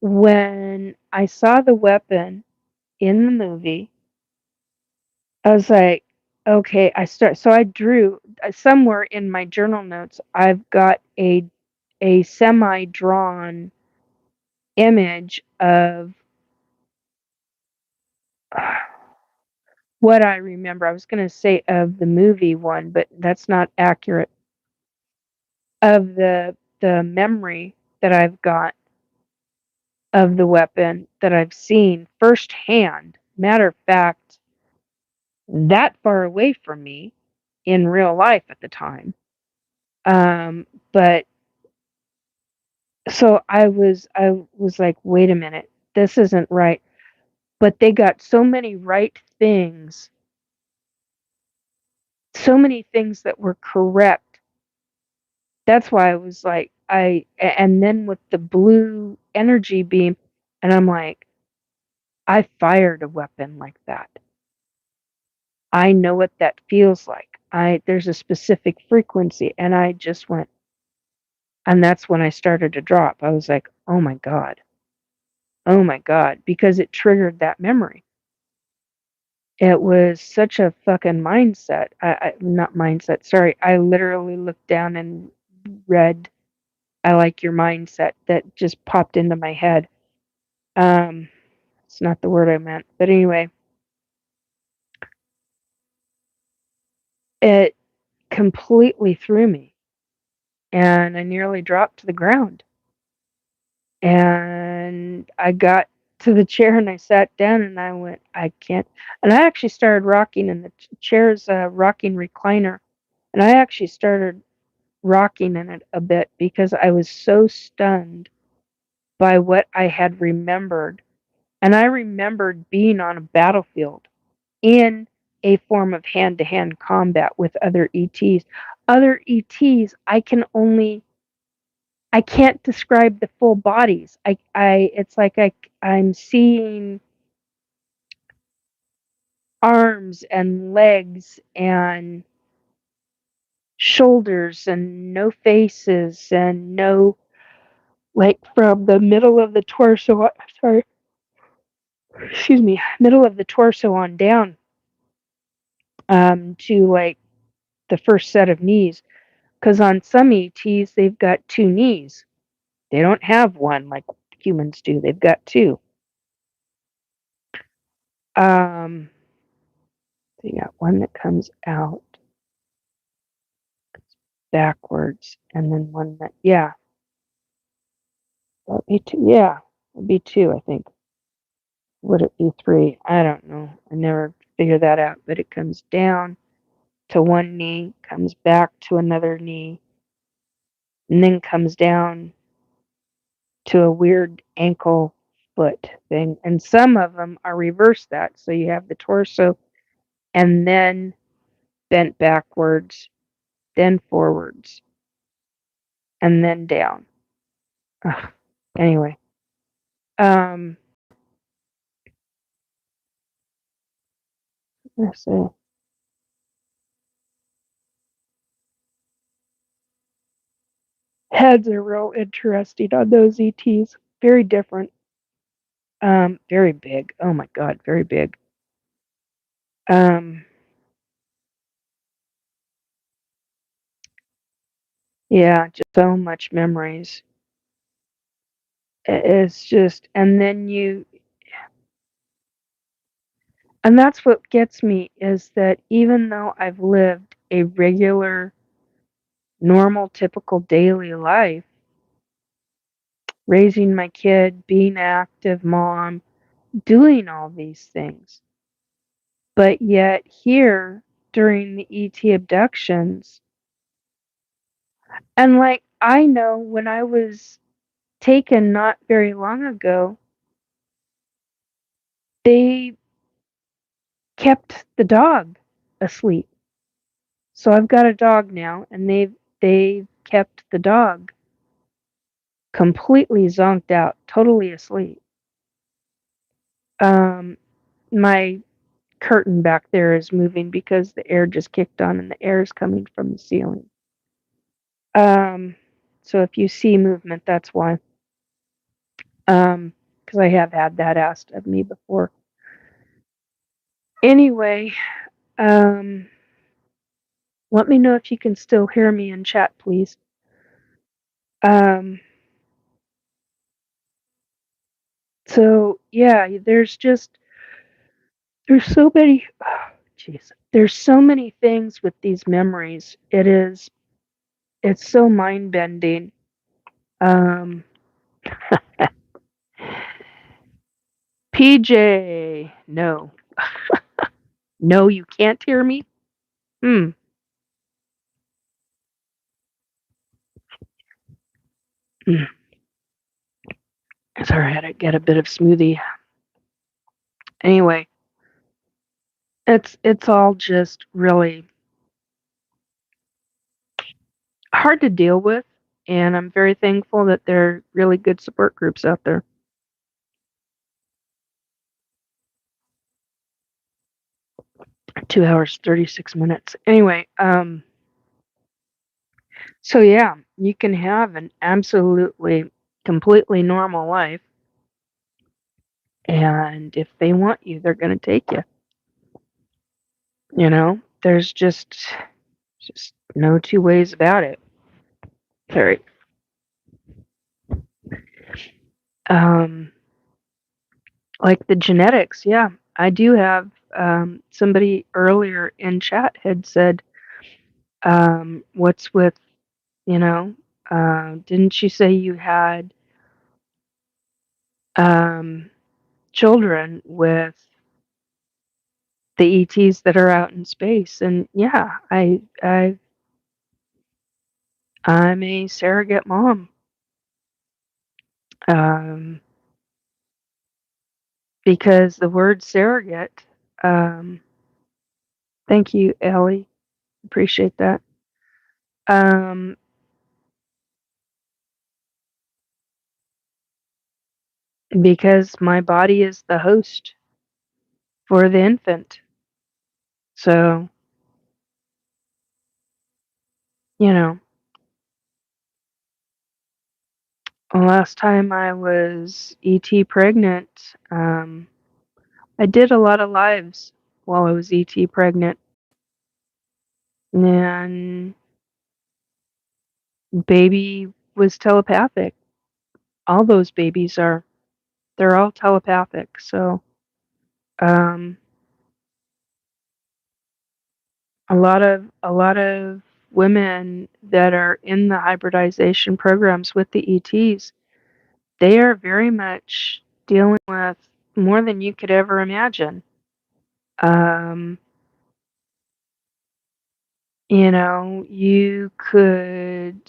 when I saw the weapon in the movie, I was like, okay, so I drew somewhere in my journal notes, I've got a semi-drawn image of what I remember. I was going to say of the movie one, but that's not accurate. Of the memory that I've got of the weapon that I've seen firsthand. Matter of fact, that far away from me in real life at the time. But so I was like, wait a minute, this isn't right. But they got so many right things, so many things that were correct. That's why I was like, and then with the blue energy beam, and I'm like, I fired a weapon like that. I know what that feels like. There's a specific frequency, and I just went, and that's when I started to drop. I was like, oh my God, because it triggered that memory. It was such a fucking mindset. Not mindset. Sorry, I literally looked down and read, "I like your mindset." That just popped into my head. Um, it's not the word I meant, but anyway, it completely threw me, and I nearly dropped to the ground. And I got to the chair and I sat down and I went, I can't. And I actually started rocking, and the chair's a rocking recliner. And I actually started rocking in it a bit because I was so stunned by what I had remembered. And I remembered being on a battlefield in a form of hand to hand combat with other ETs. Other ETs, I can't describe the full bodies. It's like I'm seeing arms and legs and shoulders and no faces and no, like, from the middle of the torso, sorry, excuse me, middle of the torso on down, to like the first set of knees. Because on some ETs, they've got two knees. They don't have one like humans do. They've got two. Um, they got one that comes out backwards, and then one that, yeah, that'd be two. Yeah, it'd be two, I think. Would it be three? I don't know. I never figured that out. But it comes down to one knee, comes back to another knee, and then comes down to a weird ankle foot thing. And some of them are reverse that. So you have the torso and then bent backwards, then forwards, and then down. Ugh. Anyway, um, let's see. Heads are real interesting on those ETs. Very different. Very big. Oh my God, very big. Um, yeah, just so much memories. It's just, and that's what gets me, is that even though I've lived a regular, normal, typical daily life, raising my kid, being active mom, doing all these things, but yet here during the ET abductions, And like I know when I was taken not very long ago, they kept the dog asleep. So I've got a dog now, and they've kept the dog completely zonked out, totally asleep. Um, my curtain back there is moving because the air just kicked on, and the air is coming from the ceiling. Um, so if you see movement, that's why. Because I have had that asked of me before. Anyway, um, let me know if you can still hear me in chat, please. Um, so yeah, there's so many, jeez, there's so many things with these memories. It's so mind bending. Um, PJ, no, no, you can't hear me. Hmm. Mm. Sorry, I had to get a bit of smoothie. Anyway, it's all just really hard to deal with, and I'm very thankful that there are really good support groups out there. 2 hours, 36 minutes. Anyway, so yeah, you can have an absolutely, completely normal life, and if they want you, they're going to take you. You know, there's just no two ways about it. Sorry. Um, like the genetics, yeah, I do have. Somebody earlier in chat had said, "What's with you know? Didn't you say you had um, children with the ETs that are out in space?" And yeah, I'm a surrogate mom. Um, because the word surrogate, um, thank you, Ellie, appreciate that. Um, because my body is the host for the infant. So, you know, last time I was ET pregnant, I did a lot of lives while I was ET pregnant. And baby was telepathic. All those babies are. They're all telepathic. So, um, a lot of women that are in the hybridization programs with the ETs, they are very much dealing with more than you could ever imagine. Um, you could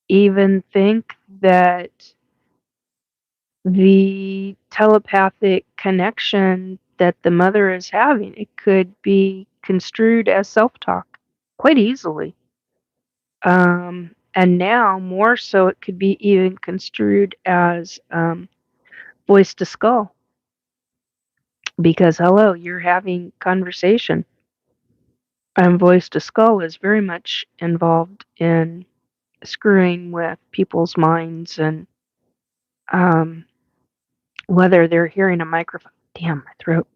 even think that the telepathic connection that the mother is having, it could be construed as self-talk quite easily. And now more so, it could be even construed as voice to skull, because hello, you're having conversation. And voice to skull is very much involved in screwing with people's minds and um, whether they're hearing a microphone. Damn, my throat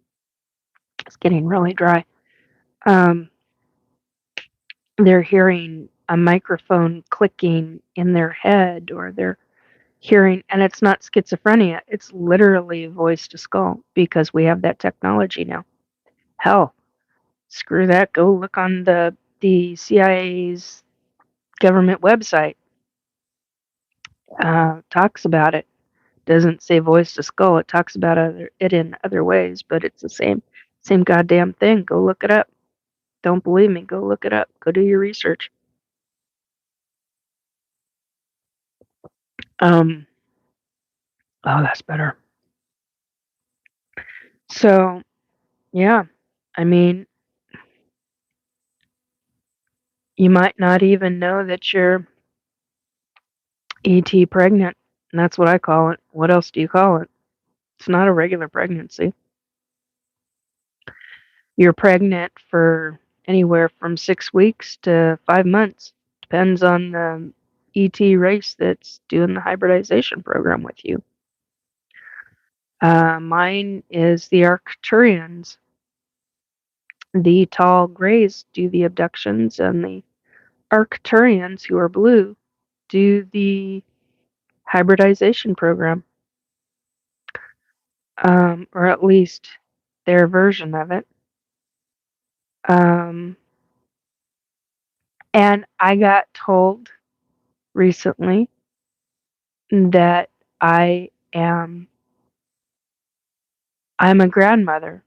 is getting really dry. Um, they're hearing a microphone clicking in their head, or they're hearing, and it's not schizophrenia, it's literally voice to skull because we have that technology now. Hell, screw that, go look on the CIA's government website. Talks about it. Doesn't say voice to skull, it talks about it in other ways, but it's the same goddamn thing. Go look it up. Don't believe me, go look it up. Go do your research. Um, oh, that's better. So, yeah, I mean, you might not even know that you're ET pregnant. And that's what I call it. What else do you call it? It's not a regular pregnancy. You're pregnant for anywhere from 6 weeks to 5 months. Depends on the ET race that's doing the hybridization program with you. Mine is the Arcturians. The tall grays do the abductions, and the Arcturians, who are blue, do the hybridization program, or at least their version of it. Um, and I got told recently that I am I'm a grandmother.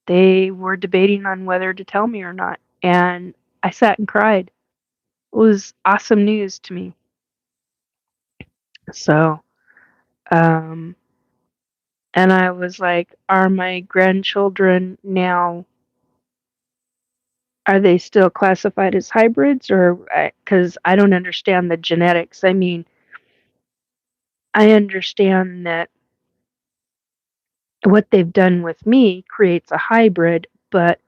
They were debating on whether to tell me or not, and I sat and cried. It was awesome news to me. So, um, and I was like, are my grandchildren now, are they still classified as hybrids, or because I don't understand the genetics. I mean, I understand that what they've done with me creates a hybrid, but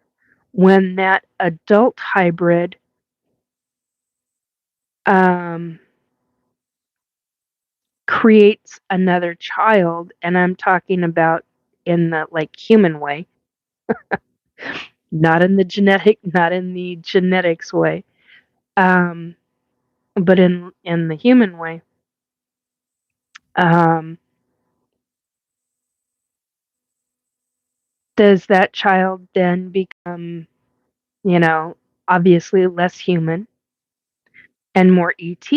when that adult hybrid um, creates another child, and I'm talking about in the like human way, not in the genetics way, um, but in the human way. Um, does that child then become, you know, obviously less human and more ET?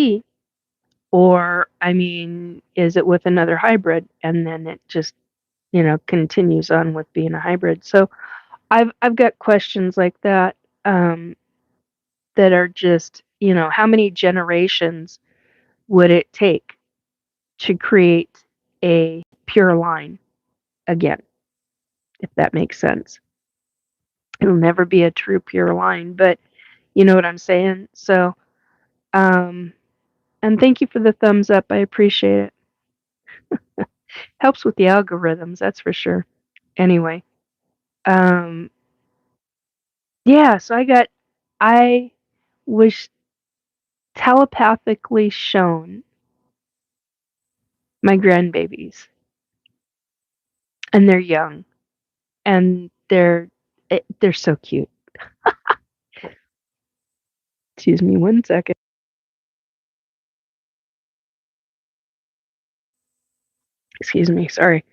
Or, I mean, is it with another hybrid and then it just, continues on with being a hybrid? So I've got questions like that, that are just, how many generations would it take to create a pure line again, if that makes sense? It'll never be a true pure line, but you know what I'm saying? So, um, and thank you for the thumbs up. I appreciate it. Helps with the algorithms, that's for sure. Anyway, um, yeah, so I was telepathically shown my grandbabies, and they're young, and they're so cute. Excuse me one second. Excuse me, sorry.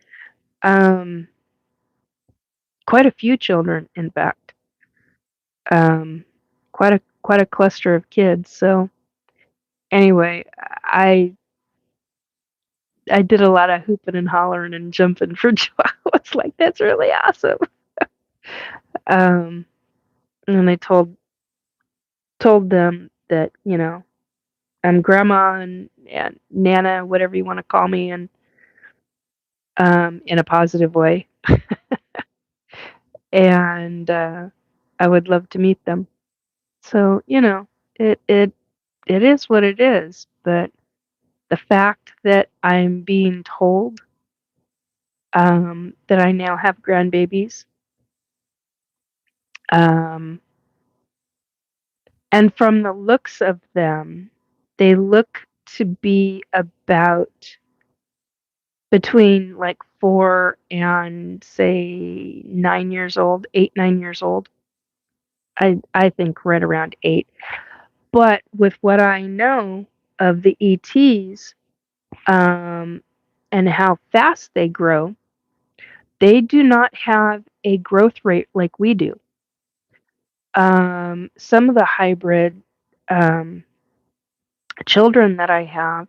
Um, quite a few children, in fact. Um, quite a cluster of kids. So anyway, I did a lot of hooping and hollering and jumping for joy. I was like, "That's really awesome." Um, and I told them that, I'm grandma and Nana, whatever you want to call me, and in a positive way, and I would love to meet them. So, it it it is what it is. But the fact that I'm being told, that I now have grandbabies, um, and from the looks of them, they look to be about between like 4 and say 9 years old, 8, 9 years old. I think right around 8. But with what I know of the ETs, um, and how fast they grow, they do not have a growth rate like we do. Some of the hybrid um, children that I have,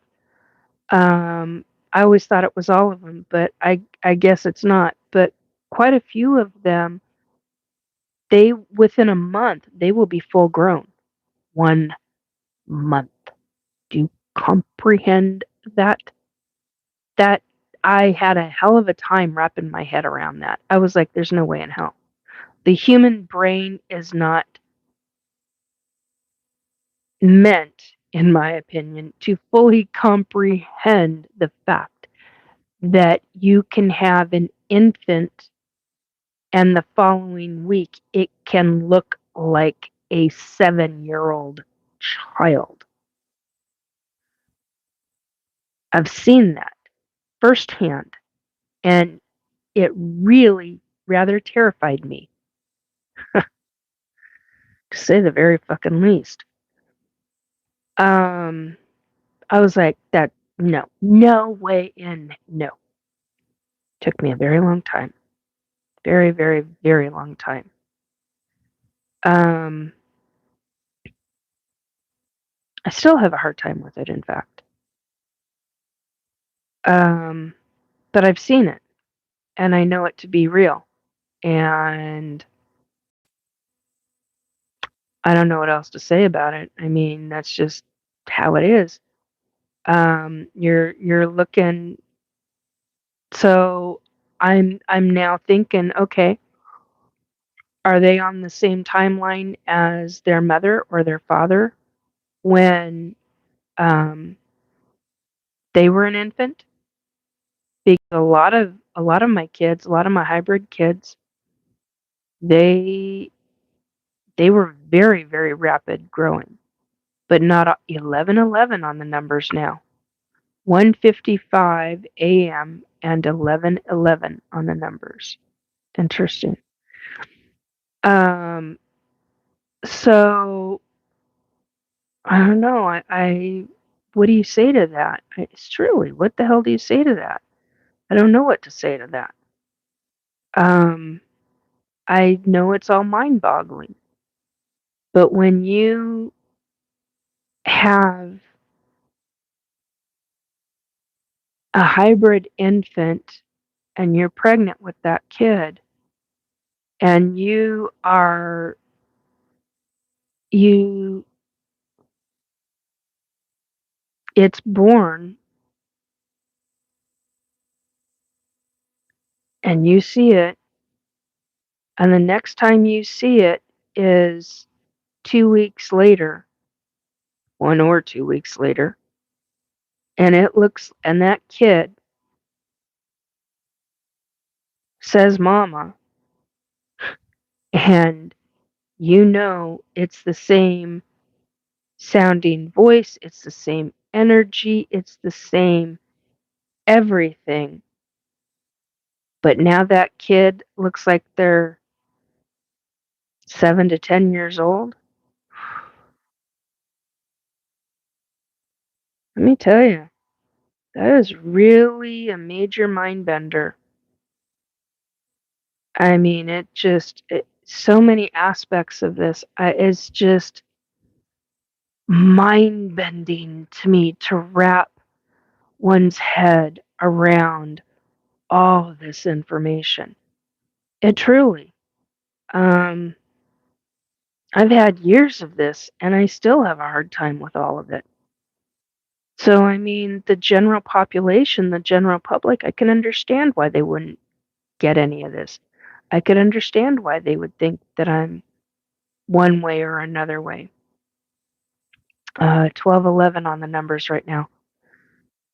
I always thought it was all of them, but I guess it's not. But quite a few of them, they within a month they will be full grown. 1 month. Do you comprehend that that I had a hell of a time wrapping my head around that. I was like, "There's no way in hell." The human brain is not meant, in my opinion, to fully comprehend the fact that you can have an infant and the following week it can look like a 7-year-old child. I've seen that firsthand, and it really rather terrified me, to say the very fucking least. Um, I was like, "That no, no way in no." Took me a very long time. Very, very, very long time. Um, I still have a hard time with it, in fact. Um, but I've seen it, and I know it to be real, and I don't know what else to say about it. I mean, that's just how it is. You're looking so I'm now thinking, okay, are they on the same timeline as their mother or their father when um, they were an infant? Because a lot of my kids, a lot of my hybrid kids, they they were very, very rapid growing, but not 11:11 on the numbers now. 1:55 a.m. and 11:11 on the numbers. Interesting. Um, so I don't know. I what do you say to that? It's truly, what the hell do you say to that? I don't know what to say to that. Um, I know it's all mind-boggling, but when you have a hybrid infant and you're pregnant with that kid and you it's born and you see it, and the next time you see it is 2 weeks later, 1 or 2 weeks later, and that kid says mama, and you know it's the same sounding voice, it's the same energy, it's the same everything. But now that kid looks like they're 7 to 10 years old. Let me tell you, that is really a major mind bender. I mean, so many aspects of this is just mind bending to me to wrap one's head around all this information. It truly. Um, I've had years of this, and I still have a hard time with all of it. So, I mean, the general population, the general public, I can understand why they wouldn't get any of this. I could understand why they would think that I'm one way or another way. 12:11 on the numbers right now.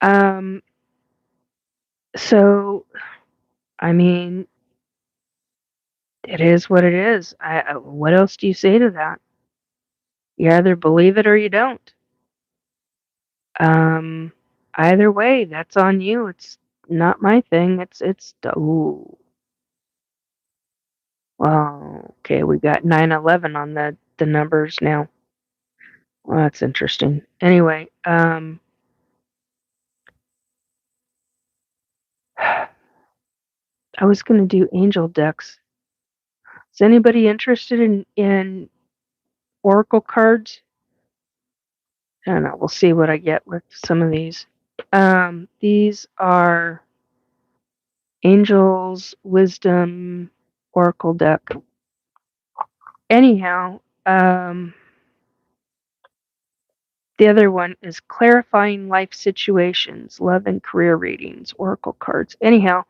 Um, so, I mean, it is what it is. What else do you say to that? You either believe it or you don't. Um, Either way, that's on you. It's not my thing. Ooh. Well, okay, we got 9:11 on the numbers now. Well, that's interesting. Anyway, I was gonna do angel decks. Is anybody interested in oracle cards? I don't know. We'll see what I get with some of these. These are Angel's Wisdom Oracle deck. Anyhow, The other one is clarifying life situations, love and career readings, oracle cards. Anyhow,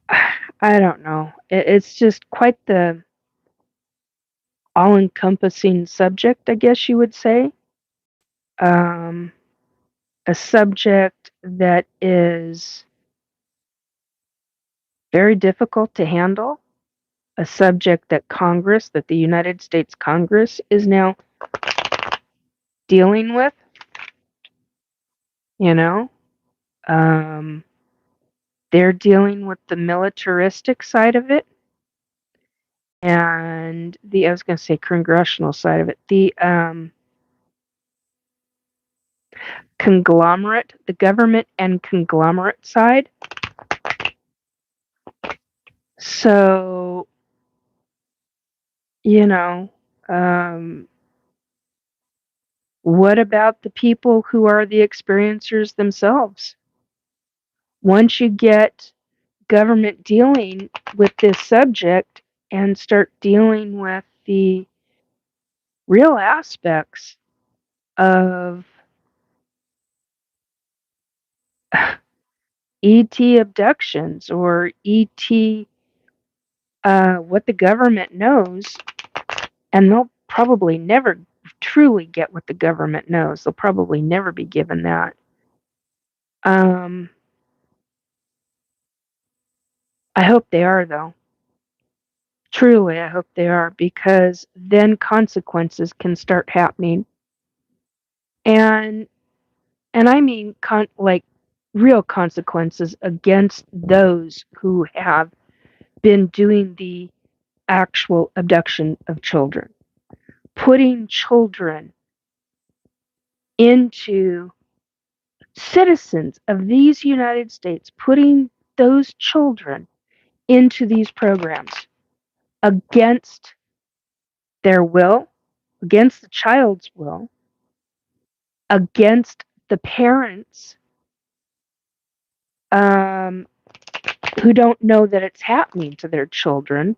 I don't know. It's just quite the all-encompassing subject, I guess you would say. Um, a subject that is very difficult to handle, a subject that that the United States Congress is now dealing with, you know. Um, they're dealing with the militaristic side of it and I was going to say congressional side of it, the conglomerate, the government and conglomerate side. So, you know, what about the people who are the experiencers themselves? Once you get government dealing with this subject and start dealing with the real aspects of ET abductions or ET, what the government knows, and they'll probably never truly get what the government knows. They'll probably never be given that. I hope they are, though. Truly, I hope they are, because then consequences can start happening. And I mean like real consequences against those who have been doing the actual abduction of children, putting children into citizens of these United States, putting those children into these programs against their will, against the child's will, against the parents um, who don't know that it's happening to their children.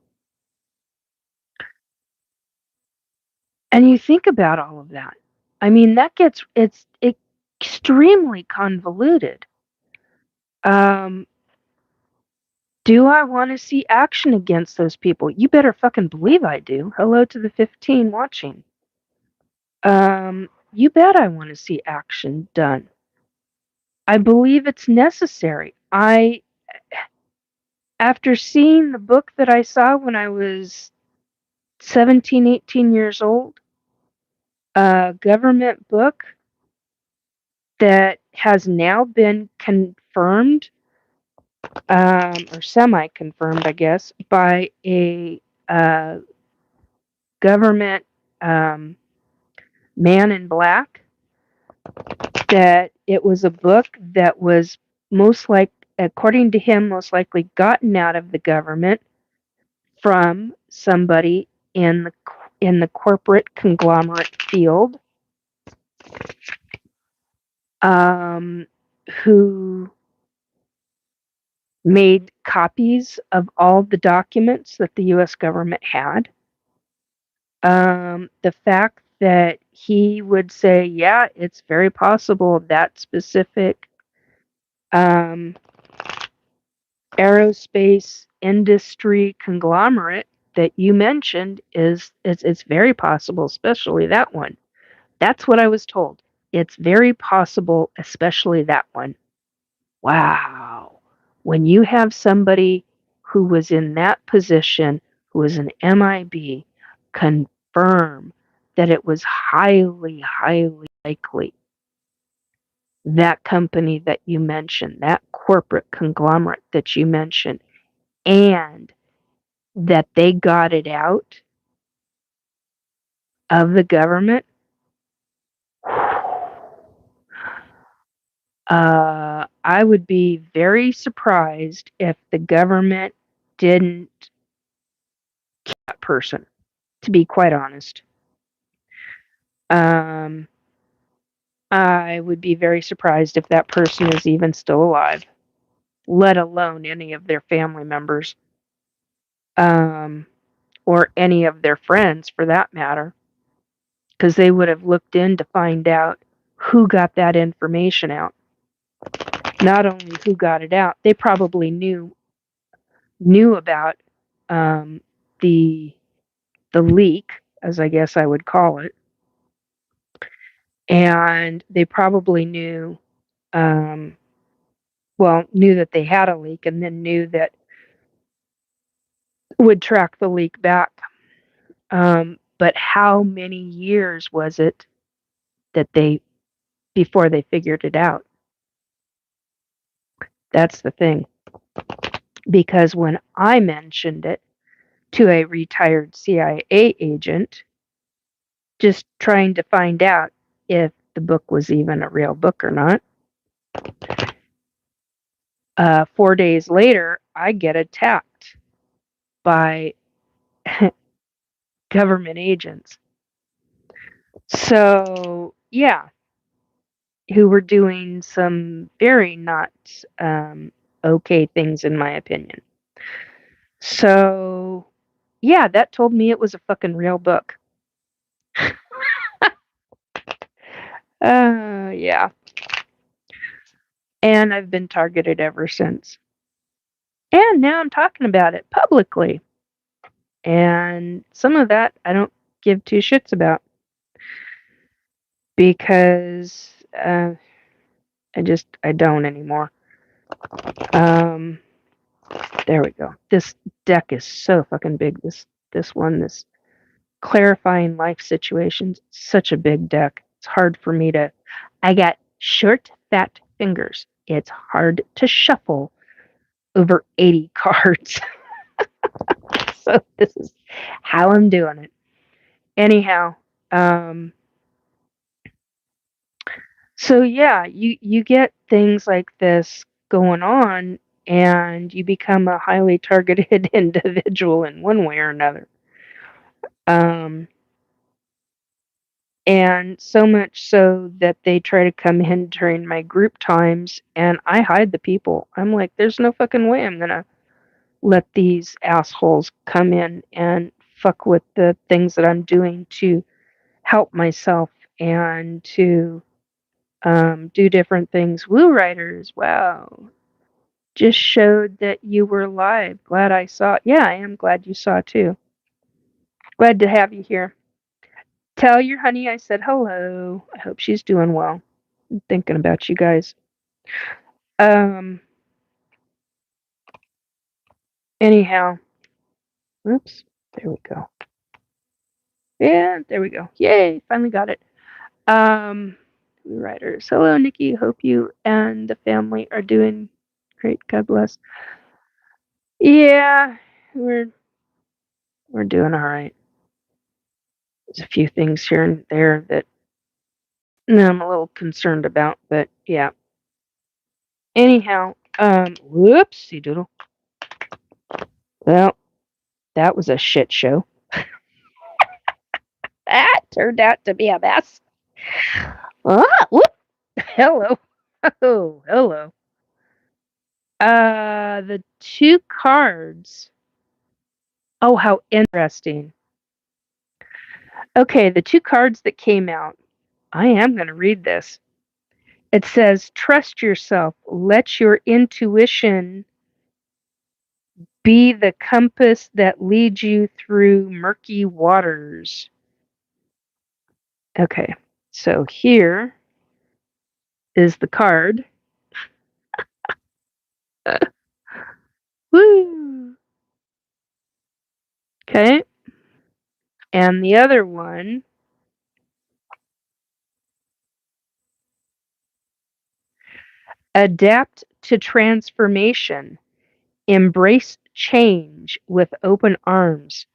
And you think about all of that. I mean, it's extremely convoluted. Do I want to see action against those people? You better fucking believe I do. Hello to the 15 watching. You bet I want to see action done. I believe it's necessary. After seeing the book that I saw when I was 17, 18 years old, a government book that has now been confirmed, or semi-confirmed, I guess, by a government man in black, that it was a book that was according to him, most likely gotten out of the government from somebody in the corporate conglomerate field, who made copies of all the documents that the U.S. government had. The fact that he would say, yeah, it's very possible that specific aerospace industry conglomerate that you mentioned it's very possible, especially that one. That's what I was told. It's very possible, especially that one. Wow. When you have somebody who was in that position, who was an MIB, confirm that it was highly, highly likely that company that you mentioned, that corporate conglomerate that you mentioned, and that they got it out of the government, I would be very surprised if the government didn't kill that person, to be quite honest. I would be very surprised if that person is even still alive, let alone any of their family members, or any of their friends for that matter. because they would have looked in to find out who got that information out. Not only who got it out, they probably knew about um, the leak, as I guess I would call it, and they probably knew knew that they had a leak, and then knew that would track the leak back. But how many years was it that before they figured it out? That's the thing. Because when I mentioned it to a retired CIA agent, just trying to find out if the book was even a real book or not, 4 days later, I get attacked by government agents. So, yeah, who were doing some very not okay things, in my opinion. So, yeah, that told me it was a fucking real book. Yeah. And I've been targeted ever since. And now I'm talking about it publicly. And some of that I don't give two shits about because I don't anymore. There we go. This deck is so fucking big. This clarifying life situations, such a big deck. It's hard for me to. I got short, fat fingers. It's hard to shuffle over 80 cards. So this is how I'm doing it. Anyhow, so yeah, you get things like this going on, and you become a highly targeted individual in one way or another. And so much so that they try to come in during my group times, and I hide the people. I'm like, there's no fucking way I'm gonna let these assholes come in and fuck with the things that I'm doing to help myself and to do different things. Woo Riders, wow. Just showed that you were live. Glad I saw it. Yeah, I am glad you saw it too. Glad to have you here. Tell your honey I said hello. I hope she's doing well. I'm thinking about you guys. Anyhow. Oops. There we go. Yeah, there we go. Yay, finally got it. Writers. Hello, Nikki. Hope you and the family are doing great. God bless. Yeah, we're doing all right. There's a few things here and there that I'm a little concerned about, but yeah. Anyhow, whoopsie doodle. Well, that was a shit show. That turned out to be a mess. Whoop. Hello. Oh, hello. The two cards. Oh, how interesting. Okay, the two cards that came out. I am going to read this. It says, trust yourself. Let your intuition be the compass that leads you through murky waters. Okay, so here is the card. Woo! Okay, and the other one, adapt to transformation. Embrace change with open arms,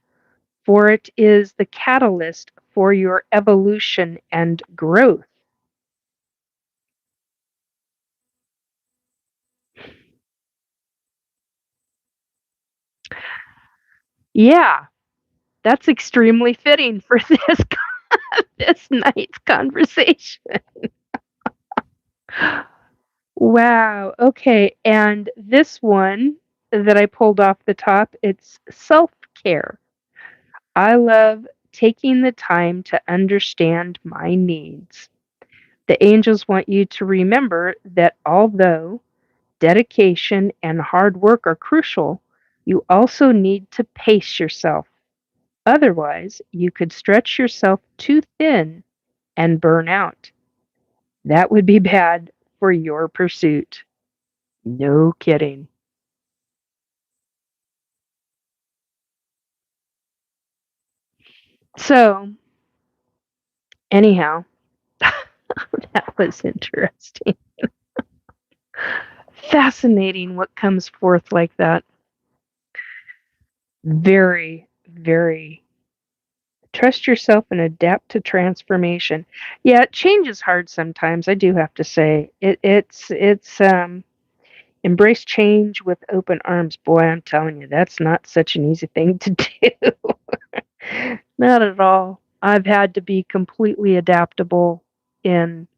for it is the catalyst for your evolution and growth. Yeah, that's extremely fitting for this night's conversation. Wow. Okay, and this one that I pulled off the top, it's self-care. I love taking the time to understand my needs. The angels want you to remember that although dedication and hard work are crucial, you also need to pace yourself. Otherwise, you could stretch yourself too thin and burn out. That would be bad for your pursuit. No kidding. So, anyhow, that was interesting. Fascinating what comes forth like that. Very, very. Trust yourself and adapt to transformation. Yeah, change is hard sometimes. I do have to say it's embrace change with open arms. Boy, I'm telling you, that's not such an easy thing to do. Not at all. I've had to be completely adaptable in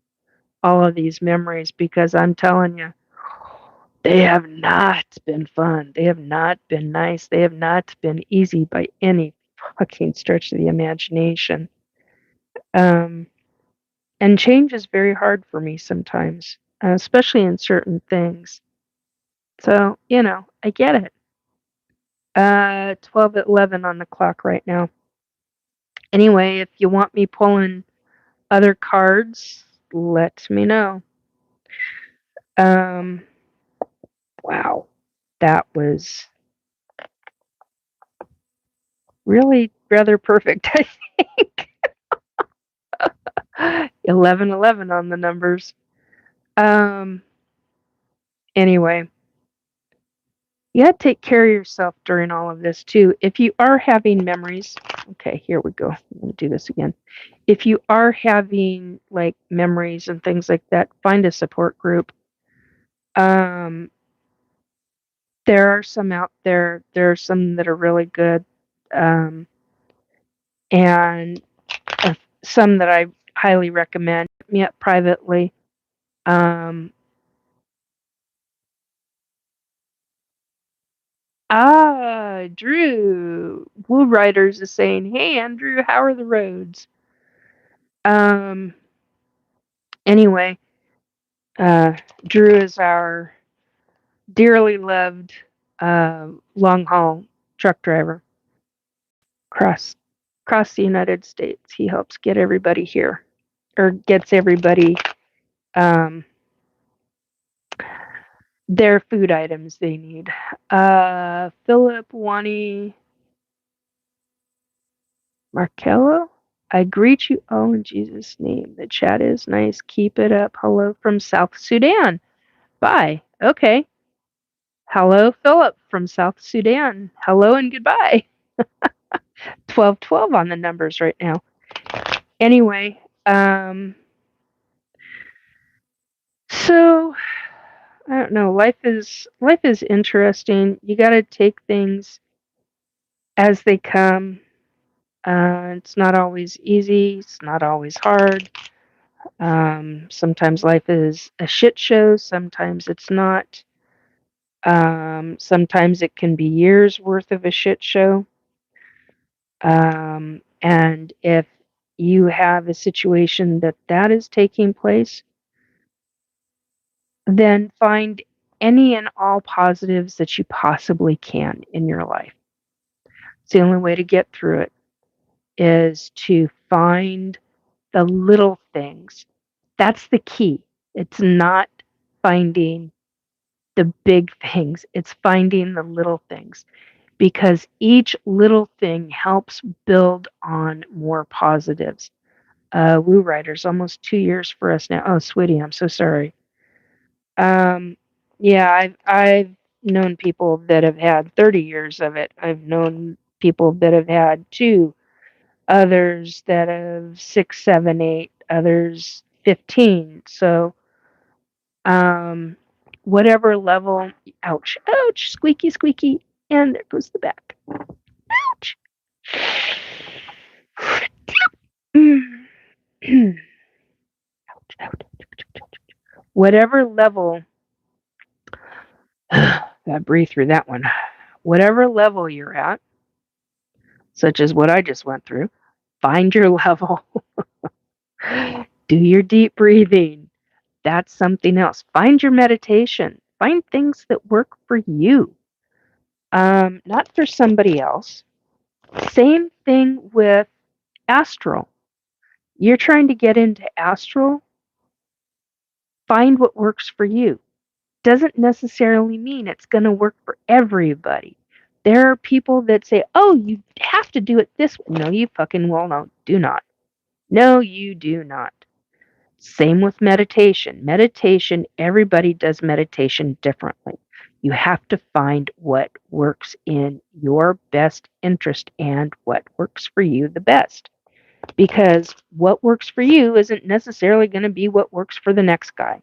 all of these memories because I'm telling you, they have not been fun. They have not been nice. They have not been easy by any fucking stretch of the imagination. Um, and change is very hard for me sometimes, especially in certain things. So, I get it. 12:11 on the clock right now. Anyway, if you want me pulling other cards, let me know. Um, wow. That was really rather perfect, I think. 11:11 on the numbers. Um, anyway, you gotta take care of yourself during all of this too. If you are having memories, okay, here we go. I'm gonna do this again. If you are having like memories and things like that, find a support group. Um, there are some out there. There are some that are really good, um, and uh, some that I highly recommend. Hit me up privately. Um, Drew, Woo Riders is saying, "Hey, Andrew, how are the roads?" Um, anyway, uh, Drew is our dearly loved long haul truck driver across the United States. He helps get everybody here, or gets everybody um, their food items they need. Philip Wani Markello, I greet you all in Jesus' name. The chat is nice. Keep it up. Hello from South Sudan. Bye. Okay. Hello, Philip from South Sudan. Hello and goodbye. 12:12 on the numbers right now. Anyway, so I don't know. Life is interesting. You got to take things as they come. It's not always easy. It's not always hard. Sometimes life is a shit show. Sometimes it's not. Sometimes it can be years worth of a shit show. And if you have a situation that is taking place, then find any and all positives that you possibly can in your life. It's the only way to get through it is to find the little things. That's the key. It's not finding the big things, it's finding the little things because each little thing helps build on more positives. Woo Riders, almost 2 years for us now. Oh, sweetie, I'm so sorry. Yeah, I've known people that have had 30 years of it. I've known people that have had two, others that have six, seven, eight, others 15. So, um, whatever level, ouch, ouch, squeaky, squeaky, and there goes the back. Ouch. ouch, ouch. Whatever level, gotta breathe through that one. Whatever level you're at, such as what I just went through, Find your level. Do your deep breathing. That's something else. Find your meditation. Find things that work for you, not for somebody else. Same thing with astral. You're trying to get into astral, find what works for you. Doesn't necessarily mean it's going to work for everybody. There are people that say, oh, you have to do it this way. No, you fucking well, no, do not. No, you do not. Same with meditation. Meditation, everybody does meditation differently. You have to find what works in your best interest and what works for you the best. Because what works for you isn't necessarily going to be what works for the next guy.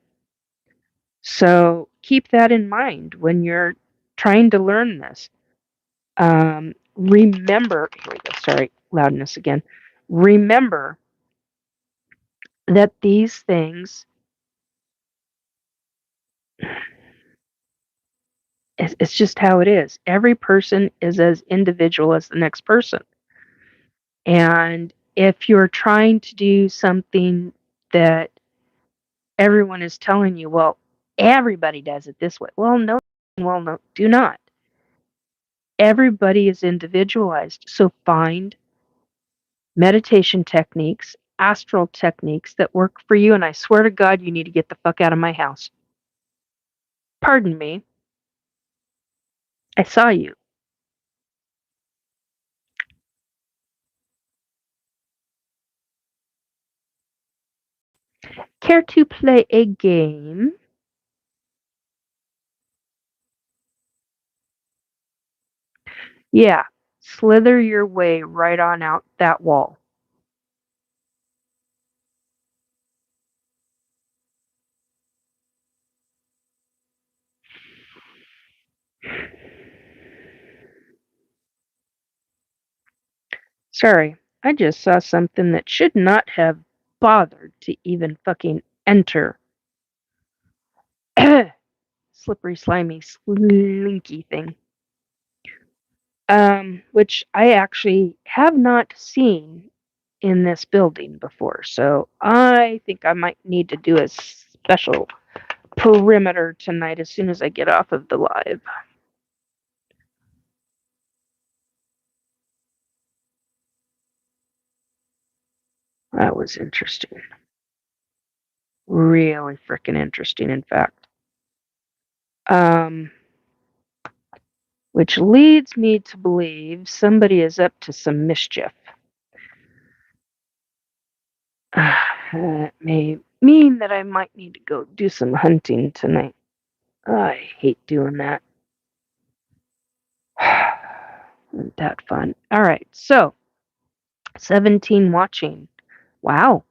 So keep that in mind when you're trying to learn this. Remember, here we go, sorry, loudness again. Remember that these things, it's just how it is. Every person is as individual as the next person. And if you're trying to do something that everyone is telling you, well, everybody does it this way. Well, no, do not. Everybody is individualized. So find meditation techniques, astral techniques that work for you. And I swear to God, you need to get the fuck out of my house. Pardon me. I saw you. Care to play a game? Yeah. Slither your way right on out that wall. Sorry, I just saw something that should not have bothered to even fucking enter. Slippery, slimy, slinky thing. Which I actually have not seen in this building before, so I think I might need to do a special perimeter tonight as soon as I get off of the live. That was interesting. Really freaking interesting, in fact. Which leads me to believe somebody is up to some mischief. It may mean that I might need to go do some hunting tonight. I hate doing that. Isn't that fun? All right, so 17 watching. Wow.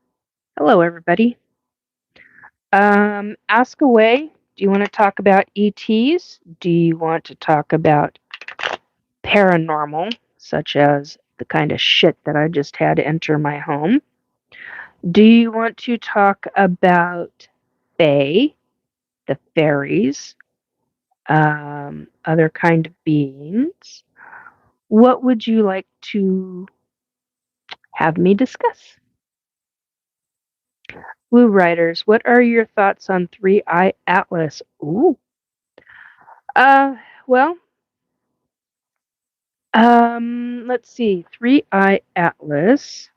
Hello, everybody. Ask away. Do you want to talk about ETs? Do you want to talk about paranormal, such as the kind of shit that I just had enter my home? Do you want to talk about Fae, the fairies, other kind of beings? What would you like to have me discuss? Blue Riders, what are your thoughts on Three Eye Atlas? Ooh. Uh, well, let's see. Three Eye Atlas.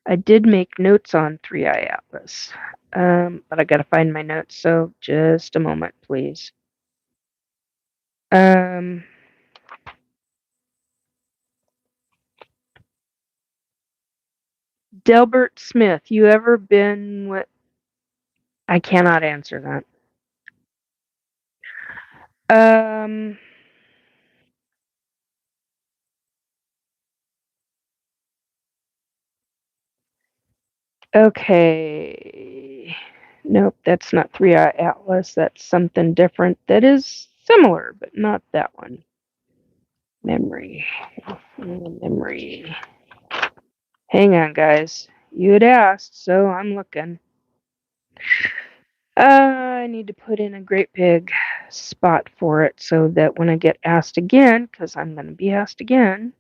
I did make notes on Three Eye Atlas. But I gotta find my notes, so just a moment, please. Um, Delbert Smith, you ever been with? I cannot answer that. Okay. Nope, that's not Three Eye Atlas. That's something different that is similar, but not that one. Memory. Memory. Hang on, guys. You had asked, so I'm looking. I need to put in a great big spot for it so that when I get asked again, because I'm going to be asked again,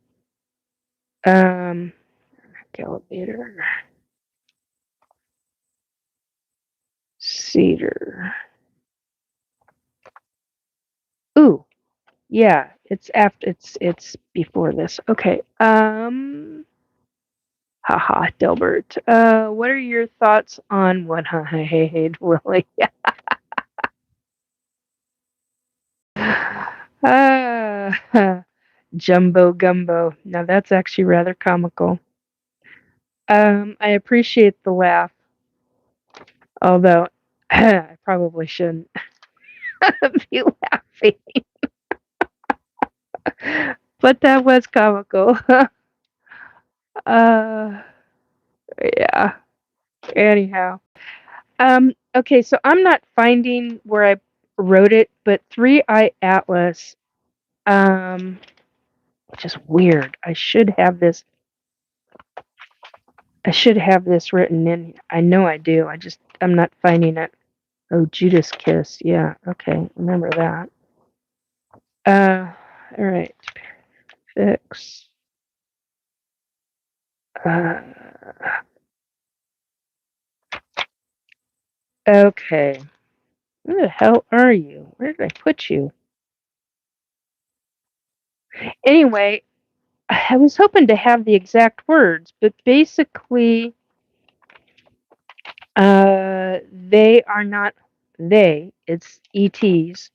elevator. Cedar. Ooh, yeah, it's after it's before this. Okay. Haha, Delbert. What are your thoughts on what I hate, Willie? Jumbo gumbo. Now that's actually rather comical. I appreciate the laugh, although I probably shouldn't be laughing. But that was comical. uh, yeah. Anyhow. Okay, so I'm not finding where I wrote it, but Three Eye Atlas, which is weird. I should have this written in. I know I do. I'm not finding it. Oh, Judas Kiss. Yeah. Okay. Remember that. All right. Fix. Uh, okay. Where the hell are you? Where did I put you? Anyway, I was hoping to have the exact words, but basically, they are not it's ETs.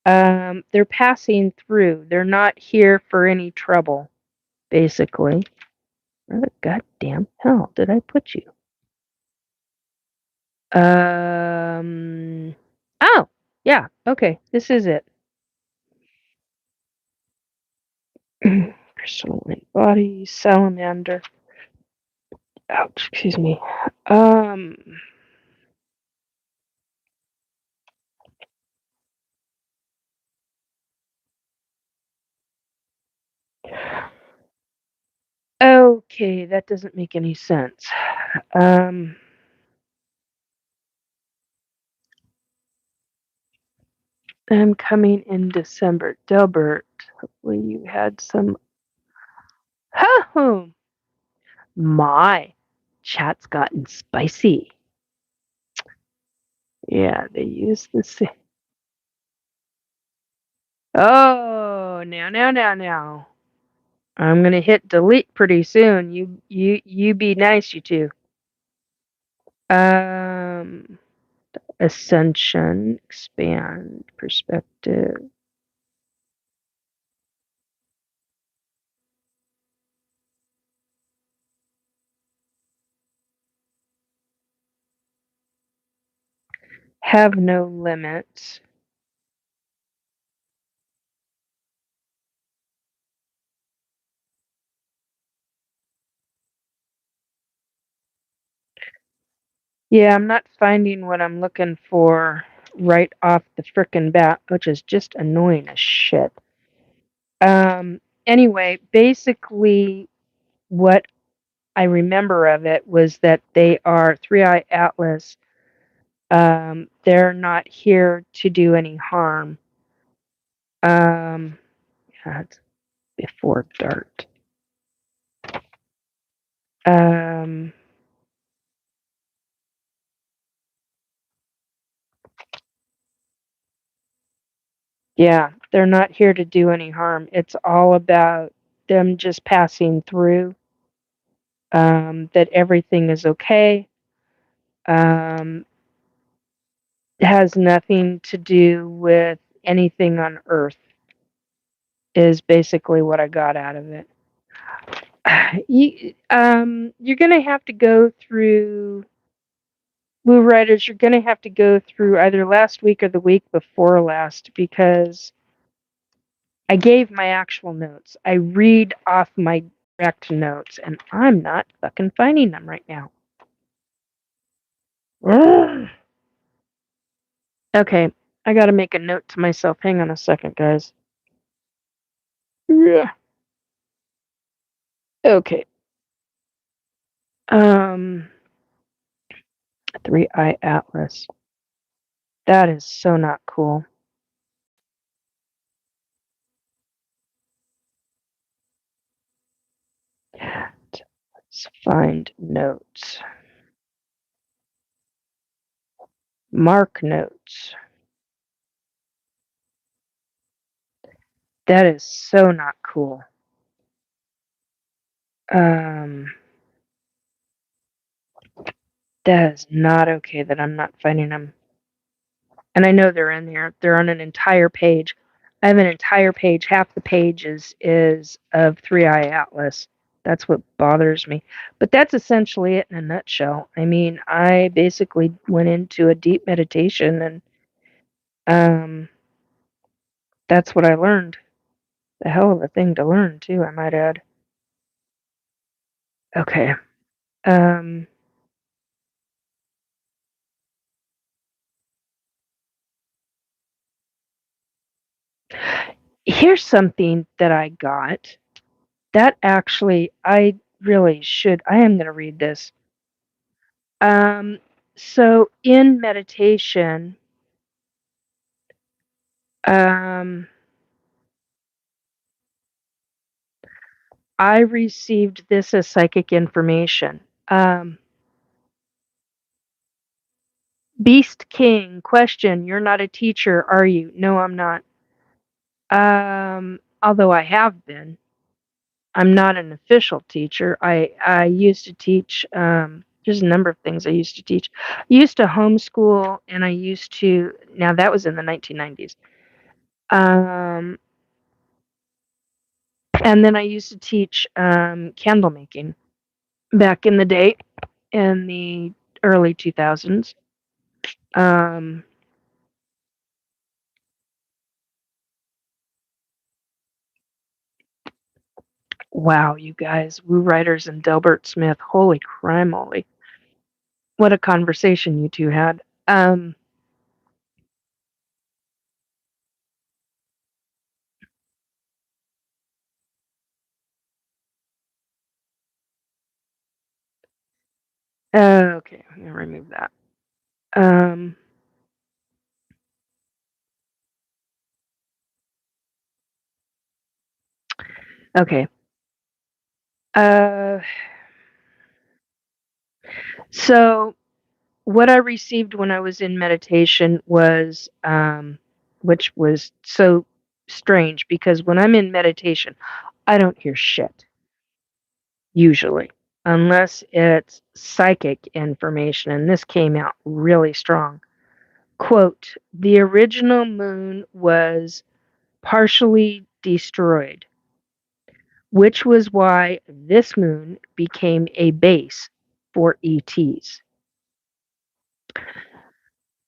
They're passing through. They're not here for any trouble, basically. Where the goddamn hell did I put you? Oh, yeah, okay, this is it. Crystalline body, salamander. Ouch, excuse me. Okay, that doesn't make any sense. I'm coming in December. Delbert, hopefully you had some. Oh, my chat's gotten spicy. Yeah, they use the same. Oh, now. I'm gonna hit delete pretty soon. You be nice, you two. Um, ascension, expand, perspective. Have no limits. Yeah, I'm not finding what I'm looking for right off the frickin' bat, which is just annoying as shit. Anyway, basically, what I remember of it was that they are Three Eye Atlas. They're not here to do any harm. Yeah, it's before Dart. Um, yeah, they're not here to do any harm. It's all about them just passing through. That everything is okay. Has nothing to do with anything on Earth, is basically what I got out of it. You're going to have to go through, Blue Riders, you're going to have to go through either last week or the week before last, because I gave my actual notes. I read off my direct notes, and I'm not fucking finding them right now. Ugh. Okay, I gotta make a note to myself. Hang on a second, guys. Yeah. Okay. Um, Three Eye Atlas. That is so not cool. Let's find notes. Mark notes. That is so not cool. That is not okay that I'm not finding them. And I know they're in there. They're on an entire page. I have an entire page. Half the page is of Three Eye Atlas. That's what bothers me. But that's essentially it in a nutshell. I mean, I basically went into a deep meditation, and that's what I learned. A hell of a thing to learn too, I might add. Okay. Um, Here's something that I got that actually I really should. I am going to read this. Um, so in meditation, um, I received this as psychic information. Beast King, question, you're not a teacher, are you? No, I'm not. Although I have been. I'm not an official teacher. I used to teach, there's a number of things I used to teach. I used to homeschool, and I used to, now that was in the 1990s. And then I used to teach candle making back in the day, in the early 2000s. Um, wow, you guys, Woo Riders and Delbert Smith, holy crime, moly. What a conversation you two had. Okay, I'm going to remove that. Um, okay. Uh, so what I received when I was in meditation was, which was so strange because when I'm in meditation, I don't hear shit, usually, unless it's psychic information, and this came out really strong. Quote, the original moon was partially destroyed, which was why this moon became a base for ETs.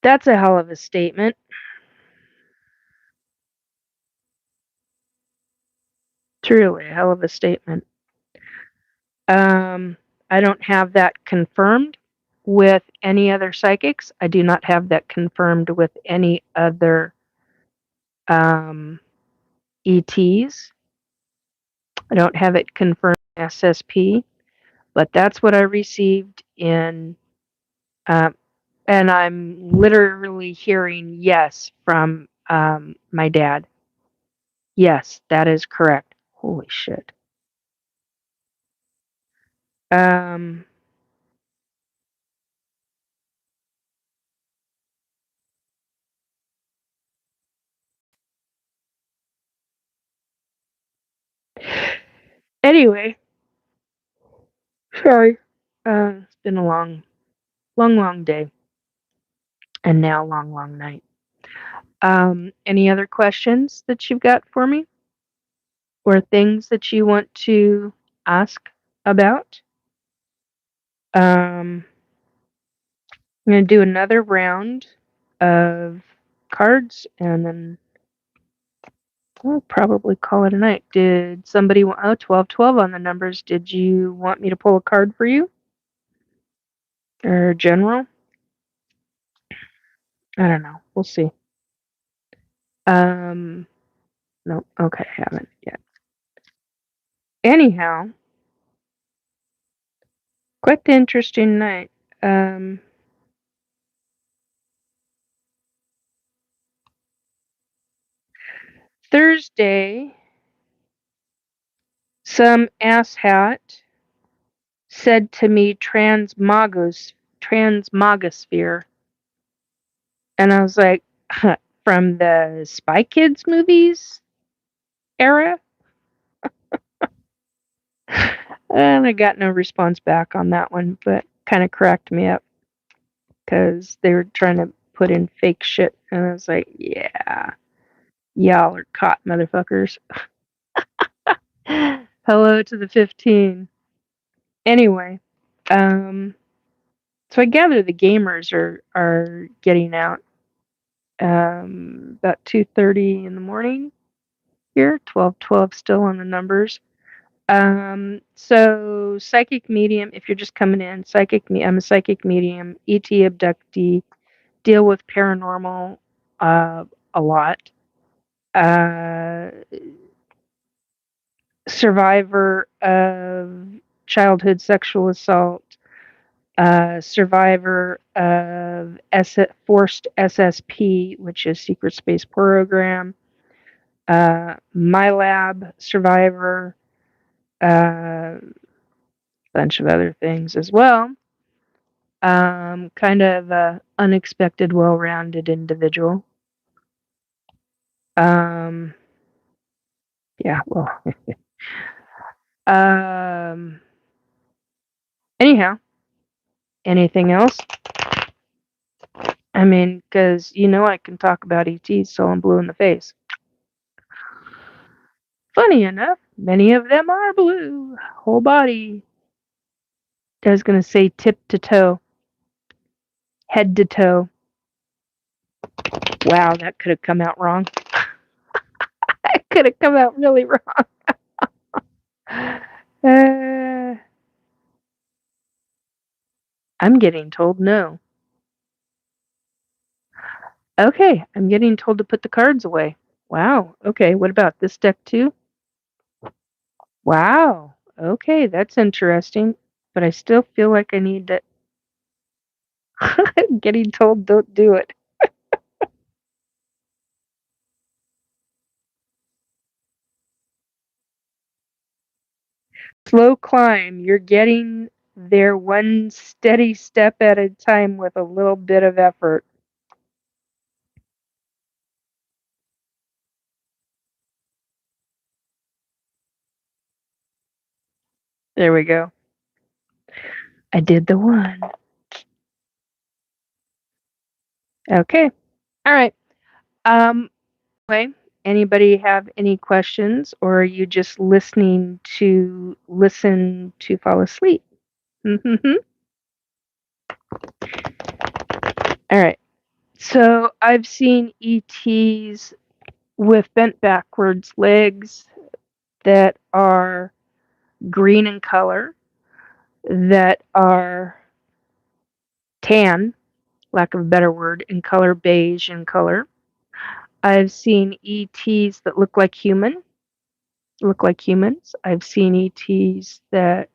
That's a hell of a statement. Truly a hell of a statement. I don't have that confirmed with any other psychics. I do not have that confirmed with any other ETs. I don't have it confirmed SSP, but that's what I received in, um, and I'm literally hearing yes from my dad. Yes, that is correct. Holy shit. Um, anyway, sorry. It's been a long, long, long day, and now long, long night. Any other questions that you've got for me, or things that you want to ask about? I'm going to do another round of cards, and then we'll probably call it a night. Did somebody want, oh, 1212 on the numbers. Did you want me to pull a card for you? Or general? I don't know. We'll see. Um, no, okay, haven't yet. Anyhow, quite the interesting night. Um, Thursday, some asshat said to me transmogosphere. And I was like, from the Spy Kids movies era? And I got no response back on that one, but kind of cracked me up because they were trying to put in fake shit. And I was like, yeah, y'all are caught, motherfuckers. Hello to the 15. Anyway, so I gather the gamers are getting out about 2:30 in the morning here, 12:12 still on the numbers. So psychic medium, if you're just coming in, I'm a psychic medium, ET abductee, deal with paranormal a lot. Survivor of childhood sexual assault, survivor of forced SSP, which is secret space program, my lab survivor, a bunch of other things as well. Kind of a unexpected, well-rounded individual. Yeah, well. Anyhow, anything else? I mean, because I can talk about ETs till I'm blue in the face. Funny enough, many of them are blue, whole body. I was gonna say tip to toe, head to toe. Wow, that could have come out wrong. That could have come out really wrong. I'm getting told no. Okay, I'm getting told to put the cards away. Wow. Okay, what about this deck too? Wow. Okay, that's interesting. But I still feel like I need to. I'm getting told don't do it. Slow climb. You're getting there one steady step at a time with a little bit of effort. There we go. I did the one. Okay. All right. Anyway, anybody have any questions, or are you just listening to listen to fall asleep? Mm-hmm. All right. So I've seen ETs with bent backwards legs that are green in color, that are tan, lack of a better word, in color, beige in color. I've seen ETs that look like humans. I've seen ETs that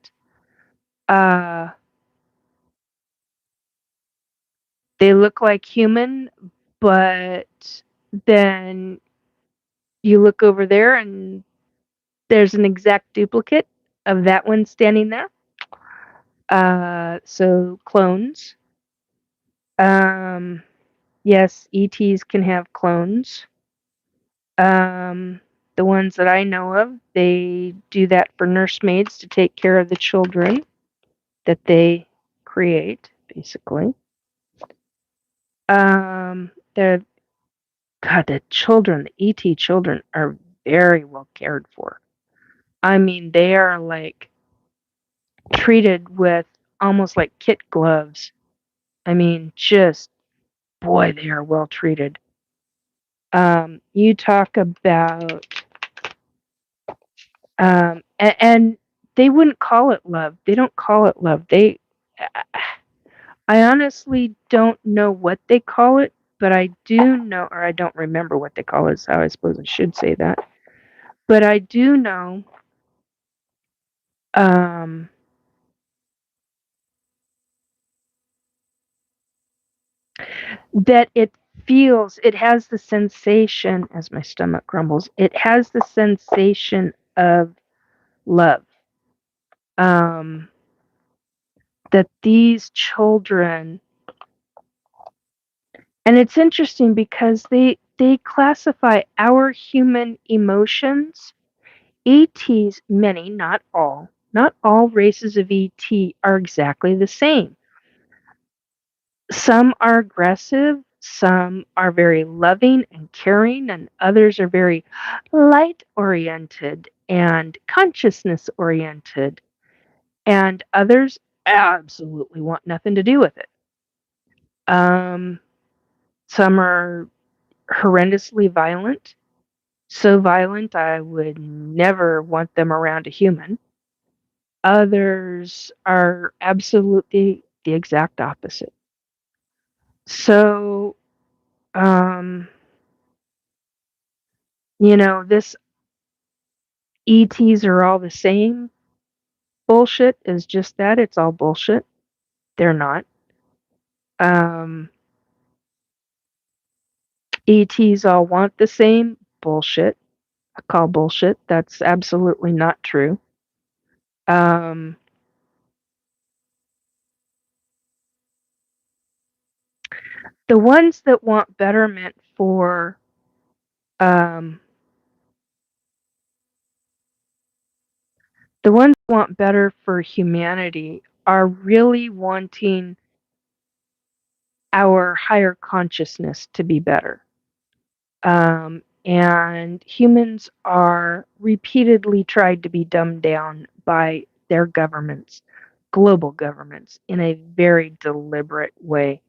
they look like human, but then you look over there and there's an exact duplicate of that one standing there. So clones. Yes, ETs can have clones. The ones that I know of, they do that for nursemaids to take care of the children that they create, basically. The children, the ET children, are very well cared for. I mean, they are like treated with almost like kit gloves. I mean, just boy, they are well treated. You talk about, and they wouldn't call it love. They don't call it love. I honestly don't know what they call it, but I do know, or I don't remember what they call it, so I suppose I should say that. But I do know, that it has the sensation, as my stomach grumbles, it has the sensation of love. that these children, and it's interesting because they classify our human emotions. ETs, many, not all races of ET are exactly the same. Some are aggressive, some are very loving and caring, and others are very light oriented and consciousness oriented, and others absolutely want nothing to do with it. Um, some are horrendously violent, so violent I would never want them around a human. Others are absolutely the exact opposite. So, um, this ETs are all the same bullshit is just that. It's all bullshit. They're not. Um, ETs all want the same bullshit. I call bullshit. That's absolutely not true. Um, the ones that want betterment for um, the ones that want better for humanity are really wanting our higher consciousness to be better. And humans are repeatedly tried to be dumbed down by their governments, global governments, in a very deliberate way.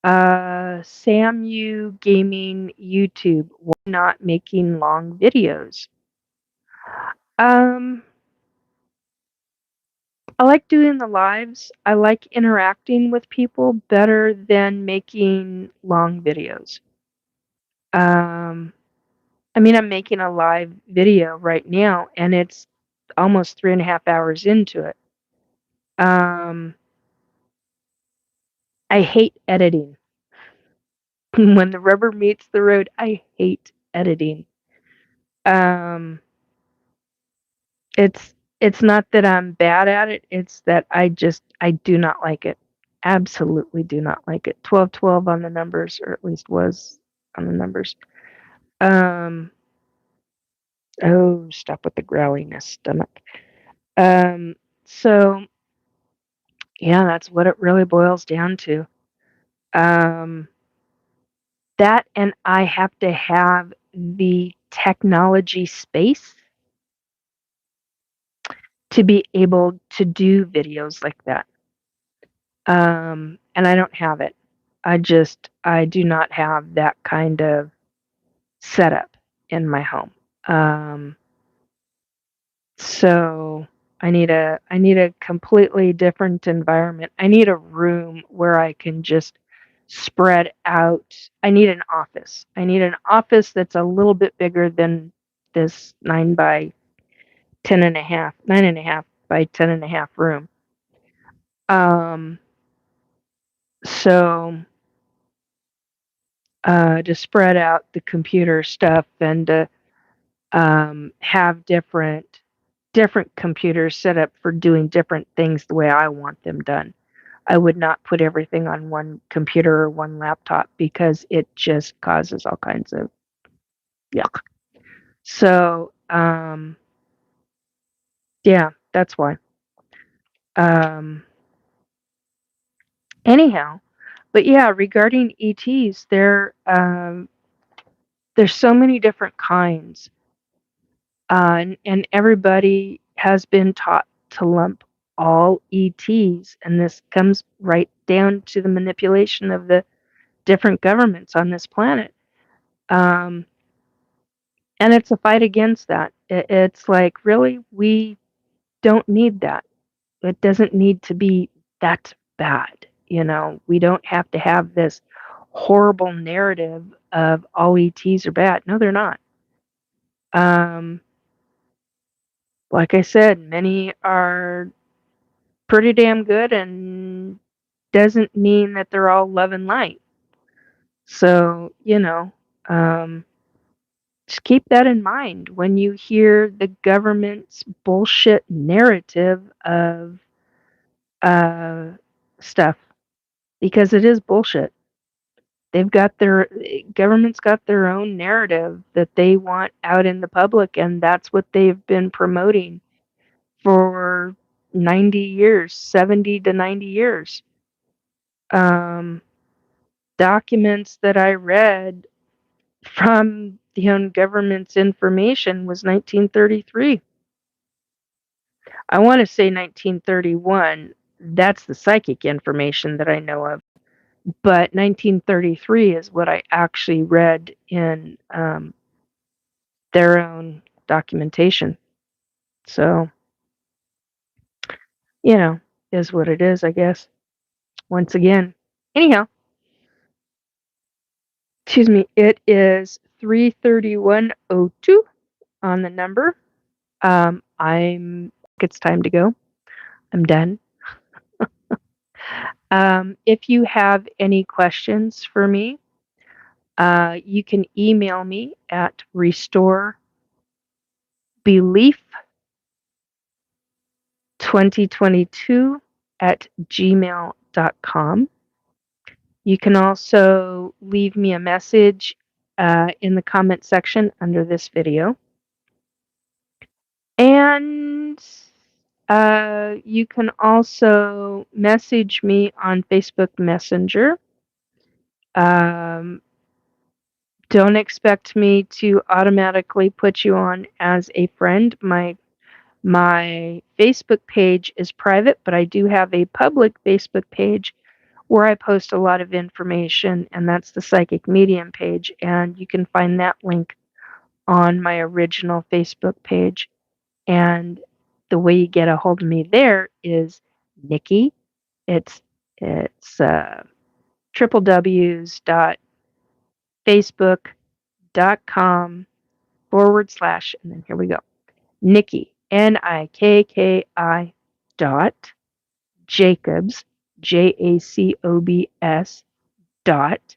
Samu Gaming YouTube, why not making long videos? Um, I like doing the lives. I like interacting with people better than making long videos. Um, I mean, I'm making a live video right now, and it's almost 3.5 hours into it. Um, I hate editing. When the rubber meets the road, I hate editing. Um, it's not that I'm bad at it, it's that I do not like it. Absolutely do not like it. 1212 on the numbers, or at least was on the numbers. Um, oh, stop with the growliness, stomach. Um, so yeah, that's what it really boils down to. Um, that, and I have to have the technology space to be able to do videos like that. And I don't have it. I do not have that kind of setup in my home. Um, so I need a completely different environment. I need a room where I can just spread out. I need an office. I need an office that's a little bit bigger than this 9.5 by 10.5 room. Um, so to spread out the computer stuff and to have different computers set up for doing different things the way I want them done. I would not put everything on one computer or one laptop because it just causes all kinds of yuck. So, yeah, that's why. Um, anyhow, but yeah, regarding ETs, there's so many different kinds, and everybody has been taught to lump all ETs, and this comes right down to the manipulation of the different governments on this planet. Um, and it's a fight against that. It's like, really, we don't need that. It doesn't need to be that bad. We don't have to have this horrible narrative of all ETs are bad. No, they're not. Um, like I said, many are pretty damn good and doesn't mean that they're all love and light. So, um, just keep that in mind when you hear the government's bullshit narrative of uh, stuff because it is bullshit. They've got their government's got their own narrative that they want out in the public, and that's what they've been promoting for 90 years, 70 to 90 years. Um, Documents that I read from the own government's information was 1933. I want to say 1931. That's the psychic information that I know of. But 1933 is what I actually read in their own documentation. So, you know, is what it is, I guess. Once again. Anyhow, excuse me, it is 3:31:02 on the number. It's time to go. I'm done. If you have any questions for me, you can email me at restorebelief2022 at gmail.com. You can also leave me a message in the comment section under this video. And you can also message me on Facebook Messenger. Um, don't expect me to automatically put you on as a friend. My Facebook page is private, but I do have a public Facebook page where I post a lot of information, and that's the Psychic Medium page, and you can find that link on my original Facebook page. And the way you get a hold of me there is Nikki. It's www.facebook.com/ and then here we go. Nikki, Nikki dot Jacobs, JACOBS dot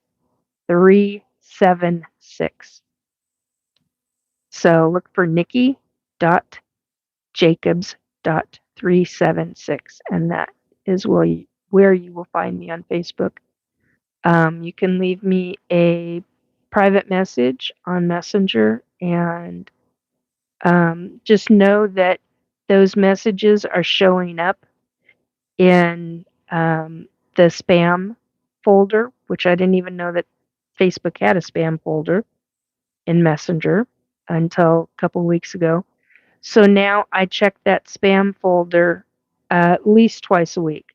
376. So look for Nikki dot Jacobs dot 376, and that is where you will find me on Facebook. You can leave me a private message on Messenger, and just know that those messages are showing up in the spam folder, which I didn't even know that Facebook had a spam folder in Messenger until a couple weeks ago. So now I check that spam folder at least twice a week.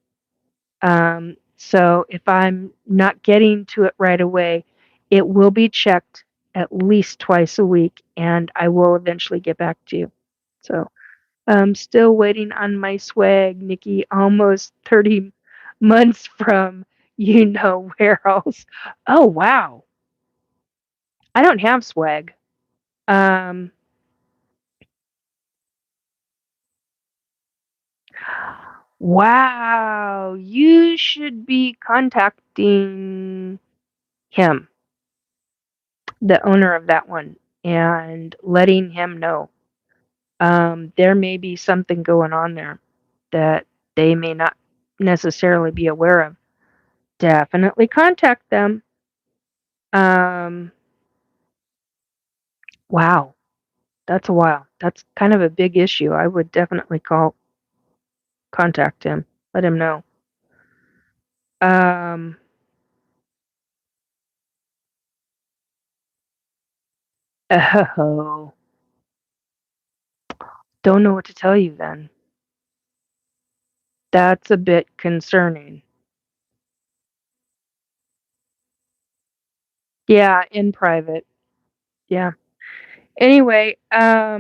So if I'm not getting to it right away, it will be checked at least twice a week, and I will eventually get back to you. So I'm still waiting on my swag, Nikki, almost 30 months from you know where else. Oh, wow. I don't have swag. Um, wow. You should be contacting him, the owner of that one, and letting him know. There may be something going on there that they may not necessarily be aware of. Definitely contact them. Um, wow, that's a while. That's kind of a big issue. I would definitely contact him, let him know. Um, oh, don't know what to tell you then. That's a bit concerning. Yeah, in private. Yeah. Anyway, yeah,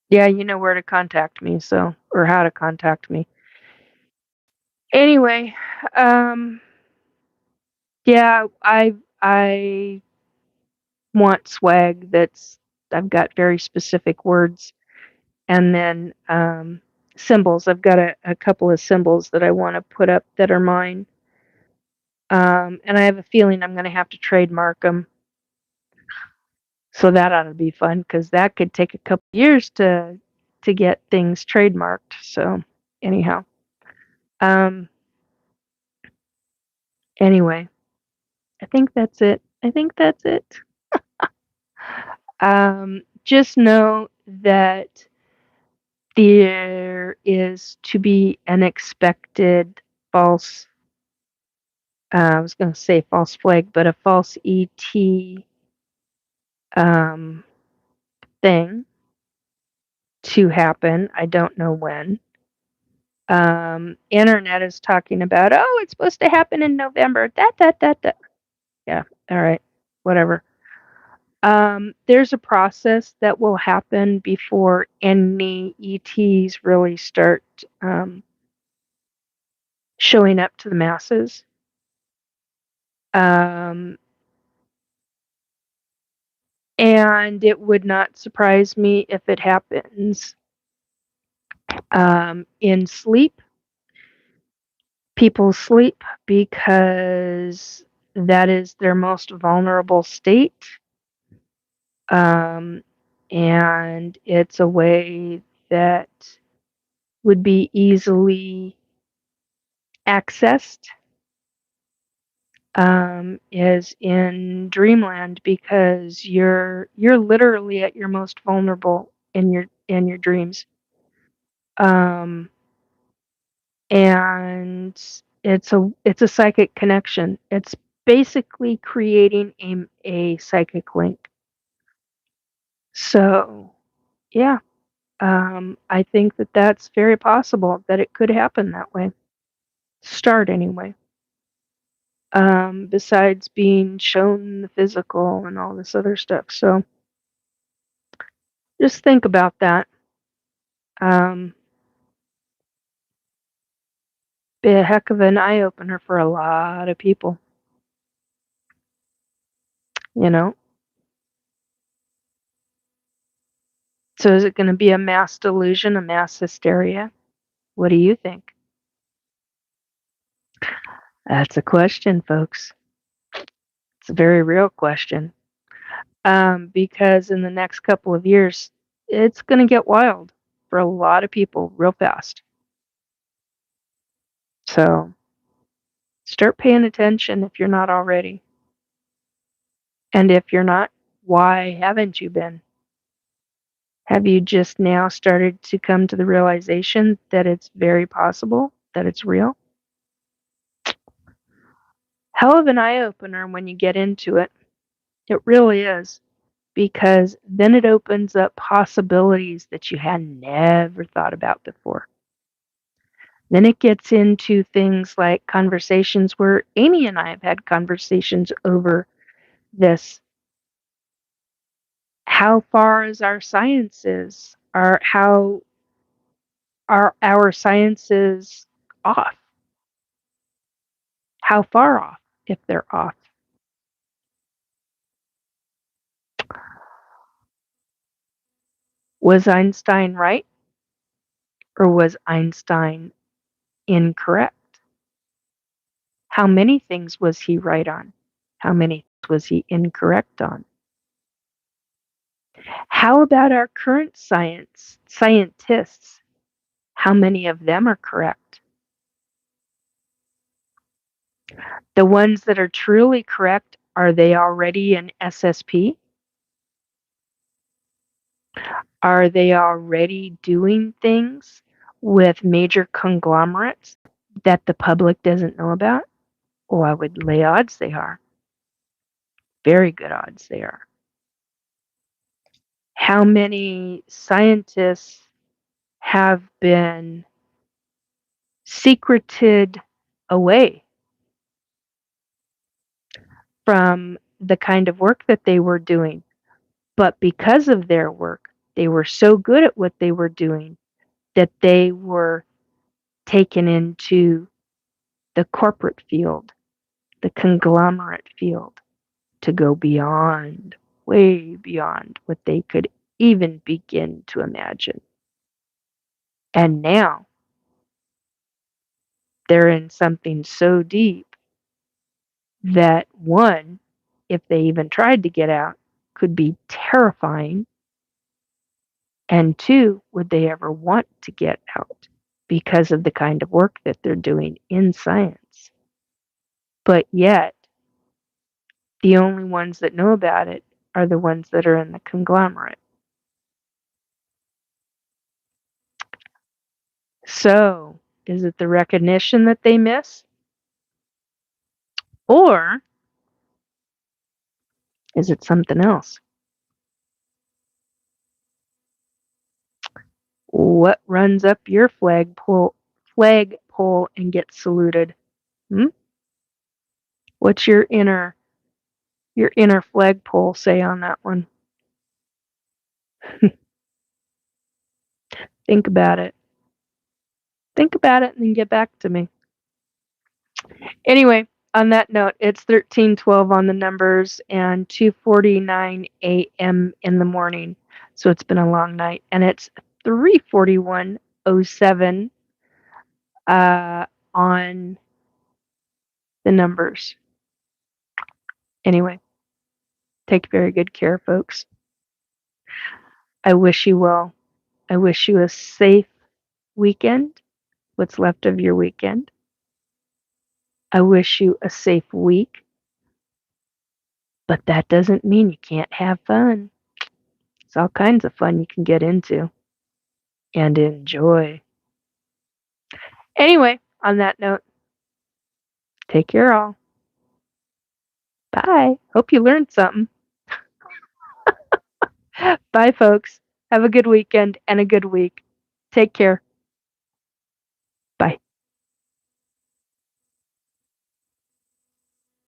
you know where to contact me, so or how to contact me. Anyway, um, yeah, I want swag that's I've got very specific words, and then symbols. I've got a couple of symbols that I want to put up that are mine. And I have a feeling I'm going to have to trademark them. So that ought to be fun because that could take a couple years to to get things trademarked. So anyhow, um, anyway, I think that's it. I think that's it. Just know that there is to be an expected false, I was going to say false flag, but a false ET um, thing to happen. I don't know when. Internet is talking about, oh, it's supposed to happen in November. That. Yeah, all right, whatever. There's a process that will happen before any ETs really start showing up to the masses. Um, and it would not surprise me if it happens in sleep. People sleep because that is their most vulnerable state. And it's a way that would be easily accessed is in dreamland because you're literally at your most vulnerable in your dreams. Um, and it's a psychic connection. It's basically creating a psychic link. So, yeah, I think that that's very possible that it could happen that way. Start anyway. Besides being shown the physical and all this other stuff. So just think about that. Um, be a heck of an eye opener for a lot of people, you know. So is it going to be a mass delusion, a mass hysteria? What do you think? That's a question, folks. It's a very real question. Because in the next couple of years, it's going to get wild for a lot of people real fast. So start paying attention if you're not already. And if you're not, why haven't you been? Have you just now started to come to the realization that it's very possible, that it's real? Hell of an eye opener when you get into it. It really is. Because then it opens up possibilities that you had never thought about before. Then it gets into things like conversations where Amy and I have had conversations over this. How far is our sciences? How are our sciences off? How far off, if they're off? Was Einstein right? Or was Einstein incorrect? How many things was he right on? How many was he incorrect on? How about our current scientists? How many of them are correct? The ones that are truly correct, are they already in SSP? Are they already doing things with major conglomerates that the public doesn't know about? Oh, I would lay odds they are. Very good odds they are. How many scientists have been secreted away from the kind of work that they were doing? But because of their work, they were so good at what they were doing that they were taken into the corporate field, the conglomerate field, to go beyond, way beyond what they could even begin to imagine. And now they're in something so deep that one, if they even tried to get out, could be terrifying. And 2, would they ever want to get out because of the kind of work that they're doing in science? But yet, the only ones that know about it are the ones that are in the conglomerate. So, is it the recognition that they miss? Or is it something else? What runs up your flagpole and gets saluted? Hmm? What's your inner flagpole say on that one? Think about it. Think about it and then get back to me. Anyway, on that note, it's 13:12 on the numbers and 2:49 a.m. in the morning. So it's been a long night, and it's 3:41:07 on the numbers. Anyway, take very good care, folks. I wish you well. I wish you a safe weekend, what's left of your weekend. I wish you a safe week, but that doesn't mean you can't have fun. It's all kinds of fun you can get into and enjoy. Anyway, on that note, take care all. Bye. Hope you learned something. Bye, folks. Have a good weekend and a good week. Take care.